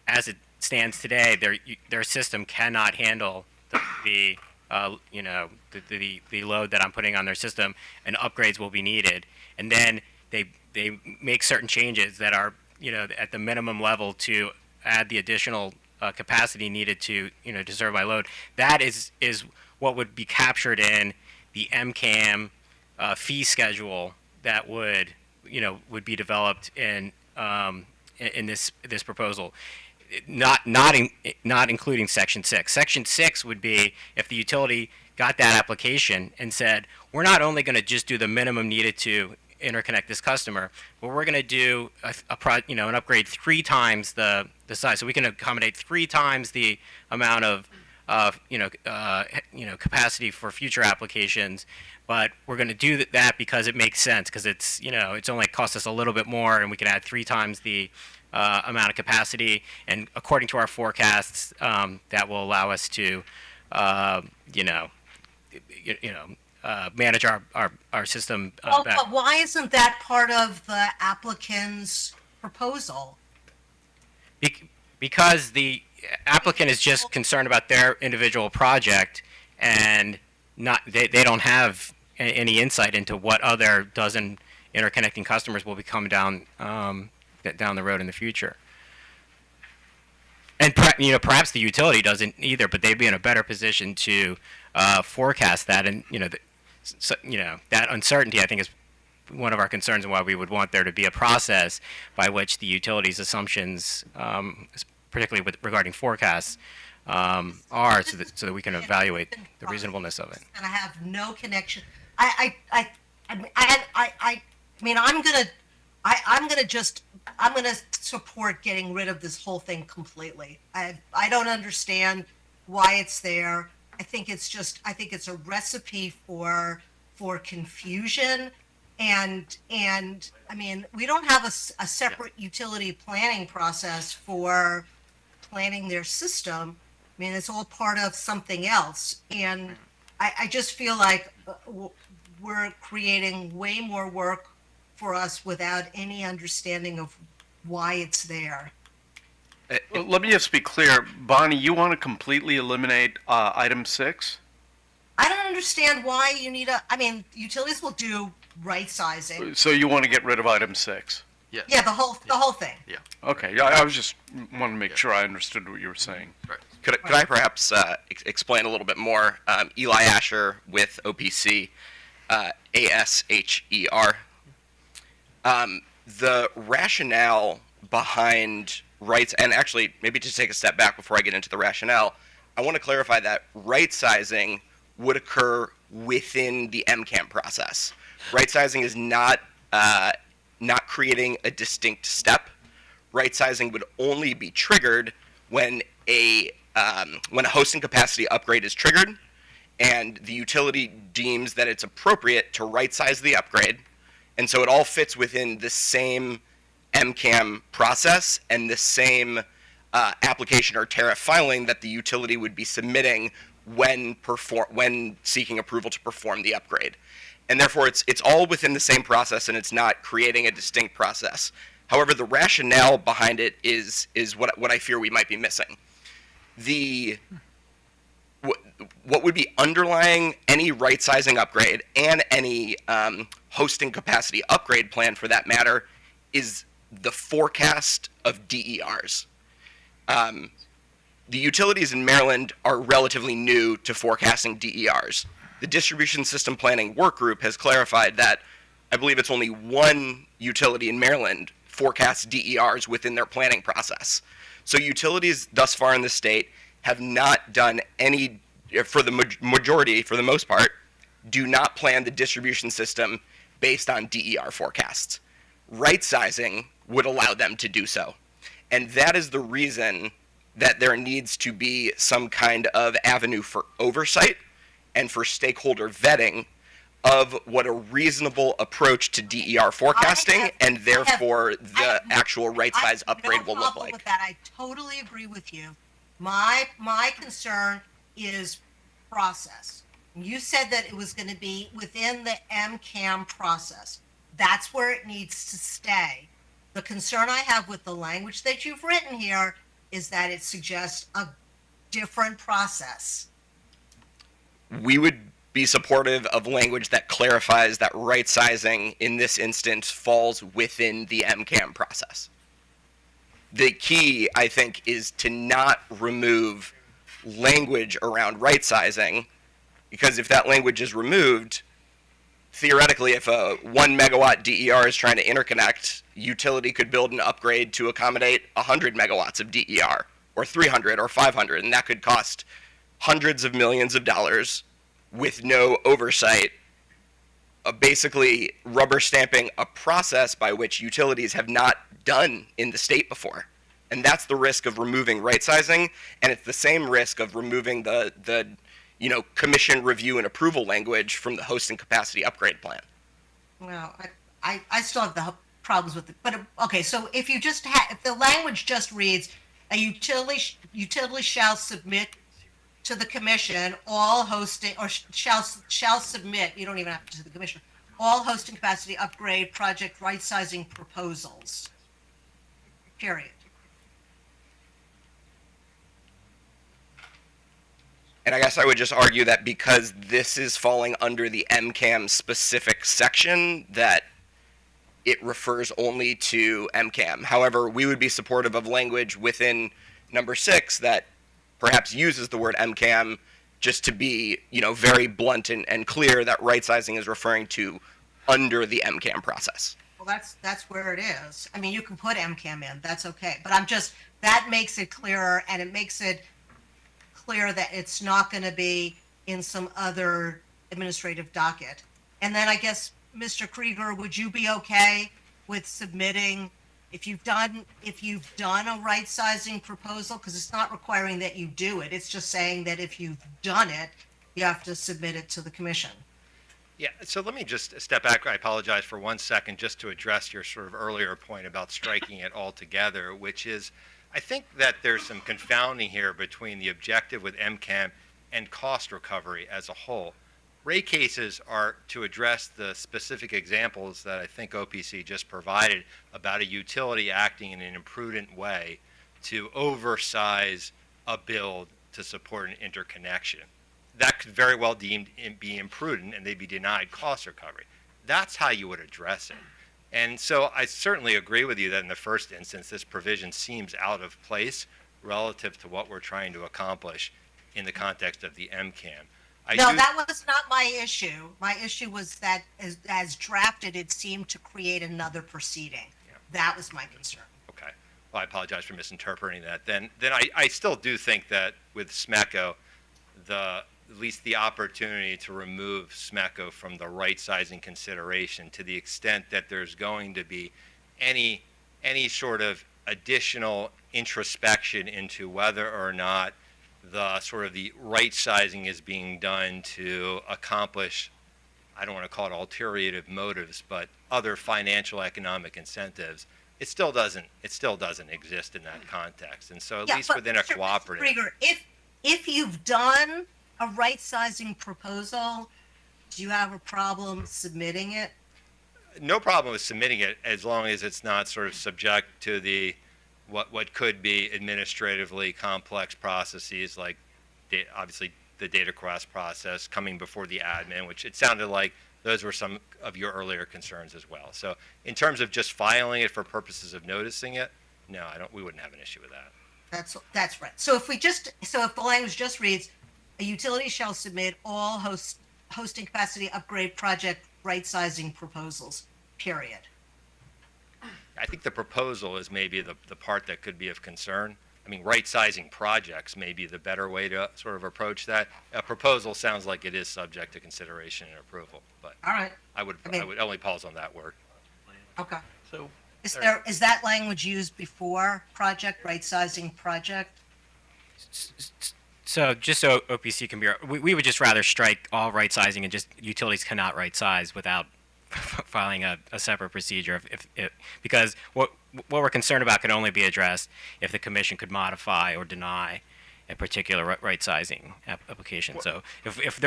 as it stands today, their system cannot handle the load that I'm putting on their system, and upgrades will be needed. And then they make certain changes that are at the minimum level to add the additional capacity needed to to serve my load. That is what would be captured in the MCAM fee schedule that would be developed in this proposal. Not including Section 6. Section 6 would be if the utility got that application and said, we're not only going to just do the minimum needed to interconnect this customer, but we're going to do an upgrade 3 times the size, so we can accommodate 3 times the amount of capacity for future applications. But we're going to do that because it makes sense, because it's only cost us a little bit more, and we can add 3 times the amount of capacity, and according to our forecasts, that will allow us to manage our system Well, better. but why isn't that part of the applicant's proposal? Because the applicant is just concerned about their individual project, and they don't have any insight into what other dozen interconnecting customers will be coming down the road in the future. And perhaps the utility doesn't either, but they'd be in a better position to forecast that. And that uncertainty, I think, is one of our concerns, and why we would want there to be a process by which the utilities' assumptions, particularly regarding forecasts, are, so that we can evaluate the reasonableness of it. And I have no connection. I'm gonna support getting rid of this whole thing completely. I don't understand why it's there. I think it's a recipe for confusion, and I mean, we don't have a separate utility planning process for planning their system. I mean, it's all part of something else, and I just feel like we're creating way more work for us without any understanding of why it's there. Well, let me just be clear, Bonnie, you want to completely eliminate item 6? I don't understand why you need utilities will do right sizing. So you want to get rid of item 6? Yes. Yeah, the whole thing. Okay, yeah, I was just wanting to make sure I understood what you were saying. Right. Could I perhaps explain a little bit more? Eli Asher with OPC, ASHER. The rationale behind rights, and actually, maybe to take a step back before I get into the rationale, I want to clarify that right sizing would occur within the MCAM process. Right sizing is not creating a distinct step. Right sizing would only be triggered when a hosting capacity upgrade is triggered, and the utility deems that it's appropriate to right size the upgrade. And so it all fits within the same MCAM process and the same application or tariff filing that the utility would be submitting when seeking approval to perform the upgrade. And therefore, it's all within the same process, and it's not creating a distinct process. However, the rationale behind it is what I fear we might be missing. What would be underlying any right sizing upgrade and any hosting capacity upgrade plan, for that matter, is the forecast of DERs. The utilities in Maryland are relatively new to forecasting DERs. The Distribution System Planning Work Group has clarified that I believe it's only one utility in Maryland forecasts DERs within their planning process. So utilities thus far in the state have not done any for the majority, for the most part, do not plan the distribution system based on DER forecasts. Right sizing would allow them to do so. And that is the reason that there needs to be some kind of avenue for oversight and for stakeholder vetting of what a reasonable approach to DER forecasting and therefore the actual right size upgrade will look like. With that, I totally agree with you. My concern is process. You said that it was going to be within the MCAM process. That's where it needs to stay. The concern I have with the language that you've written here is that it suggests a different process. We would be supportive of language that clarifies that right sizing in this instance falls within the MCAM process. The key, I think, is to not remove language around right sizing, because if that language is removed, theoretically, if a 1 megawatt DER is trying to interconnect, utility could build an upgrade to accommodate 100 megawatts of DER, or 300 or 500, and that could cost hundreds of millions of dollars with no oversight, basically rubber stamping a process by which utilities have not done in the state before. And that's the risk of removing right sizing, and it's the same risk of removing the commission review and approval language from the hosting capacity upgrade plan. Well, I still have the problems with it, but okay. So if you just if the language just reads, a utility shall submit to the commission all hosting, or shall submit. You don't even have to the commission. All hosting capacity upgrade project right sizing proposals. Period. And I guess I would just argue that because this is falling under the MCAM specific section, that it refers only to MCAM. However, we would be supportive of language within number 6 that perhaps uses the word MCAM just to be, very blunt and clear that right sizing is referring to under the MCAM process. Well, that's where it is. I mean, you can put MCAM in. That's okay. But that makes it clearer, and it makes it clear that it's not going to be in some other administrative docket. And then I guess, Mr. Krieger, would you be okay with submitting, if you've done a right sizing proposal, because it's not requiring that you do it, it's just saying that if you've done it, you have to submit it to the commission. Yeah, so let me just step back. I apologize for 1 second just to address your sort of earlier point about striking it all together, which is, I think that there's some confounding here between the objective with MCAM and cost recovery as a whole. Rate cases are to address the specific examples that I think OPC just provided about a utility acting in an imprudent way to oversize a build to support an interconnection. That could very well be imprudent, and they'd be denied cost recovery. That's how you would address it. And so I certainly agree with you that in the first instance, this provision seems out of place relative to what we're trying to accomplish in the context of the MCAM. That was not my issue. My issue was that as drafted, it seemed to create another proceeding. Yeah. That was my concern. Okay. Well, I apologize for misinterpreting that. Then I still do think that with SMECO, at least the opportunity to remove SMECO from the right sizing consideration, to the extent that there's going to be any sort of additional introspection into whether or not the sort of the right sizing is being done to accomplish, I don't want to call it ulterior motives, but other financial economic incentives, it still doesn't exist in that context. And so at least within a cooperative. Krieger, if you've done a right sizing proposal, do you have a problem submitting it? No problem with submitting it, as long as it's not sort of subject to the what could be administratively complex processes, like obviously the data cross process coming before the admin, which it sounded like those were some of your earlier concerns as well. So in terms of just filing it for purposes of noticing it, no, we wouldn't have an issue with that. That's right. So if the language just reads, a utility shall submit all hosting capacity upgrade project right sizing proposals, period. I think the proposal is maybe the part that could be of concern. I mean, right-sizing projects may be the better way to sort of approach that. A proposal sounds like it is subject to consideration and approval, but All right, I would only pause on that word. okay. So, Is that language used before project, right-sizing project? So just so OPC can be, we would just rather strike all right sizing and just utilities cannot right size without filing a separate procedure if because what we're concerned about could only be addressed if the commission could modify or deny a particular right sizing application. So if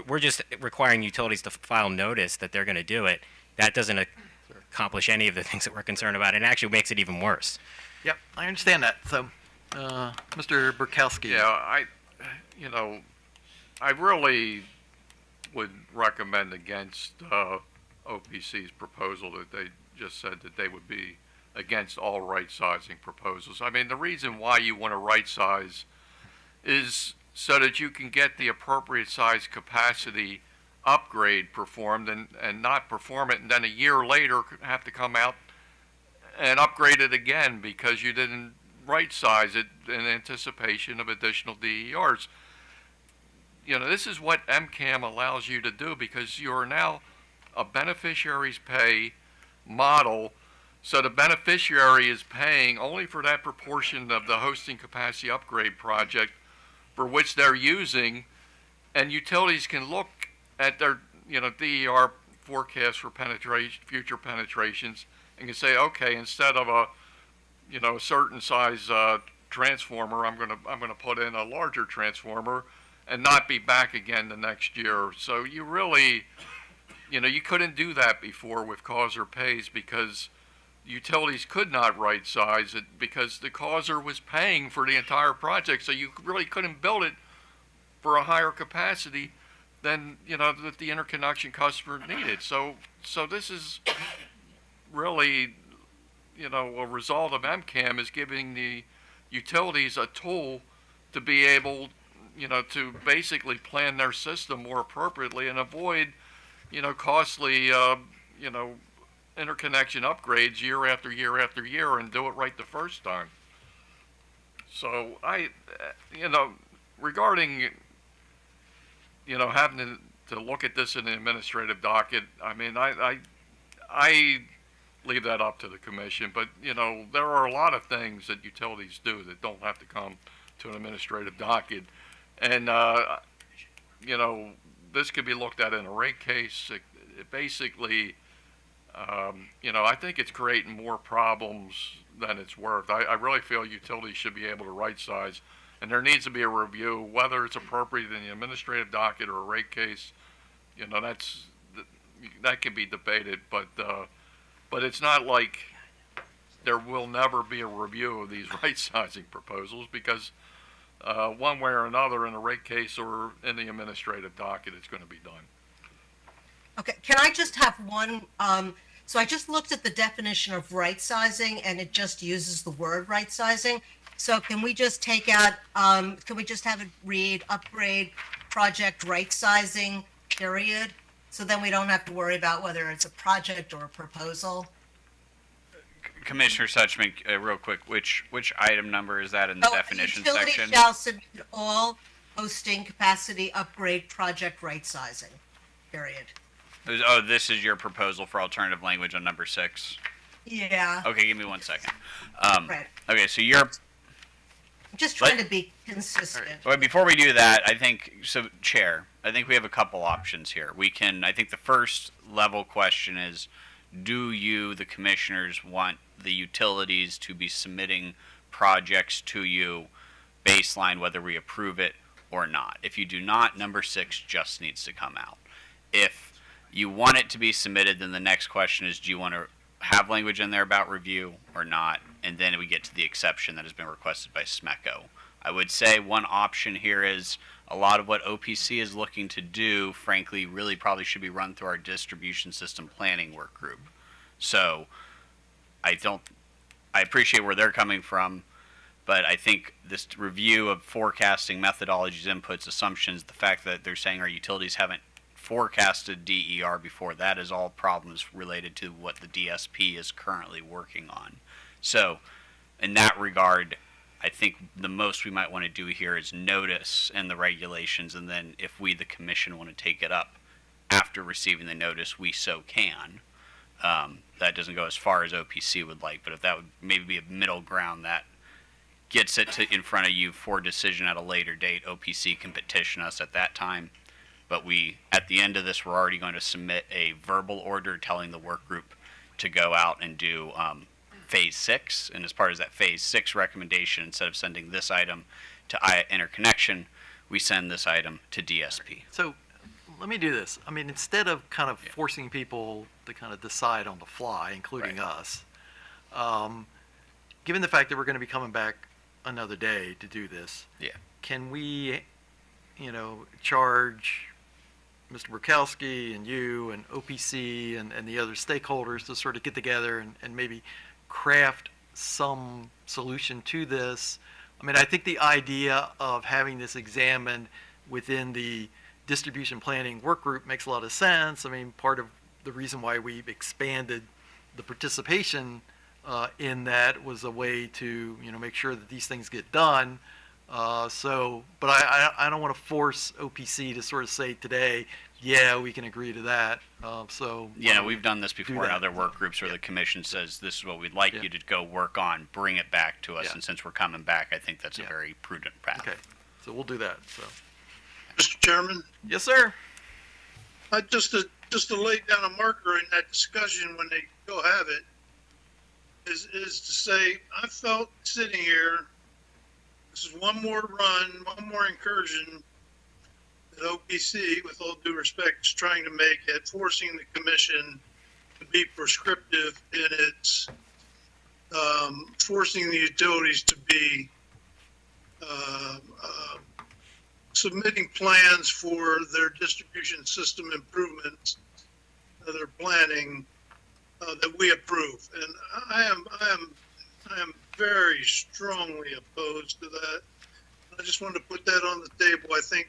we're just requiring utilities to file notice that they're going to do it, that doesn't accomplish any of the things that we're concerned about. It actually makes it even worse. yep, I understand that. So, Mr. Burkowski. Yeah, I really would recommend against OPC's proposal that they just said that they would be against all right-sizing proposals. I mean, the reason why you want to right-size is so that you can get the appropriate size capacity upgrade performed and not perform it, and then a year later have to come out and upgrade it again because you didn't right-size it in anticipation of additional DERs. This is what MCAM allows you to do because you're now a beneficiary's pay model. So the beneficiary is paying only for that proportion of the hosting capacity upgrade project for which they're using, and utilities can look at their DER forecast for future penetrations and can say, okay, instead of a certain size transformer, I'm gonna put in a larger transformer and not be back again the next year. So you really, you couldn't do that before with causer pays because utilities could not right size it because the causer was paying for the entire project. So you really couldn't build it for a higher capacity than, that the interconnection customer needed. So this is really, a result of MCAM is giving the utilities a tool to be able, to basically plan their system more appropriately and avoid, costly, interconnection upgrades year after year after year and do it right the first time. So regarding, having to look at this in the administrative docket, I mean, I leave that up to the commission, but, there are a lot of things that utilities do that don't have to come to an administrative docket. And, this could be looked at in a rate case. It basically, I think it's creating more problems than it's worth. I really feel utilities should be able to right size, and there needs to be a review, whether it's appropriate in the administrative docket or a rate case. That can be debated, but it's not like there will never be a review of these right sizing proposals because one way or another in a rate case or in the administrative docket, it's going to be done. Okay, can I just have one, so I just looked at the definition of right sizing and it just uses the word right sizing. So can we just take out, can we just have it read upgrade project right sizing, period? So then we don't have to worry about whether it's a project or a proposal. Commissioner Suchman, real quick, which item number is that in the definition utility section? shall submit all hosting capacity upgrade project right sizing, period. Oh, this is your proposal for alternative language on number 6? Yeah. Okay, give me 1 second. Right. Okay, so you're... I'm just trying to be consistent. Well, before we do that, Chair, I think we have a couple options here. I think the first level question is, do you, the commissioners, want the utilities to be submitting projects to you baseline whether we approve it or not? If you do not, number 6 just needs to come out. If you want it to be submitted, then the next question is, do you want to have language in there about review or not? And then we get to the exception that has been requested by SMECO. I would say one option here is a lot of what OPC is looking to do, frankly, really probably should be run through our distribution system planning work group. So I appreciate where they're coming from, but I think this review of forecasting methodologies, inputs, assumptions, the fact that they're saying our utilities haven't forecasted DER before, that is all problems related to what the DSP is currently working on. So in that regard, I think the most we might want to do here is notice in the regulations, and then if we, the commission, want to take it up after receiving the notice, we so can. That doesn't go as far as OPC would like, but if that would maybe be a middle ground that gets it in front of you for decision at a later date, OPC can petition us at that time. But at the end of this, we're already going to submit a verbal order telling the work group to go out and do phase 6. And as part of that phase 6 recommendation, instead of sending this item to interconnection, we send this item to DSP. So let me do this. I mean, instead of kind of forcing people to kind of decide on the fly, including us, given the fact that we're going to be coming back another day to do this, can we, charge Mr. Burkowski and you and OPC and the other stakeholders to sort of get together and maybe craft some solution to this? I mean, I think the idea of having this examined within the distribution planning work group makes a lot of sense. I mean, part of the reason why we've expanded the participation in that was a way to, make sure that these things get done. But I don't want to force OPC to sort of say today, yeah, we can agree to that. We've done this before in other work groups where the commission says this is what we'd like you to go work on, bring it back to us, and since we're coming back, I think that's a very prudent path. Okay, so we'll do that. So, Mr. Chairman? Yes, sir. Just to lay down a marker in that discussion when they go have it, is to say, I felt sitting here, this is one more run, one more incursion that OPC, with all due respect, is trying to make at forcing the commission to be prescriptive in its forcing the utilities to be submitting plans for their distribution system improvements that they're planning that we approve. And I am very strongly opposed to that. I just wanted to put that on the table. I think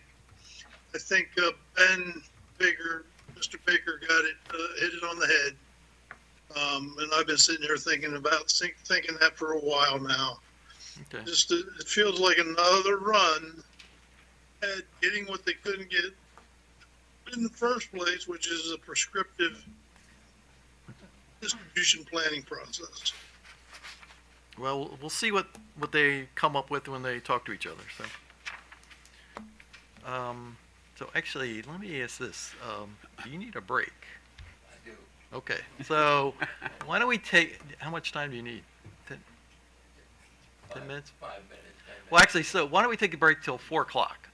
Ben Baker, Mr. Baker, got it, hit it on the head. And I've been sitting here thinking that for a while now. Okay. It feels like another run at getting what they couldn't get in the first place, which is a prescriptive distribution planning process. Well, we'll see what they come up with when they talk to each other. So actually, let me ask this: do you need a break? I do. Okay. So why don't we take? How much time do you need? 10 minutes? 5 minutes. 10 minutes. Well, actually, so why don't we take a break till 4 o'clock?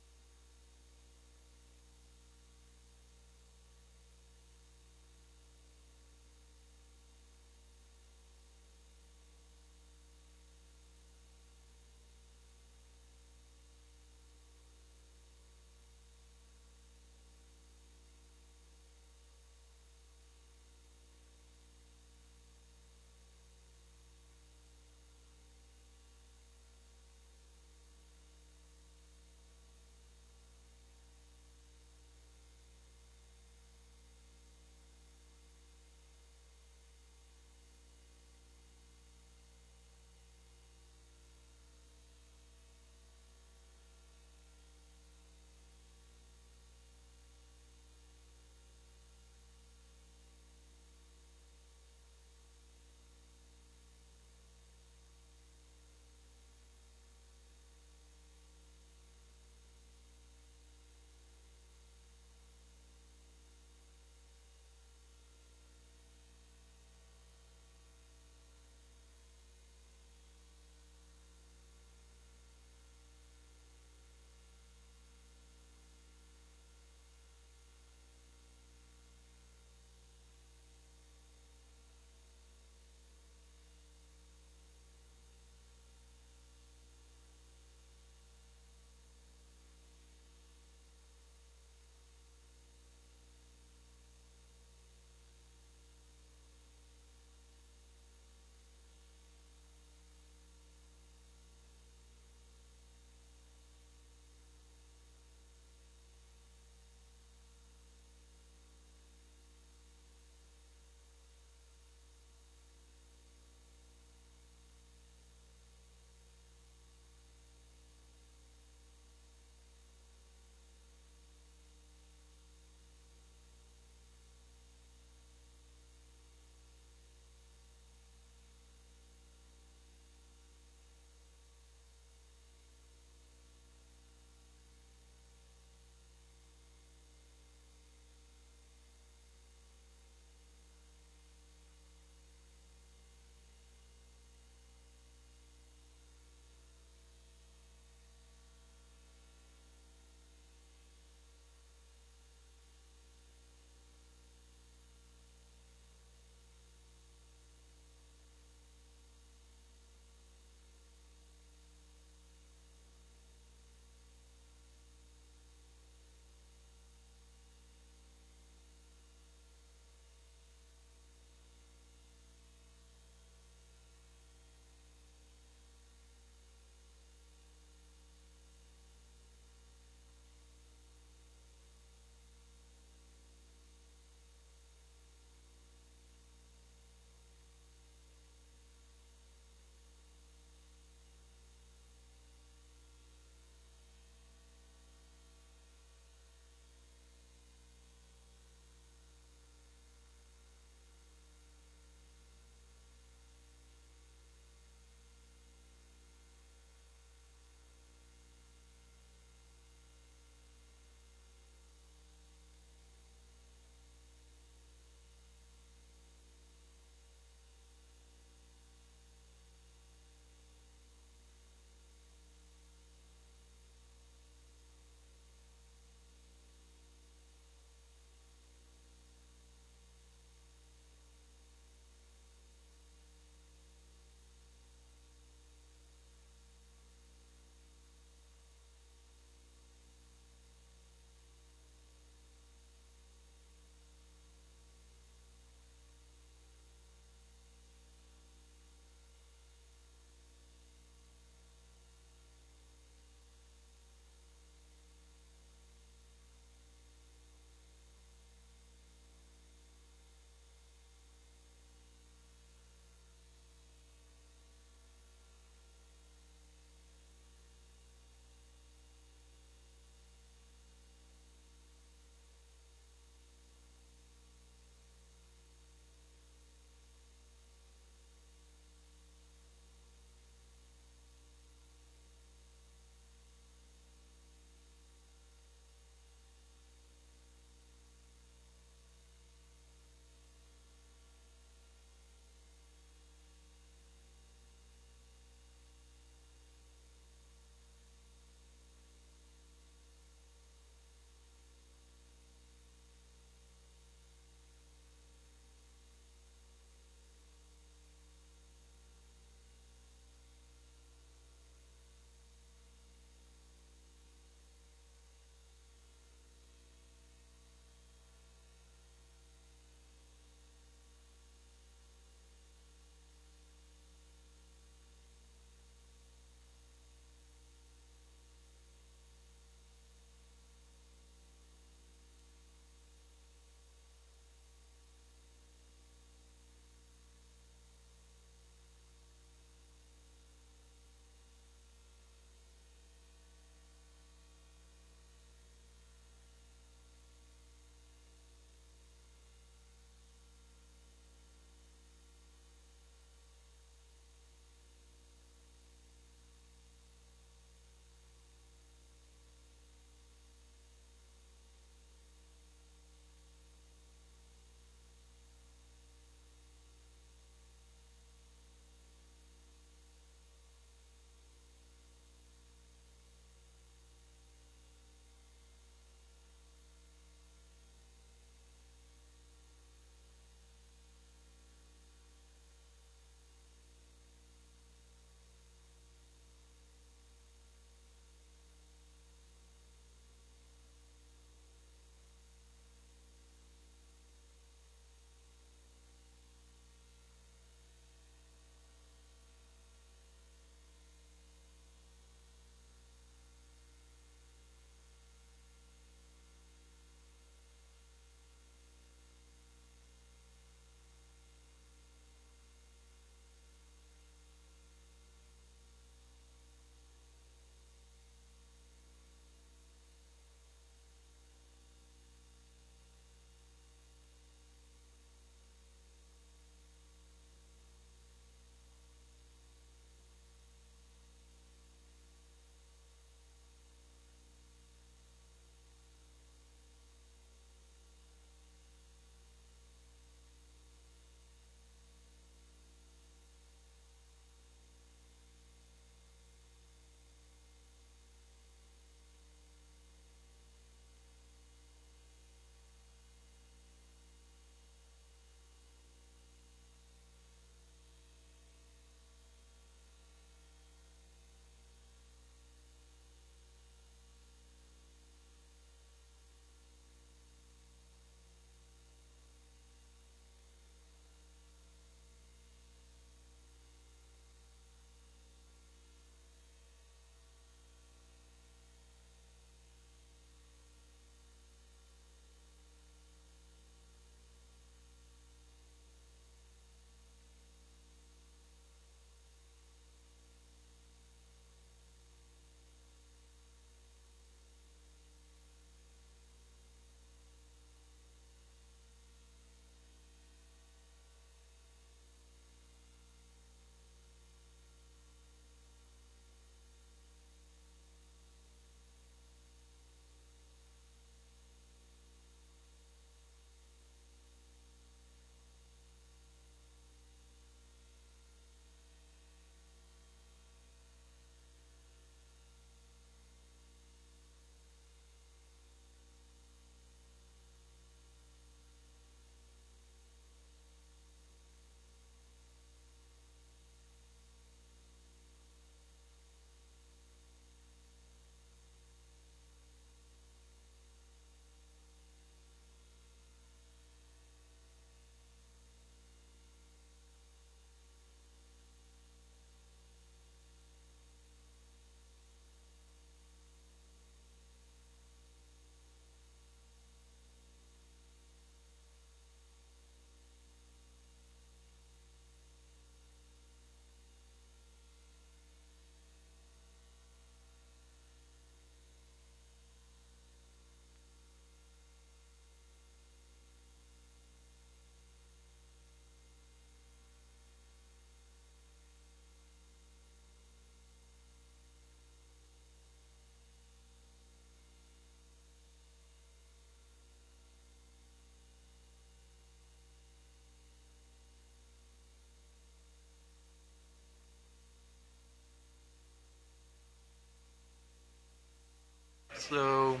So,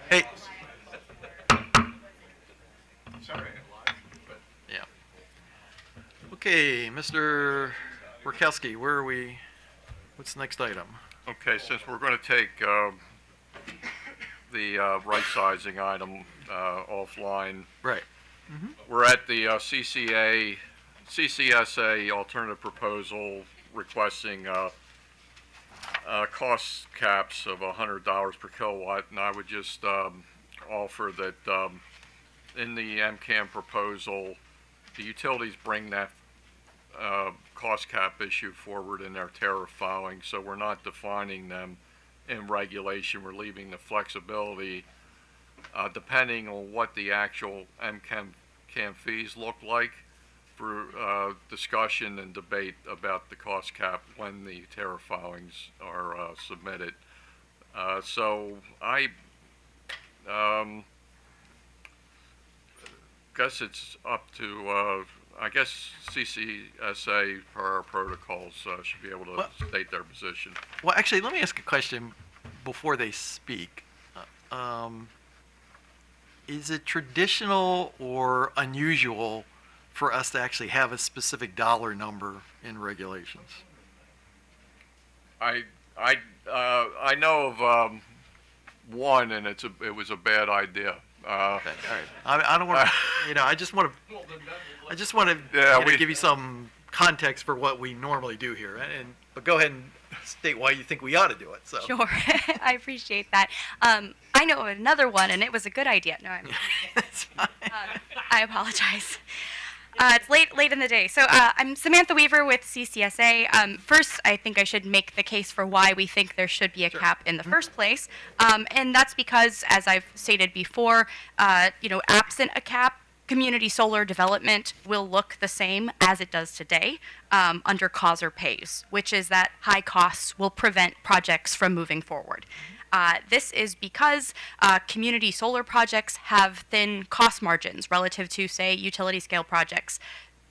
hey. Yeah. Okay, Mr. Workowski, where are we? What's the next item? Okay, since we're going to take the right sizing item offline, Right. we're at the CCSA alternative proposal requesting cost caps of $100 per kilowatt, and I would just offer that in the MCAM proposal, the utilities bring that cost cap issue forward in their tariff filing, so we're not defining them in regulation. We're leaving the flexibility depending on what the actual MCAM fees look like for discussion and debate about the cost cap when the tariff filings are submitted. So I guess it's up to I guess CCSA, per our protocols, should be able to state their position. Well, actually, let me ask a question before they speak. Is it traditional or unusual for us to actually have a specific dollar number in regulations? I know of one, and it was a bad idea. Okay, all right. I don't want to, I just want to give you some context for what we normally do here. But go ahead and state why you think we ought to do it. So. Sure, I appreciate that. I know of another one, and it was a good idea. No, That's fine. I apologize. It's late in the day. So I'm Samantha Weaver with CCSA. First, I think I should make the case for why we think there should be a cap in the first place. And that's because, as I've stated before, absent a cap, community solar development will look the same as it does today under cause or pays, which is that high costs will prevent projects from moving forward. This is because community solar projects have thin cost margins relative to, say, utility scale projects.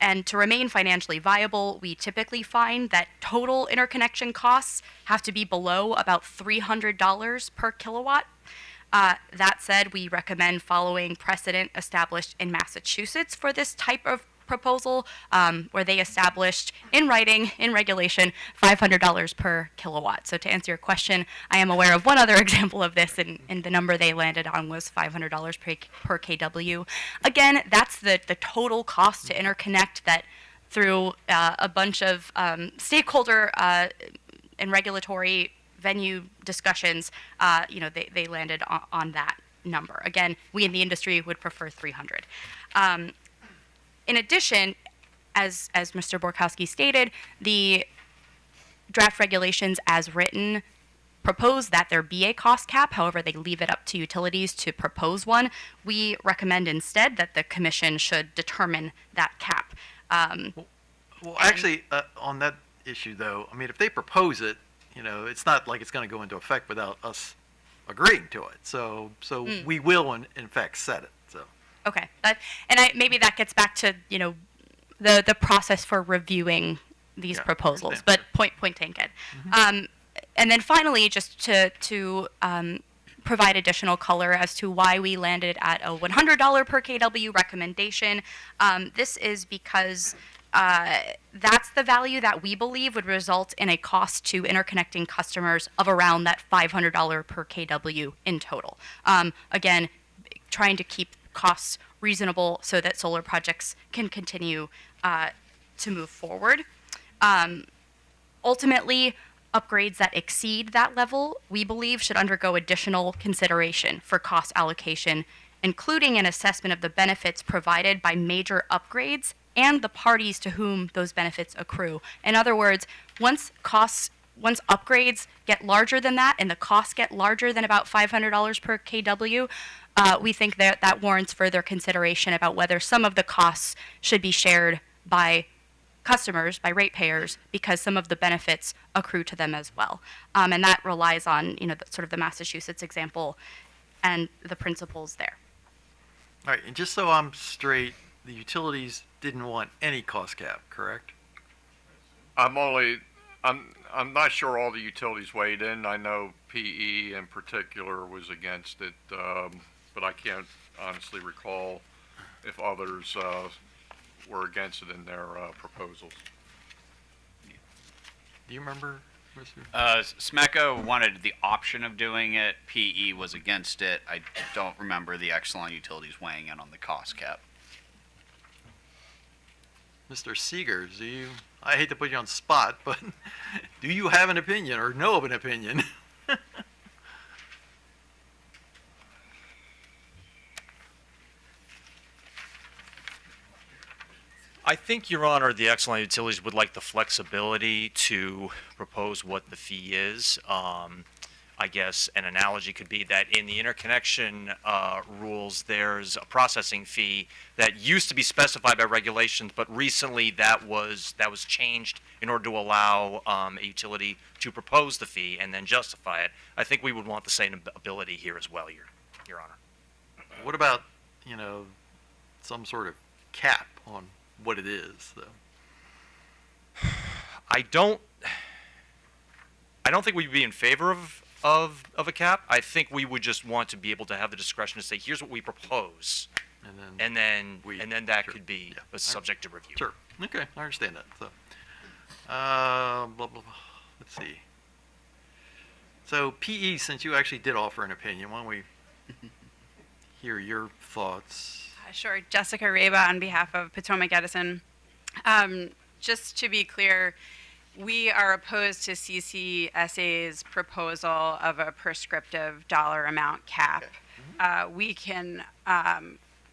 And to remain financially viable, we typically find that total interconnection costs have to be below about $300 per kilowatt. That said, we recommend following precedent established in Massachusetts for this type of proposal, where they established in writing, in regulation, $500 per kilowatt. So to answer your question, I am aware of one other example of this, and the number they landed on was $500 per kW. Again, that's the total cost to interconnect that through a bunch of stakeholder and regulatory venue discussions, they landed on that number. Again, we in the industry would prefer 300. In addition, as Mr. Borkowski stated, the draft regulations as written propose that there be a cost cap. However, they leave it up to utilities to propose one. We recommend instead that the commission should determine that cap. Well, actually, on that issue, though, I mean, if they propose it, it's not like it's going to go into effect without us agreeing to it. So we will, in fact, set it. So. Okay, maybe that gets back to the process for reviewing these proposals, but point taken. And then finally, just to provide additional color as to why we landed at a $100 per kW recommendation. This is because that's the value that we believe would result in a cost to interconnecting customers of around that $500 per kW in total. Again, trying to keep costs reasonable so that solar projects can continue to move forward. Ultimately, upgrades that exceed that level, we believe, should undergo additional consideration for cost allocation, including an assessment of the benefits provided by major upgrades and the parties to whom those benefits accrue. In other words, once upgrades get larger than that and the costs get larger than about $500 per kW, we think that warrants further consideration about whether some of the costs should be shared by customers, by ratepayers, because some of the benefits accrue to them as well. And that relies on, sort of the Massachusetts example and the principles there. All right, and just so I'm straight, the utilities didn't want any cost cap, correct? I'm only I'm not sure all the utilities weighed in. I know PE in particular was against it, but I can't honestly recall if others were against it in their proposals. Do you remember, Mr.? Smeco wanted the option of doing it. PE was against it. I don't remember the Exelon Utilities weighing in on the cost cap. Mr. Seegers, I hate to put you on the spot, but do you have an opinion or know of an opinion? I think, Your Honor, the Exelon Utilities would like the flexibility to propose what the fee is. I guess an analogy could be that in the interconnection rules, there's a processing fee that used to be specified by regulations, but recently that was changed in order to allow a utility to propose the fee and then justify it. I think we would want the same ability here as well, Your Honor. What about, some sort of cap on what it is, though? I don't think we'd be in favor of a cap. I think we would just want to be able to have the discretion to say, here's what we propose, and then that could be a subject to review. Sure. Okay, I understand that. So, blah, blah, blah. Let's see. So, PE, since you actually did offer an opinion, why don't we hear your thoughts? Sure. Jessica Reba on behalf of Potomac Edison. Just to be clear, we are opposed to CCSA's proposal of a prescriptive dollar amount cap. We can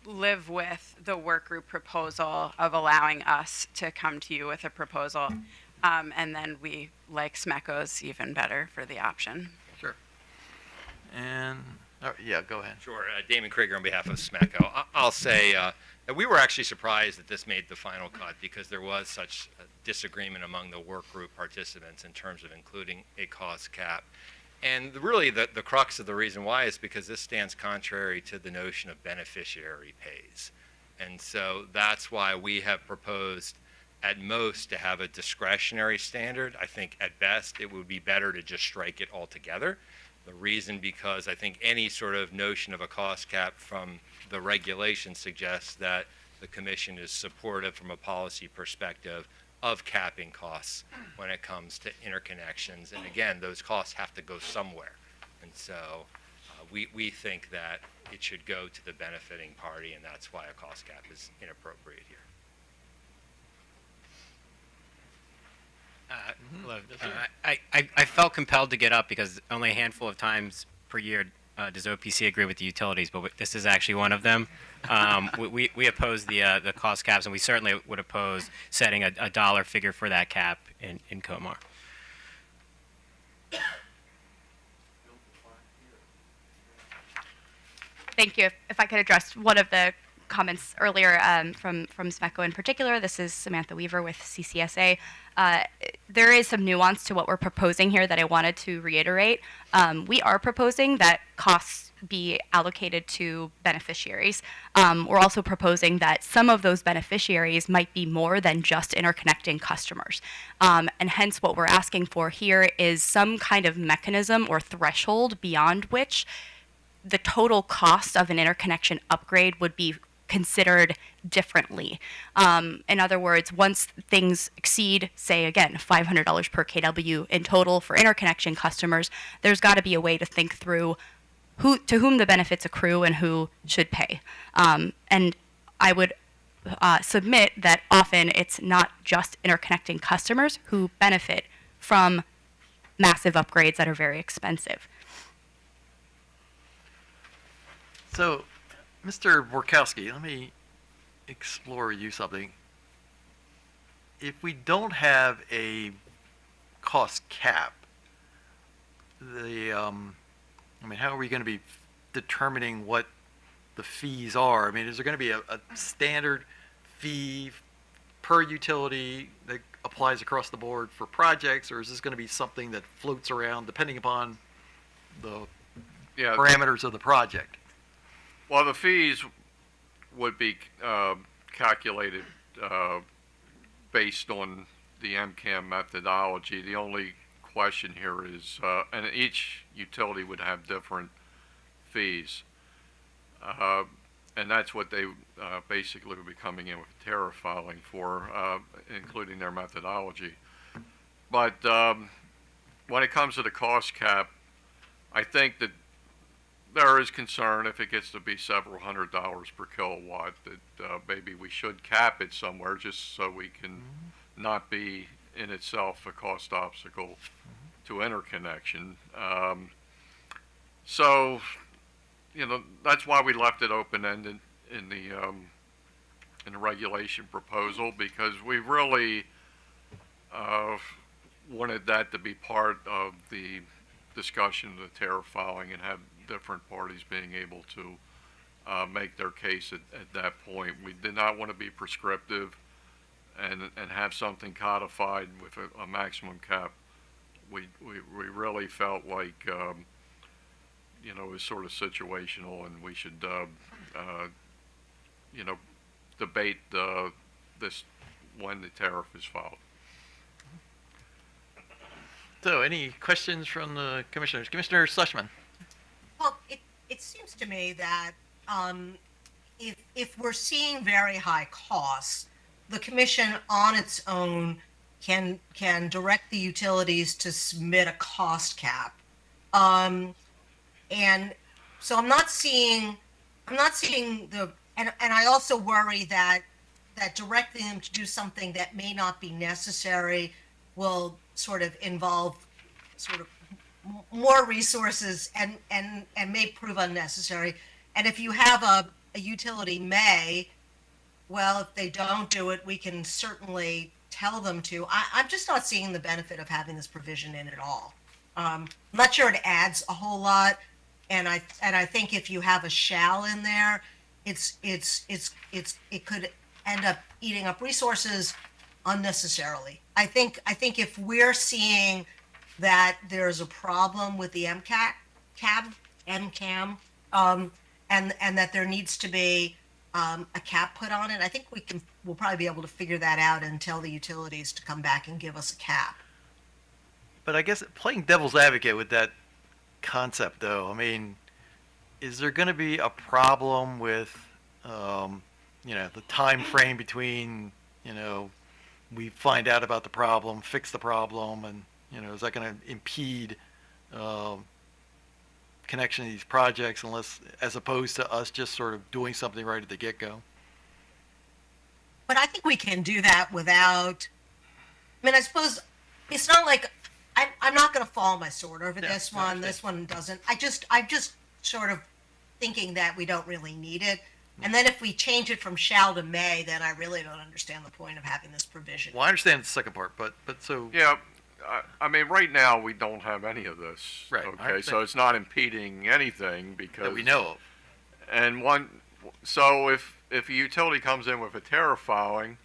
live with the work group proposal of allowing us to come to you with a proposal, and then we like Smeco's even better for the option. Sure. And, yeah, go ahead. Sure. Damon Krieger on behalf of Smeco. I'll say that we were actually surprised that this made the final cut because there was such a disagreement among the work group participants in terms of including a cost cap. And really the crux of the reason why is because this stands contrary to the notion of beneficiary pays. And so that's why we have proposed at most to have a discretionary standard. I think at best it would be better to just strike it altogether. The reason because I think any sort of notion of a cost cap from the regulation suggests that the commission is supportive from a policy perspective of capping costs when it comes to interconnections. And again, those costs have to go somewhere. And so we think that it should go to the benefiting party, and that's why a cost cap is inappropriate here. Hello. I felt compelled to get up because only a handful of times per year does OPC agree with the utilities, but this is actually one of them. We oppose the cost caps, and we certainly would oppose setting a dollar figure for that cap in COMAR. Thank you. If I could address one of the comments earlier from Smeco in particular. This is Samantha Weaver with CCSA. There is some nuance to what we're proposing here that I wanted to reiterate. We are proposing that costs be allocated to beneficiaries. We're also proposing that some of those beneficiaries might be more than just interconnecting customers. And hence what we're asking for here is some kind of mechanism or threshold beyond which the total cost of an interconnection upgrade would be considered differently. In other words, once things exceed, say again, $500 per kW in total for interconnection customers, there's got to be a way to think through to whom the benefits accrue and who should pay. And I would submit that often it's not just interconnecting customers who benefit from massive upgrades that are very expensive. So, Mr. Borkowski, let me explore you something. If we don't have a cost cap, how are we going to be determining what the fees are? I mean, is there going to be a standard fee per utility that applies across the board for projects, or is this going to be something that floats around depending upon the parameters of the project? Well, the fees would be calculated based on the MCAM methodology. The only question here is, and each utility would have different fees. And that's what they basically would be coming in with tariff filing for, including their methodology. But when it comes to the cost cap, I think that there is concern if it gets to be several $100s per kilowatt that maybe we should cap it somewhere just so we can not be in itself a cost obstacle to interconnection. So, you know, that's why we left it open-ended in the regulation proposal, because we really wanted that to be part of the discussion of the tariff filing and have different parties being able to make their case at that point. We did not want to be prescriptive and have something codified with a maximum cap. We really felt like you know, it was sort of situational, and we should you know, debate this when the tariff is filed. So, any questions from the commissioners? Commissioner Schlesman. Well, it seems to me that if we're seeing very high costs, the commission on its own can direct the utilities to submit a cost cap. And so I'm not seeing the, and I also worry that directing them to do something that may not be necessary will sort of involve sort of more resources and may prove unnecessary. And if you have a utility may, well, if they don't do it, we can certainly tell them to. I'm just not seeing the benefit of having this provision in at all. I'm not sure it adds a whole lot. And I think if you have a shall in there, it could end up eating up resources unnecessarily. I think if we're seeing that there's a problem with the MCAM, and that there needs to be a cap put on it, I think we'll probably be able to figure that out and tell the utilities to come back and give us a cap. But I guess playing devil's advocate with that concept, though, I mean, is there going to be a problem with, you know, the time frame between, you know, we find out about the problem, fix the problem, and, you know, is that going to impede connection to these projects as opposed to us just sort of doing something right at the get-go? But I think we can do that without, I mean, I suppose it's not like I'm not going to fall on my sword over this one. This one doesn't. I'm just sort of thinking that we don't really need it. And then if we change it from shall to may, then I really don't understand the point of having this provision. Well, I understand the second part, but so Yeah, I mean, right now we don't have any of this. Right, I Okay, understand. so it's not impeding anything because that we know of. And so if a utility comes in with a tariff filing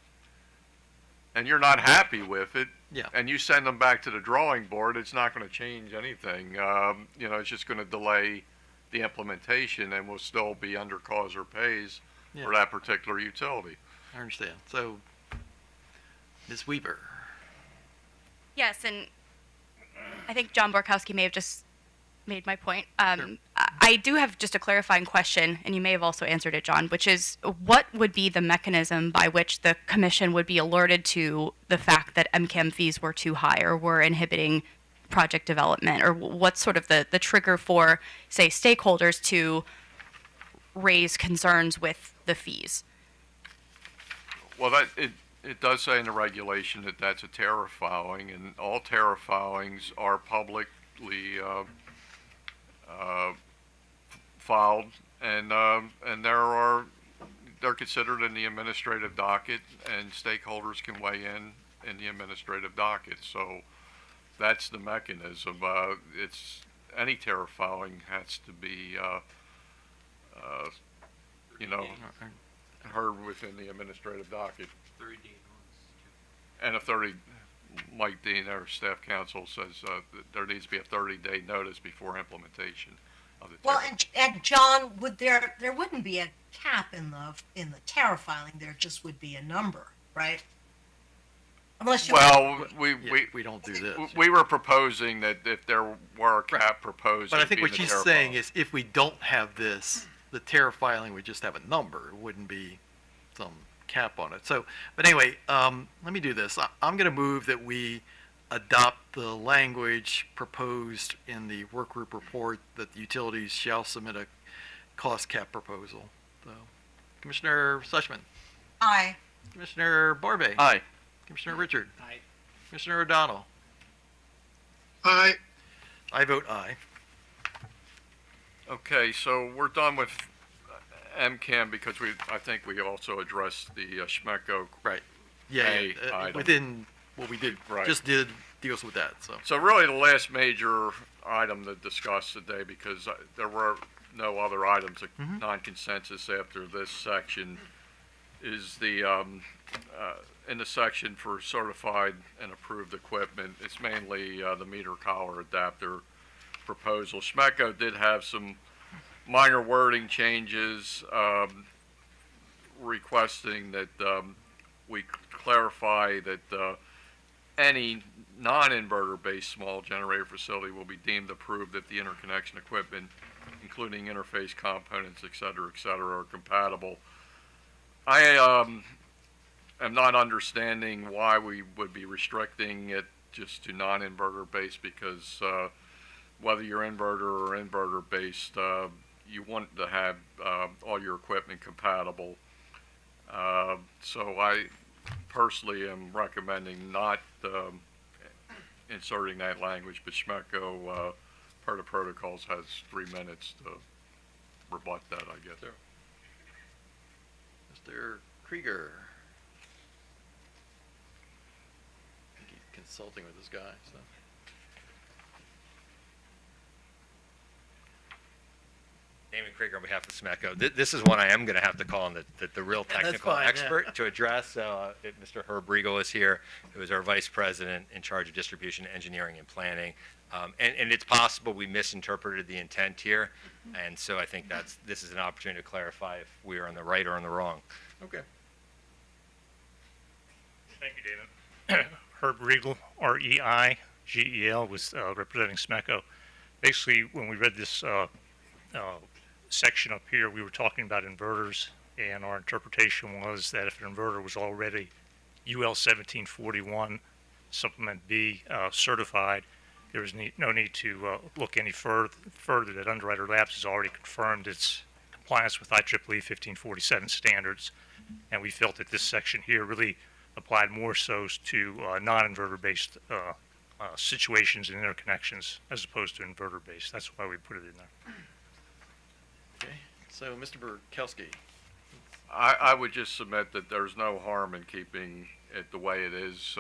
and you're not happy with it, Yeah. and you send them back to the drawing board, it's not going to change anything. You know, it's just going to delay the implementation, and we'll still be under cause or pays Yeah. for that particular utility. I understand. So, Ms. Weaver. Yes, and I think John Borkowski may have just made my point. I do have just a clarifying question, and you may have also answered it, John, which is what would be the mechanism by which the commission would be alerted to the fact that MCAM fees were too high or were inhibiting project development, or what's sort of the trigger for, say, stakeholders to raise concerns with the fees? Well, it does say in the regulation that that's a tariff filing, and all tariff filings are publicly filed, and they're considered in the administrative docket, and stakeholders can weigh in the administrative docket. So that's the mechanism. It's any tariff filing has to be, you know, heard within the administrative docket. 30 days. And a 30, Mike Dean, our staff counsel, says that there needs to be a 30-day notice before implementation of the Well, tariff. and John, there wouldn't be a cap in the tariff filing. There just would be a number, right? Unless you. Well, We don't do this. we were proposing that if there were a cap proposed. But I it'd think be what the she's tariff saying file. is if we don't have this, the tariff filing would just have a number. It wouldn't be some cap on it. So, but anyway, let me do this. I'm going to move that we adopt the language proposed in the work group report that the utilities shall submit a cost cap proposal. So, Commissioner Sushman, Aye. Commissioner Barbe, Aye. Commissioner Richard, Aye. Commissioner O'Donnell. Aye. I vote aye. Okay, so we're done with MCAM because I think we also addressed the Schmecko. Right. Yeah, A item. within what we did, Right. just did deals with that. So. So really, the last major item to discuss today, because there were no other items of non-consensus after this section, is the in the section for certified and approved equipment. It's mainly the meter collar adapter proposal. Schmecko did have some minor wording changes, requesting that we clarify that any non-inverter based small generator facility will be deemed approved if the interconnection equipment, including interface components, et cetera, are compatible. I am not understanding why we would be restricting it just to non-inverter based, because whether you're inverter or inverter based, you want to have all your equipment compatible. So I personally am recommending not inserting that language, but Schmecko, per the protocols, has 3 minutes to rebut that, I guess. Mr. Krieger. I think he's consulting with this guy, so. Damon Krieger on behalf of Schmecko. This is one I am going to have to call on the real Yeah, that's technical fine, yeah. expert to address. Mr. Herb Riegel is here, who is our vice president in charge of distribution, engineering, and planning. And it's possible we misinterpreted the intent here, and so I think this is an opportunity to clarify if we are on the right or on the wrong. Okay. Thank you, David. Herb Riegel, R-E-I-G-E-L, was representing Schmecko. Basically, when we read this section up here, we were talking about inverters, and our interpretation was that if an inverter was already UL 1741 Supplement B certified, there was no need to look any further. That Underwriter Labs has already confirmed its compliance with IEEE 1547 standards, and we felt that this section here really applied more so to non-inverter based situations and interconnections as opposed to inverter based. That's why we put it in there. Okay. So, Mr. Burkowski. I would just submit that there's no harm in keeping it the way it is.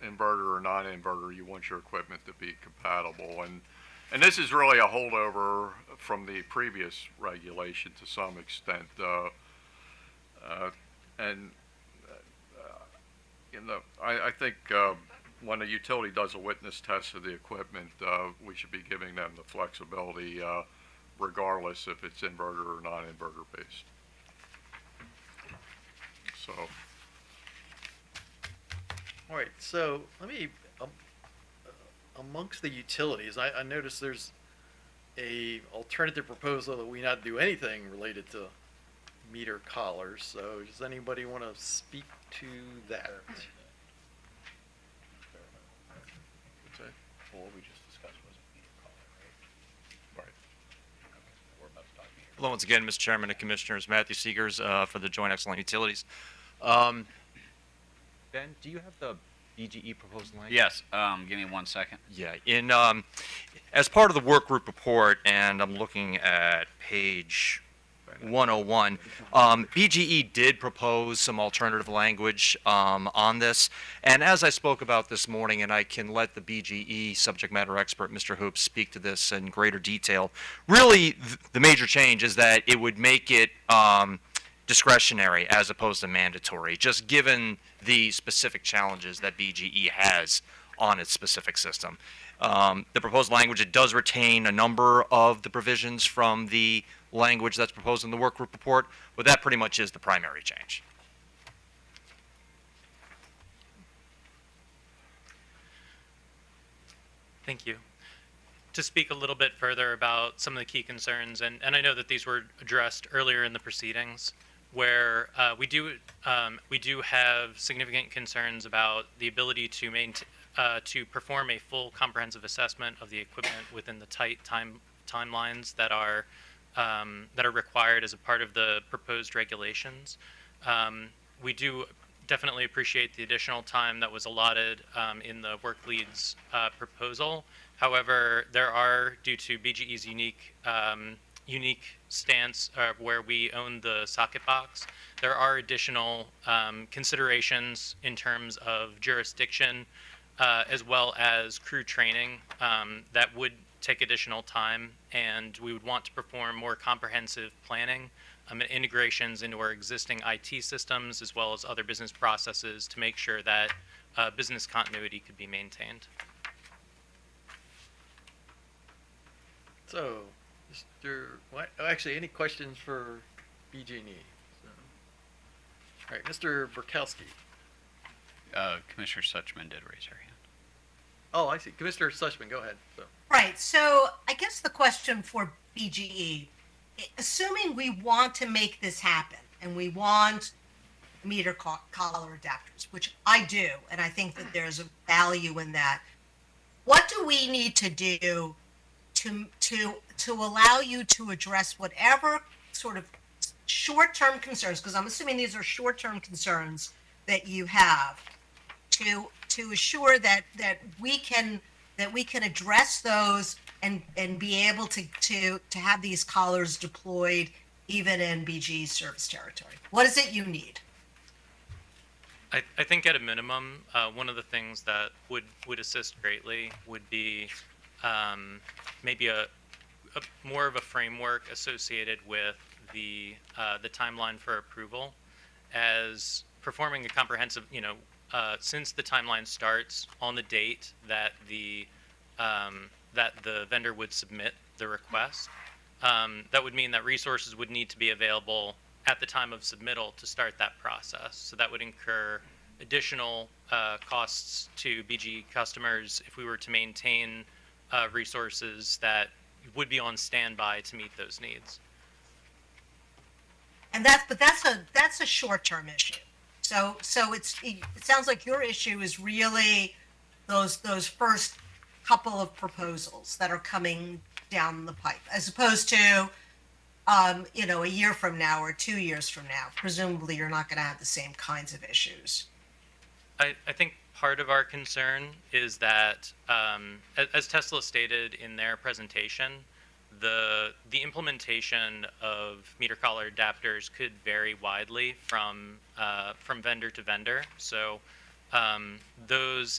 Inverter or non-inverter, you want your equipment to be compatible. And this is really a holdover from the previous regulation to some extent. I think when a utility does a witness test of the equipment, we should be giving them the flexibility regardless if it's inverter or non-inverter based. So. All right, so let me, amongst the utilities, I noticed there's a alternative proposal that we not do anything related to meter collars. So does anybody want to speak to that? What's that? Well, what we just discussed was a meter collar, right? Right. We're about to talk meter. Hello once again, Mr. Chairman and Commissioners. Matthew Seegers for the Joint Excellent Utilities. Ben, do you have the BGE proposed language? Yes. Give me 1 second. Yeah. In as part of the work group report, and I'm looking at page 101, BGE did propose some alternative language on this. And as I spoke about this morning, and I can let the BGE subject matter expert, Mr. Hoop, speak to this in greater detail, really the major change is that it would make it discretionary as opposed to mandatory, just given the specific challenges that BGE has on its specific system. The proposed language, it does retain a number of the provisions from the language that's proposed in the work group report, but that pretty much is the primary change. Thank you. To speak a little bit further about some of the key concerns, and I know that these were addressed earlier in the proceedings, where we do have significant concerns about the ability to perform a full comprehensive assessment of the equipment within the tight timelines that are required as a part of the proposed regulations. We do definitely appreciate the additional time that was allotted in the work lead's proposal. However, there are, due to BGE's unique stance where we own the socket box, there are additional considerations in terms of jurisdiction as well as crew training that would take additional time, and we would want to perform more comprehensive planning and integrations into our existing IT systems as well as other business processes to make sure that business continuity could be maintained. So, actually, any questions for BG&E? So, all right, Mr. Burkowski. Commissioner Suchman did raise her hand. Oh, I see. Commissioner Suchman, go ahead. So. Right. So I guess the question for BGE, assuming we want to make this happen and we want meter collar adapters, which I do, and I think that there's a value in that, what do we need to do to allow you to address whatever sort of short-term concerns, because I'm assuming these are short-term concerns that you have, to assure that we can address those and be able to have these collars deployed even in BG service territory? What is it you need? I think at a minimum, one of the things that would assist greatly would be maybe a more of a framework associated with the timeline for approval, as performing a comprehensive, since the timeline starts on the date that the vendor would submit the request, that would mean that resources would need to be available at the time of submittal to start that process. So that would incur additional costs to BG customers if we were to maintain resources that would be on standby to meet those needs. And that's a short-term issue. So it sounds like your issue is really those first couple of proposals that are coming down the pipe, as opposed to a year from now or 2 years from now. Presumably, you're not going to have the same kinds of issues. I think part of our concern is that, as Tesla stated in their presentation, the implementation of meter collar adapters could vary widely from vendor to vendor. So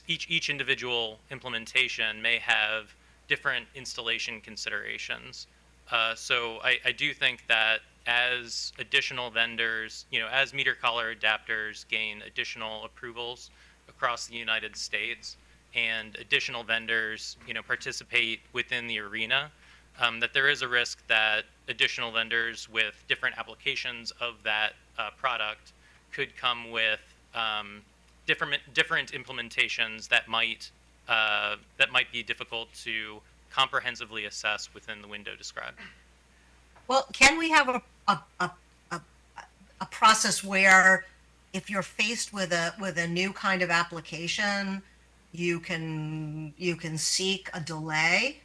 each individual implementation may have different installation considerations. So I do think that as additional vendors, as meter collar adapters gain additional approvals across the United States and additional vendors, participate within the arena, that there is a risk that additional vendors with different applications of that product could come with different implementations that might be difficult to comprehensively assess within the window described. Well, can we have a process where, if you're faced with a new kind of application, you can seek a delay,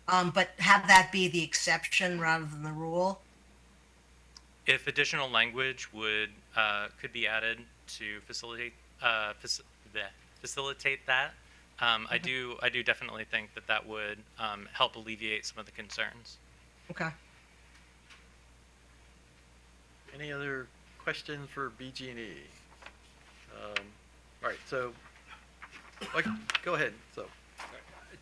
but have that be the exception rather than the rule? If additional language could be added to facilitate that, I do definitely think that would help alleviate some of the concerns. Okay. Any other questions for BG&E? All right, so go ahead. So,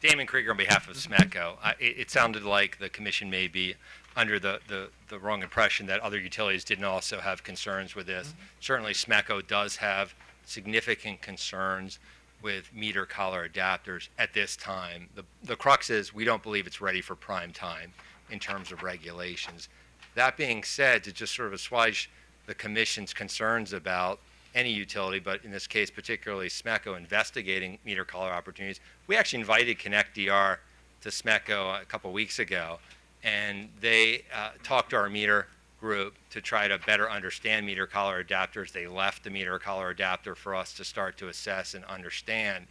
Damon Krieger on behalf of SMECO. It sounded like the commission may be under the wrong impression that other utilities didn't also have concerns with this. Mm-hmm. Certainly, SMECO does have significant concerns with meter collar adapters at this time. The crux is we don't believe it's ready for prime time in terms of regulations. That being said, to just sort of assuage the commission's concerns about any utility, but in this case, particularly SMECO, investigating meter collar opportunities. We actually invited ConnectDR to SMECO a couple weeks ago, and they talked to our meter group to try to better understand meter collar adapters. They left the meter collar adapter for us to start to assess and understand.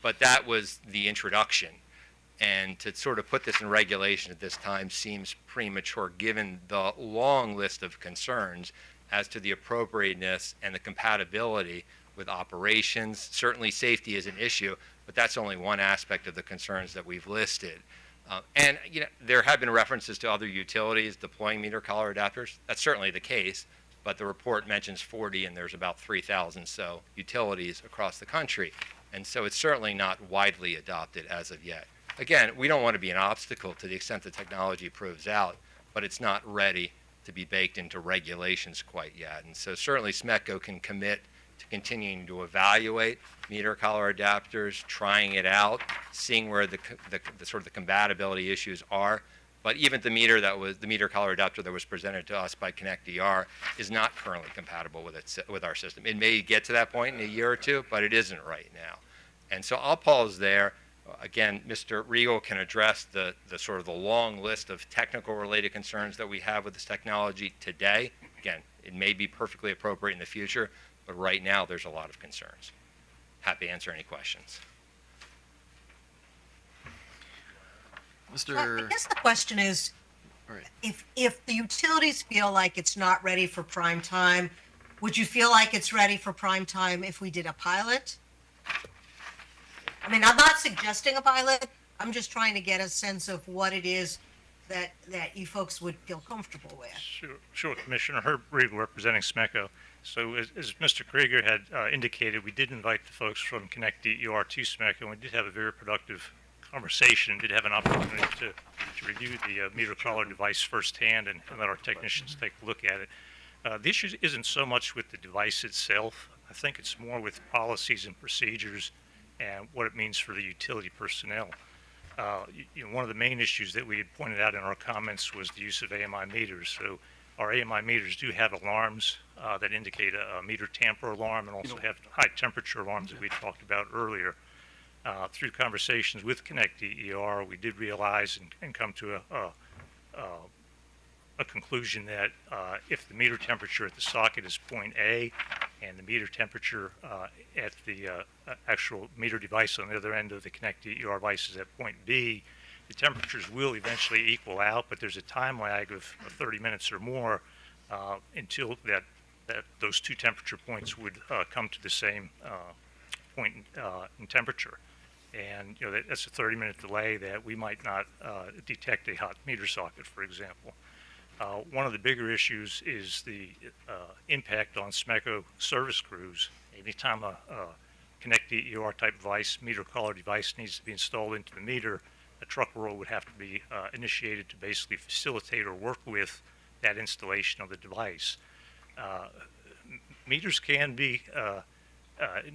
But that was the introduction. And to sort of put this in regulation at this time seems premature given the long list of concerns as to the appropriateness and the compatibility with operations. Certainly safety is an issue, but that's only one aspect of the concerns that we've listed. And you know, there have been references to other utilities deploying meter collar adapters. That's certainly the case, but the report mentions 40 and there's about 3,000 so utilities across the country. And so it's certainly not widely adopted as of yet. Again, we don't want to be an obstacle to the extent the technology proves out, but it's not ready to be baked into regulations quite yet. And so certainly SMECO can commit to continuing to evaluate meter collar adapters, trying it out, seeing where the sort of the compatibility issues are. But even the meter collar adapter that was presented to us by ConnectDR is not currently compatible with our system. It may get to that point in a year or two, but it isn't right now. And so I'll pause there. Again, Mr. Riegel can address the sort of the long list of technical related concerns that we have with this technology today. Again, it may be perfectly appropriate in the future, but right now there's a lot of concerns. Happy to answer any questions. I guess the question is, if the utilities feel like it's not ready for prime time, would you feel like it's ready for prime time if we did a pilot? I mean, I'm not suggesting a pilot. I'm just trying to get a sense of what it is that you folks would feel comfortable with. Sure, Commissioner Herb Riegel representing SMECO. So as Mr. Krieger had indicated, we did invite the folks from ConnectDR to SMECO, and we did have a very productive conversation, did have an opportunity to review the meter collar device firsthand and let our technicians take a look at it. The issue isn't so much with the device itself. I think it's more with policies and procedures and what it means for the utility personnel. One of the main issues that we had pointed out in our comments was the use of AMI meters. So our AMI meters do have alarms that indicate a meter tamper alarm and also have high temperature alarms that we talked about earlier. Through conversations with ConnectDR, we did realize and come to a conclusion that if the meter temperature at the socket is point A and the meter temperature at the actual meter device on the other end of the ConnectDR device is at point B, the temperatures will eventually equal out, but there's a time lag of 30 minutes or more until those two temperature points would come to the same point in temperature. And that's a 30-minute delay that we might not detect a hot meter socket, for example. One of the bigger issues is the impact on SMECO service crews. Anytime a ConnectDR type device, meter collar device needs to be installed into the meter, a truck roll would have to be initiated to basically facilitate or work with that installation of the device. Meters can be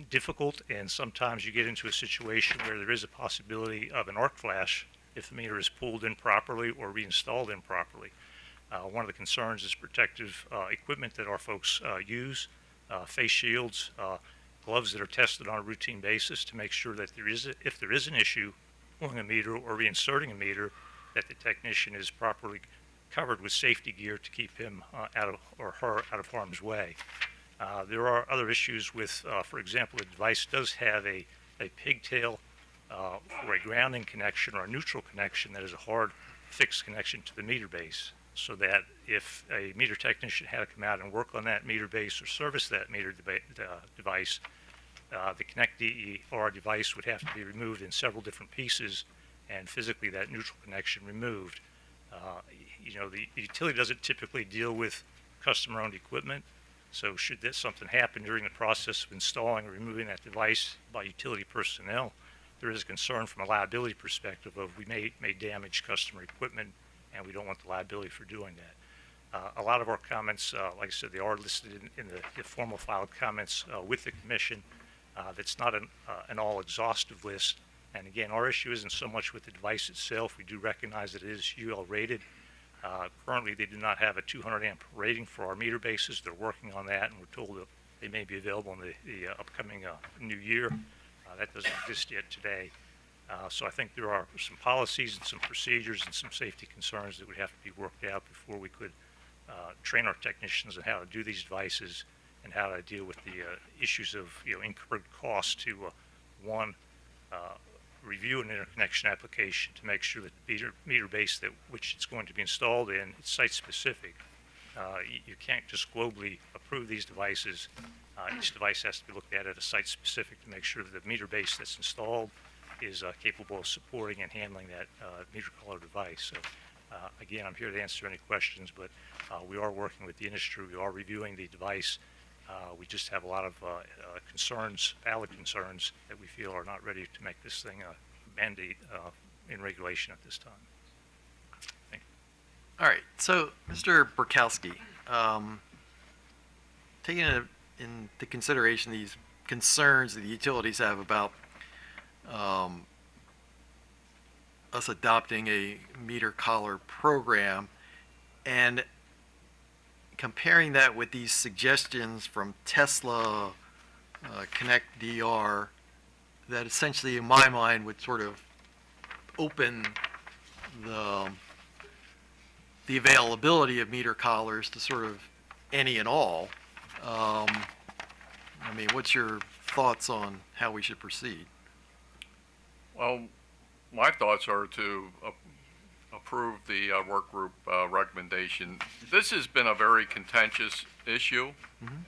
difficult, and sometimes you get into a situation where there is a possibility of an arc flash if the meter is pulled in properly or reinstalled improperly. One of the concerns is protective equipment that our folks use, face shields, gloves that are tested on a routine basis to make sure that if there is an issue pulling a meter or reinserting a meter, that the technician is properly covered with safety gear to keep him out of harm's way. There are other issues with, for example, the device does have a pigtail for a grounding connection or a neutral connection that is a hard fixed connection to the meter base, so that if a meter technician had to come out and work on that meter base or service that meter device, the ConnectDR device would have to be removed in several different pieces and physically that neutral connection removed. The utility doesn't typically deal with customer-owned equipment, so should something happen during the process of installing or removing that device by utility personnel, there is a concern from a liability perspective of we may damage customer equipment, and we don't want the liability for doing that. A lot of our comments, like I said, they are listed in the formal filed comments with the Commission. That's not an all-exhaustive list. And again, our issue isn't so much with the device itself. We do recognize that it is UL rated. Currently, they do not have a 200 amp rating for our meter bases. They're working on that, and we're told they may be available in the upcoming new year. That doesn't exist yet today. So I think there are some policies and some procedures and some safety concerns that would have to be worked out before we could train our technicians on how to do these devices and how to deal with the issues of incurred costs to one, review an interconnection application to make sure that the meter base that which it's going to be installed in is site specific. You can't just globally approve these devices. Each device has to be looked at a site specific to make sure that the meter base that's installed is capable of supporting and handling that meter color device. So again, I'm here to answer any questions, but we are working with the industry. We are reviewing the device. We just have a lot of concerns, valid concerns, that we feel are not ready to make this thing a mandate in regulation at this time. Thank you. All right, so Mr. Burkowski, taking into consideration these concerns that the utilities have about us adopting a meter collar program and comparing that with these suggestions from Tesla, Connect DR, that essentially in my mind would sort of open the availability of meter collars to sort of any and all. I mean, what's your thoughts on how we should proceed? Well, my thoughts are to approve the work group recommendation. This has been a very contentious issue. Mhm.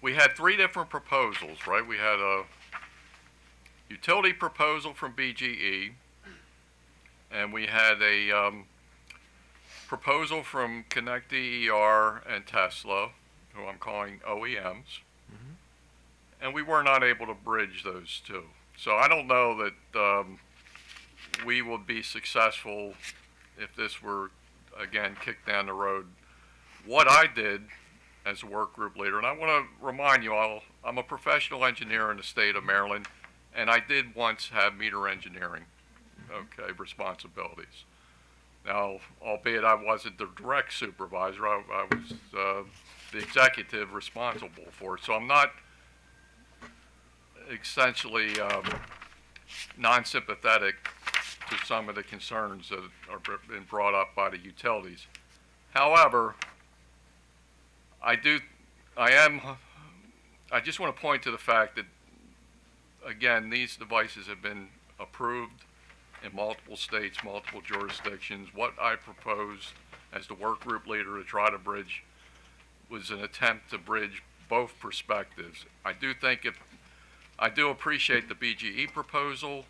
We had three different proposals, right? We had a utility proposal from BGE, and we had a proposal from Connect DER and Tesla, who I'm calling OEMs, and we were not able to bridge those two. So I don't know that we would be successful if this were, again, kicked down the road. What I did as a work group leader, and I want to remind you all, I'm a professional engineer in the state of Maryland, and I did once have meter engineering, okay, responsibilities. Now, albeit I wasn't the direct supervisor, I was the executive responsible for it. So I'm not essentially non-sympathetic to some of the concerns that are been brought up by the utilities. However, I just want to point to the fact that, again, these devices have been approved in multiple states, multiple jurisdictions. What I proposed as the work group leader to try to bridge was an attempt to bridge both perspectives. I do appreciate the BGE proposal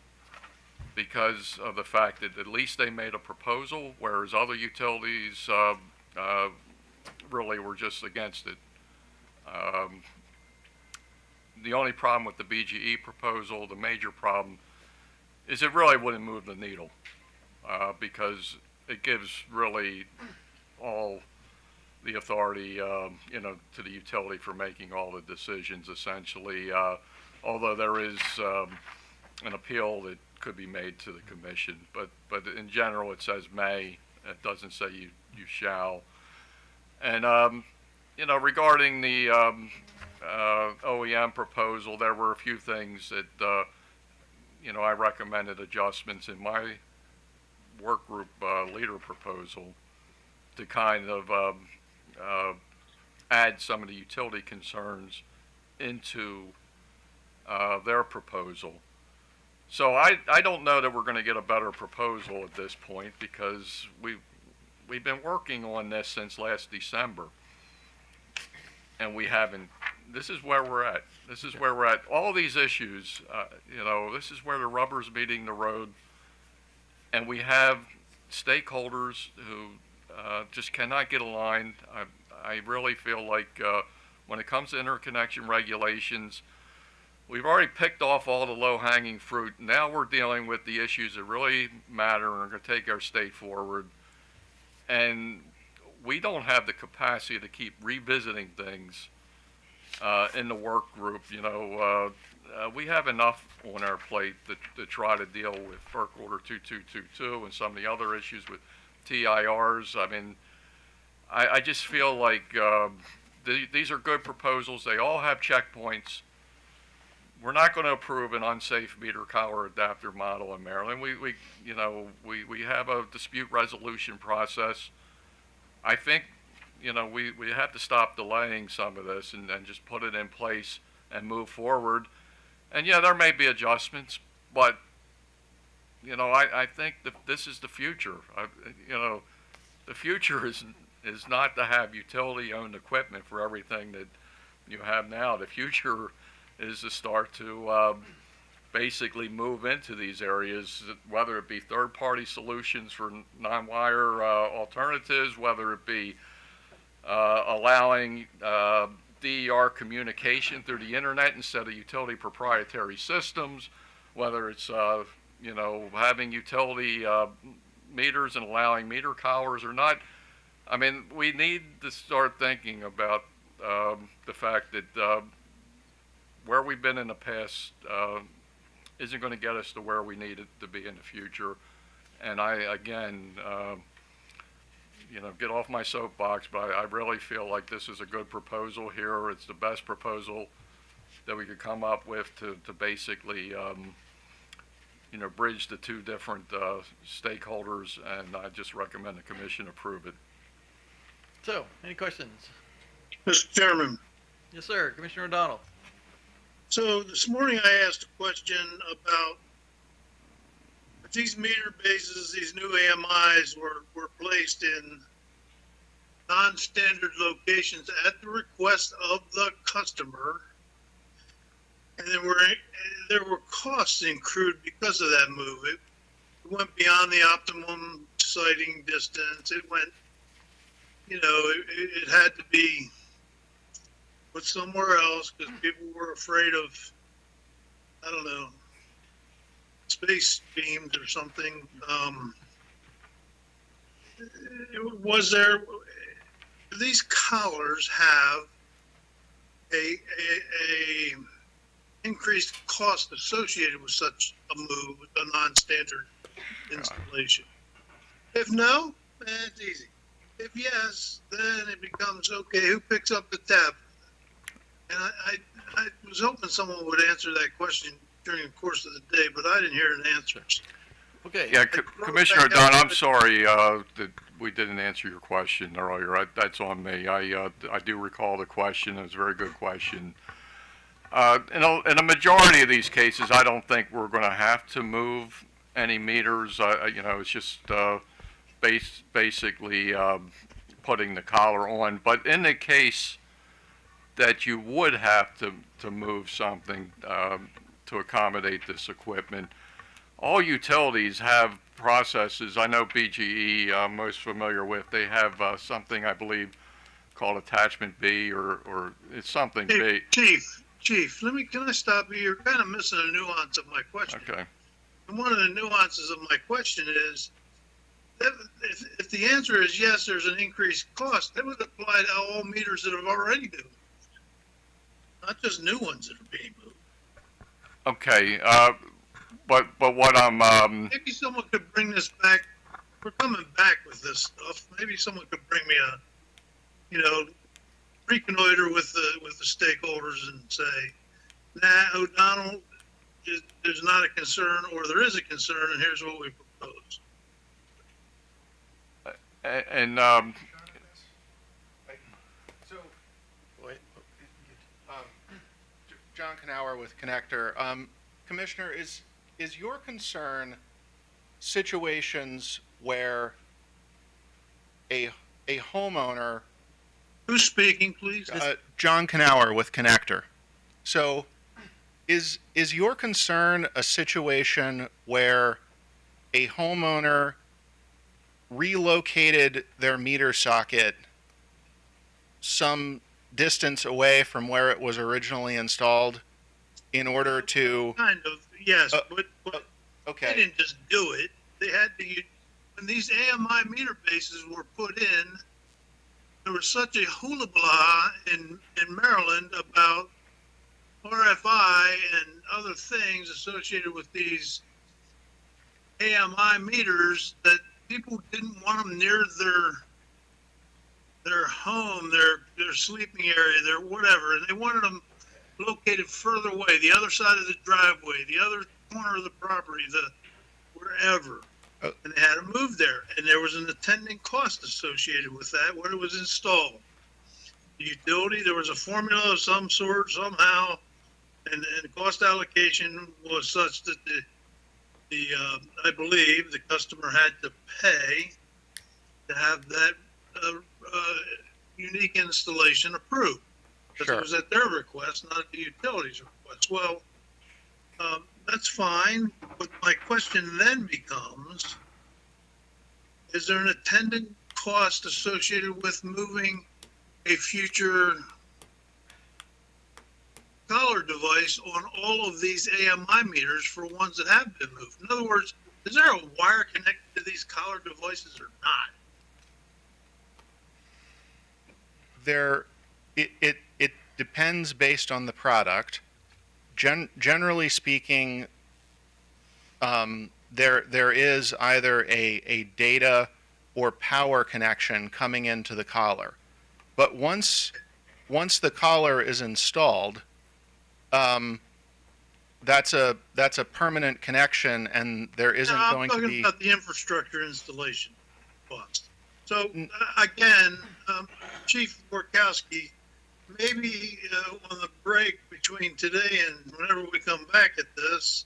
because of the fact that at least they made a proposal, whereas other utilities really were just against it. The only problem with the BGE proposal, the major problem, is it really wouldn't move the needle because it gives really all the authority, to the utility for making all the decisions, essentially. Although there is an appeal that could be made to the commission, but in general it says may. It doesn't say you shall. And regarding the OEM proposal, there were a few things that I recommended adjustments in my work group leader proposal to kind of add some of the utility concerns into their proposal. So I don't know that we're going to get a better proposal at this point because we've been working on this since last December, and we haven't. This is where we're at. This is where we're at. All these issues, this is where the rubber's meeting the road, and we have stakeholders who just cannot get aligned. I really feel like when it comes to interconnection regulations, we've already picked off all the low-hanging fruit. Now we're dealing with the issues that really matter and are going to take our state forward. And we don't have the capacity to keep revisiting things in the work group. We have enough on our plate to try to deal with FERC Order 2222 and some of the other issues with TIRs. I mean, I just feel like these are good proposals. They all have checkpoints. We're not going to approve an unsafe meter collar adapter model in Maryland. We have a dispute resolution process. I think, we have to stop delaying some of this and just put it in place and move forward. And yeah, there may be adjustments, but, I think that this is the future. The future is not to have utility-owned equipment for everything that you have now. The future is to start to basically move into these areas, whether it be third-party solutions for non-wire alternatives, whether it be allowing DER communication through the internet instead of utility proprietary systems, whether it's having utility meters and allowing meter collars or not. I mean, we need to start thinking about the fact that where we've been in the past isn't going to get us to where we need it to be in the future. And I, again, get off my soapbox, but I really feel like this is a good proposal here. It's the best proposal that we could come up with to basically, bridge the two different stakeholders, and I just recommend the commission approve it. So, any questions? Mr. Chairman. Yes, sir. Commissioner O'Donnell. So this morning I asked a question about if these meter bases, these new AMIs were placed in non-standard locations at the request of the customer, and there were costs incurred because of that move. It went beyond the optimum siting distance. It went, it had to be put somewhere else because people were afraid of, I don't know, space beams or something. Do these collars have a increased cost associated with such a move, a non-standard installation? If no, then it's easy. If yes, then it becomes, okay, who picks up the tab? And I was hoping someone would answer that question during the course of the day, but I didn't hear an answer. Okay. Yeah, Commissioner Dunn, I'm sorry that we didn't answer your question earlier. That's on me. I do recall the question. It was a very good question. In a majority of these cases, I don't think we're going to have to move any meters. It's just basically putting the collar on. But in the case that you would have to move something to accommodate this equipment, all utilities have processes. I know BGE, I'm most familiar with. They have something, I believe, called Attachment B, or it's something Hey, B. Chief, can I stop you? You're kind of missing a nuance of my question. Okay. And one of the nuances of my question is, if the answer is yes, there's an increased cost, that would apply to all meters that have already been moved, not just new ones that are being moved. Okay, but what I'm Maybe someone could bring this back. We're coming back with this stuff. Maybe someone could bring me reconnoiter with the stakeholders and say, nah, O'Donnell, there's not a concern, or there is a concern, and here's what we propose. and So, John Knauer with Connector. Commissioner, is your concern situations where a homeowner... Who's speaking, please? John Knauer with Connector. So, is your concern a situation where a homeowner relocated their meter socket some distance away from where it was originally installed in order to... Kind of, yes, but okay. they didn't just do it. They had to, when these AMI meter bases were put in, there was such a hula in Maryland about RFI and other things associated with these AMI meters that people didn't want them near their home, their sleeping area, their whatever, and they wanted them located further away, the other side of the driveway, the other corner of the property, the wherever. Oh. And they had to move there, and there was an attendant cost associated with that when it was installed. The utility, there was a formula of some sort somehow, and the cost allocation was such that I believe the customer had to pay to have that unique installation approved. Because Sure. it was at their request, not at the utility's request. Well, that's fine, but my question then becomes, is there an attendant cost associated with moving a future collar device on all of these AMI meters for ones that have been moved? In other words, is there a wire connected to these collar devices or not? It depends based on the product. Generally speaking, there is either a data or power connection coming into the collar. But once the collar is installed, that's a permanent connection, and there isn't No, going to I'm be. talking about the infrastructure installation cost. So again, Chief Borkowski, maybe on the break between today and whenever we come back at this,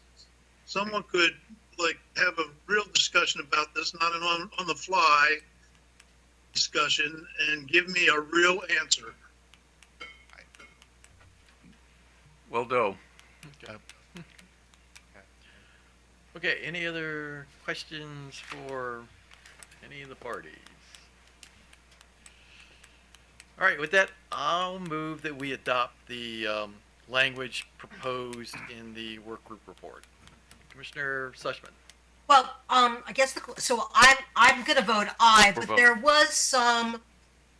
someone could have a real discussion about this, not an on the fly discussion, and give me a real answer. Will do. Okay, any other questions for any of the parties? All right, with that, I'll move that we adopt the language proposed in the work group report. Commissioner Sushman. Well, I guess so I'm going to vote aye, but vote. there was some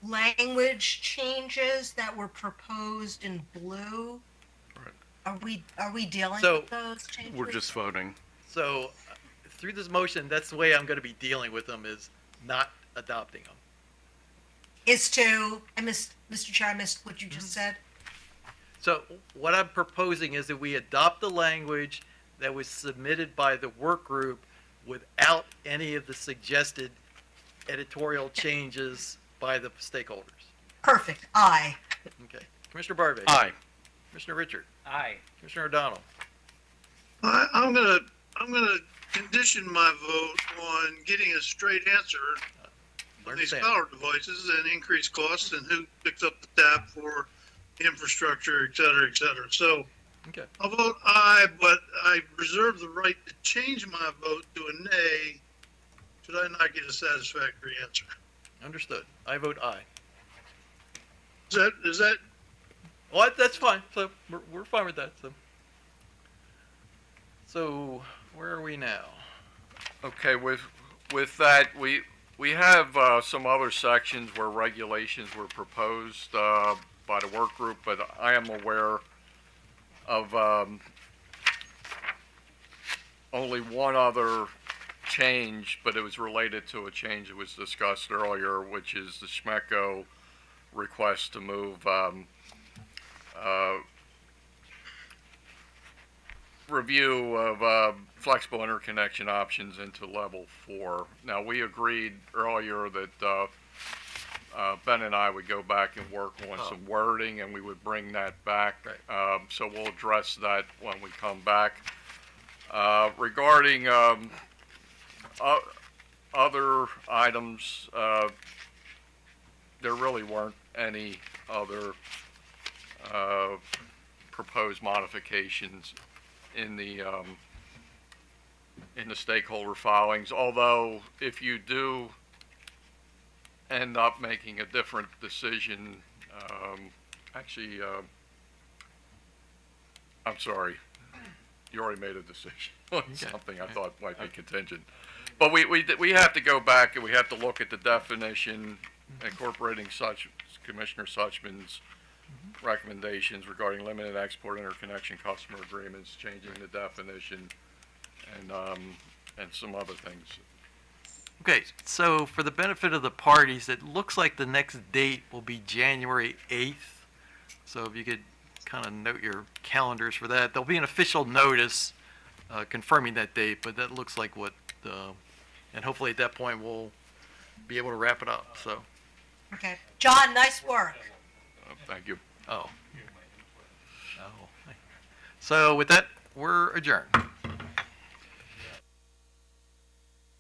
language changes that were proposed in blue. Right. Are we dealing So, with those changes? We're just voting. So, through this motion, that's the way I'm going to be dealing with them, is not adopting them. Mr. Chair, I missed what you just said. So, what I'm proposing is that we adopt the language that was submitted by the work group without any of the suggested editorial changes by the stakeholders. Perfect, aye. Okay. Commissioner Barbe. Aye. Commissioner Richard. Aye. Commissioner O'Donnell. I'm gonna condition my vote on getting a straight answer on these Understand. collar devices and increased costs and who picks up the tab for infrastructure, et cetera, et cetera. So Okay. I'll vote aye, but I reserve the right to change my vote to a nay should I not get a satisfactory answer. Understood. I vote aye. Is that Well, that's fine. So, we're fine with that. So, where are we now? Okay, with that, we have some other sections where regulations were proposed by the work group, but I am aware of only one other change, but it was related to a change that was discussed earlier, which is the Schmecco request to move review of flexible interconnection options into level 4. Now, we agreed earlier that Ben and I would go back and work on some wording, and we would bring that back. So we'll address that when we come back. Regarding other items, there really weren't any other proposed modifications in the stakeholder filings. Although, if you do end up making a different decision, I'm sorry, you already made a decision on something I thought might be contingent. But we have to go back and we have to look at the definition, incorporating Commissioner Suchman's recommendations regarding limited export interconnection customer agreements, changing the definition, and some other things. Okay, so for the benefit of the parties, it looks like the next date will be January 8th. So if you could kind of note your calendars for that. There'll be an official notice confirming that date, but that looks like what, and hopefully at that point we'll be able to wrap it up, so. Okay. John, nice work. Thank you. Oh. So with that, we're adjourned.